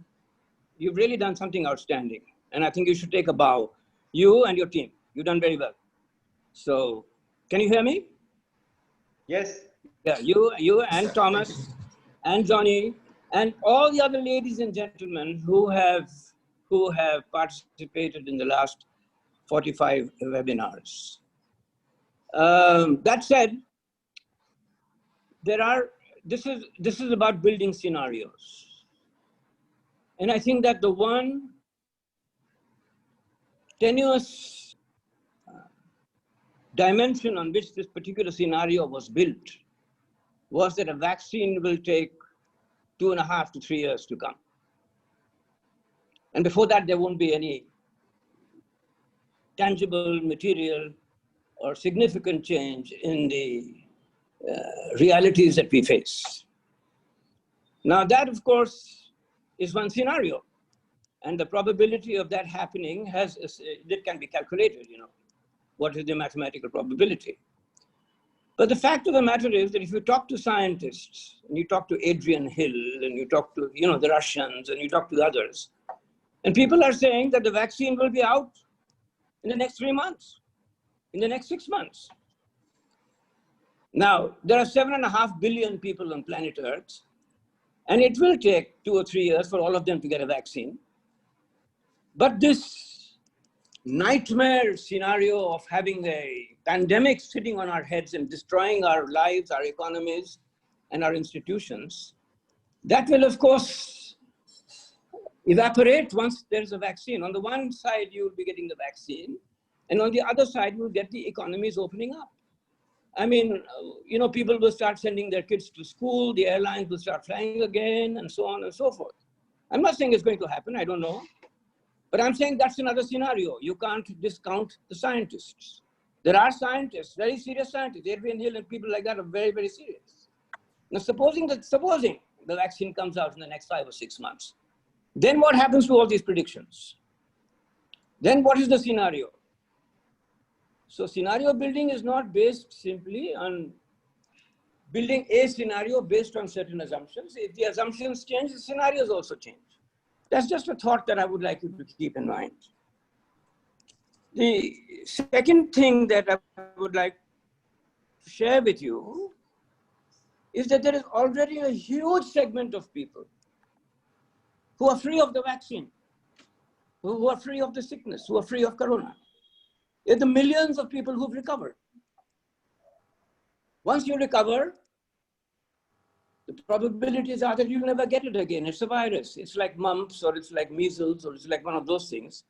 something outstanding. And I think you should take a bow. You and your team, you've done very well. So, can you hear me? Yes. Yeah, you and Thomas and Johnny and all the other ladies and gentlemen who have participated in the last 45 webinars. That said, this is about building scenarios. And I think that the one tenuous dimension on which this particular scenario was built was that a vaccine will take 2.5 to 3 years to come. And before that, there won't be any tangible, material, or significant change in the realities that we face. Now that, of course, is one scenario. And the probability of that happening that can be calculated, What is the mathematical probability? But the fact of the matter is that if you talk to scientists, and you talk to Adrian Hill, and you talk to, the Russians, and you talk to others, and people are saying that the vaccine will be out in the next 3 months, in the next 6 months. Now, there are 7.5 billion people on planet Earth, and it will take 2 or 3 years for all of them to get a vaccine. But this nightmare scenario of having a pandemic sitting on our heads and destroying our lives, our economies, and our institutions, that will, of course, evaporate once there's a vaccine. On the one side, you'll be getting the vaccine, and on the other side, you'll get the economies opening up. I mean, people will start sending their kids to school, the airlines will start flying again, and so on and so forth. I'm not saying it's going to happen, I don't know. But I'm saying that's another scenario. You can't discount the scientists. There are scientists, very serious scientists. Adrian Hill and people like that are very, very serious. Now, supposing the vaccine comes out in the next 5 or 6 months, then what happens to all these predictions? Then what is the scenario? So scenario building is not based simply on building a scenario based on certain assumptions. If the assumptions change, the scenarios also change. That's just a thought that I would like you to keep in mind. The second thing that I would like to share with you is that there is already a huge segment of people who are free of the vaccine, who are free of the sickness, who are free of corona. There are the millions of people who've recovered. Once you recover, the probabilities are that you'll never get it again. It's a virus. It's like mumps, or it's like measles, or it's like one of those things.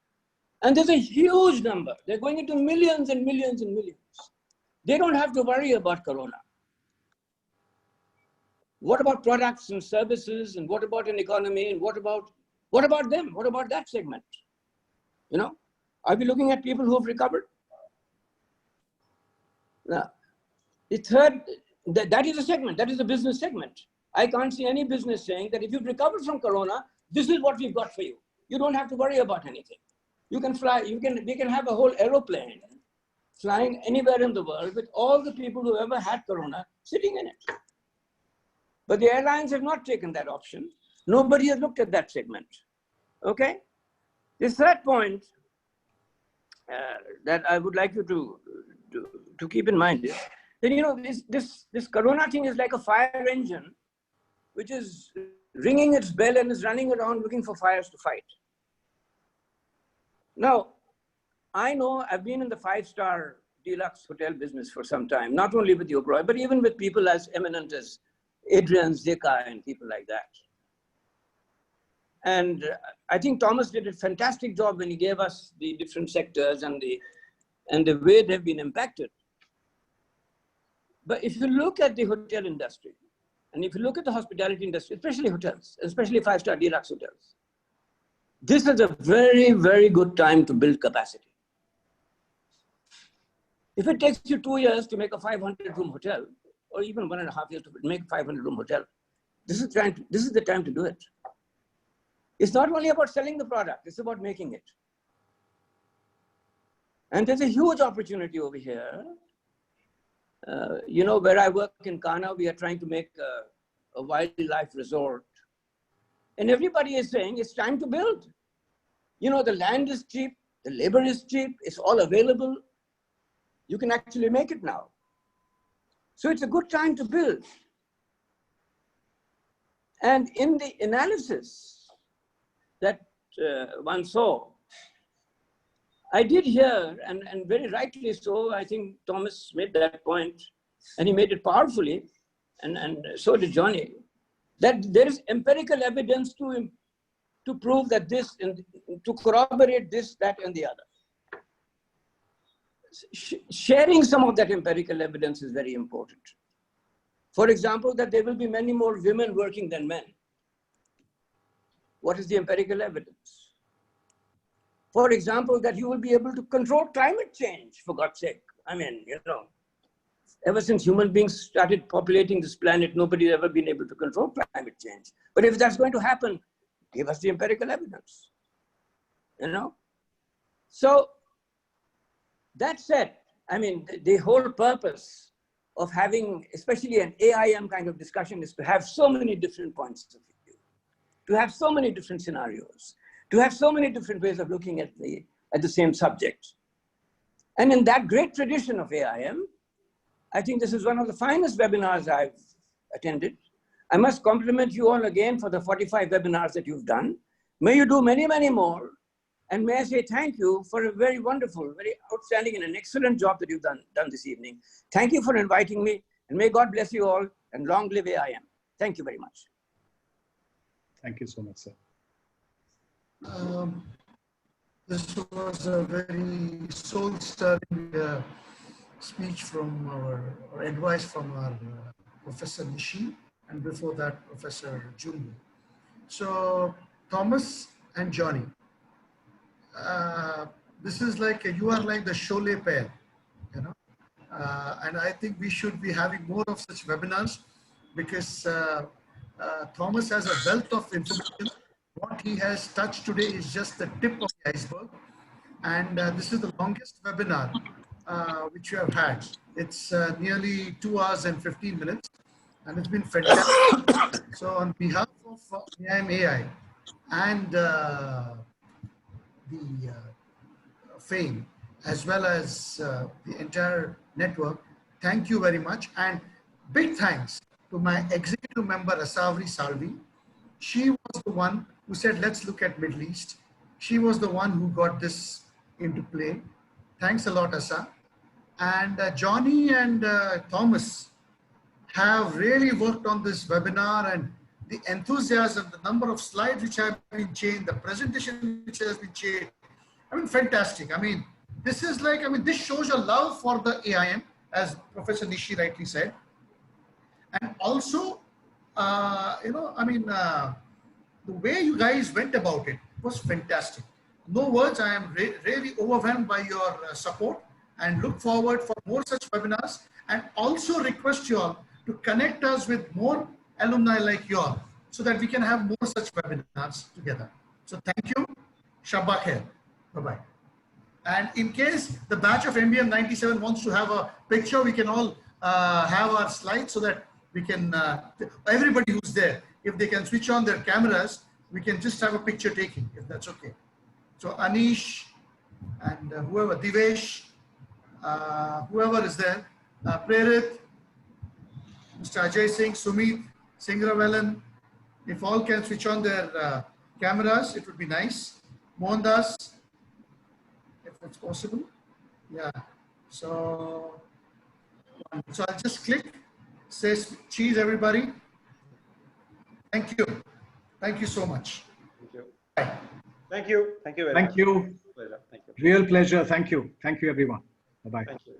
And there's a huge number. They're going into millions and millions and millions. They don't have to worry about corona. What about products and services? And what about an economy? And what about them? What about that segment? You know, are we looking at people who have recovered? Now, the third, that is a segment, that is a business segment. I can't see any business saying that if you've recovered from corona, this is what we've got for you. You don't have to worry about anything. You can fly, we can have a whole aeroplane flying anywhere in the world with all the people who ever had corona sitting in it. But the airlines have not taken that option. Nobody has looked at that segment. Okay? The third point that I would like you to keep in mind is that, you know, this corona thing is like a fire engine which is ringing its bell and is running around looking for fires to fight. Now, I know I've been in the 5-star deluxe hotel business for some time, not only with Oberoi, but even with people as eminent as Adrian Zeka and people like that. And I think Thomas did a fantastic job when he gave us the different sectors and the way they've been impacted. But if you look at the hotel industry, and if you look at the hospitality industry, especially hotels, especially 5-star deluxe hotels, this is a very, very good time to build capacity. If it takes you 2 years to make a 500-room hotel, or even 1.5 years to make a 500-room hotel, this is the time to do it. It's not only about selling the product, it's about making it. And there's a huge opportunity over here. You know, where I work in Kana, we are trying to make a wildlife resort. And everybody is saying it's time to build. You know, the land is cheap, the labor is cheap, it's all available. You can actually make it now. So it's a good time to build. And in the analysis that one saw, I did hear, and very rightly so, I think Thomas made that point, and he made it powerfully, and so did Johnny, that there is empirical evidence to prove that this, and to corroborate this, that, and the other. Sharing some of that empirical evidence is very important. For example, that there will be many more women working than men. What is the empirical evidence? For example, that you will be able to control climate change, for God's sake. I mean, you know, ever since human beings started populating this planet, nobody's ever been able to control climate change. But if that's going to happen, give us the empirical evidence, you know? So that said, I mean, the whole purpose of having, especially an AIM kind of discussion, is to have so many different points of view, to have so many different scenarios, to have so many different ways of looking at the same subject. And in that great tradition of AIM, I think this is one of the finest webinars I've attended. I must compliment you all again for the 45 webinars that you've done. May you do many, many more. And may I say thank you for a very wonderful, very outstanding and an excellent job that you've done this evening. Thank you for inviting me, and may God bless you all, and long live AIM. Thank you very much. Thank you so much, sir. This was a very soul-stirring speech from or advice from our Professor Nishi, and before that, Professor Jungu. So, Thomas and Johnny, this is like, you are like the Cholet pair, you know, and I think we should be having more of such webinars, because Thomas has a wealth of information. What he has touched today is just the tip of the iceberg, and this is the longest webinar which you have had. It's nearly 2 hours and 15 minutes, and it's been fantastic. So on behalf of AIM AI, and the FAME, as well as the entire network. Thank you very much. And big thanks to my executive member, Asavri Salvi. She was the one who said, let's look at Middle East. She was the one who got this into play. Thanks a lot, Asa. And Johnny and Thomas have really worked on this webinar, and the enthusiasm, the number of slides which have been changed, the presentation which has been changed. I mean, fantastic. I mean, this is like, I mean, this shows your love for the AIM, as Professor Nishi rightly said. And also, you know, I mean, the way you guys went about it was fantastic. No words. I am really overwhelmed by your support, and look forward for more such webinars, and also request you all to connect us with more alumni like you all, so that we can have more such webinars together. So thank you. Shabbat khair. Bye-bye. And in case the batch of MBM 97 wants to have a picture, we can all have our slides, so that we can, everybody who's there, if they can switch on their cameras, we can just have a picture taking, if that's okay. So Anish and whoever, Divesh, whoever is there, Prerit, Mr. Ajay Singh, Sumit, Singravelan, if all can switch on their cameras, it would be nice. Mohandas, if it's possible. Yeah. So I'll just click, says cheese, everybody. Thank you. Thank you so much. Thank you. Bye. Thank you. Thank you very Thank much. you. Pleasure. Thank you. Real pleasure. Thank you. Thank you, everyone. Bye-bye. Thank you.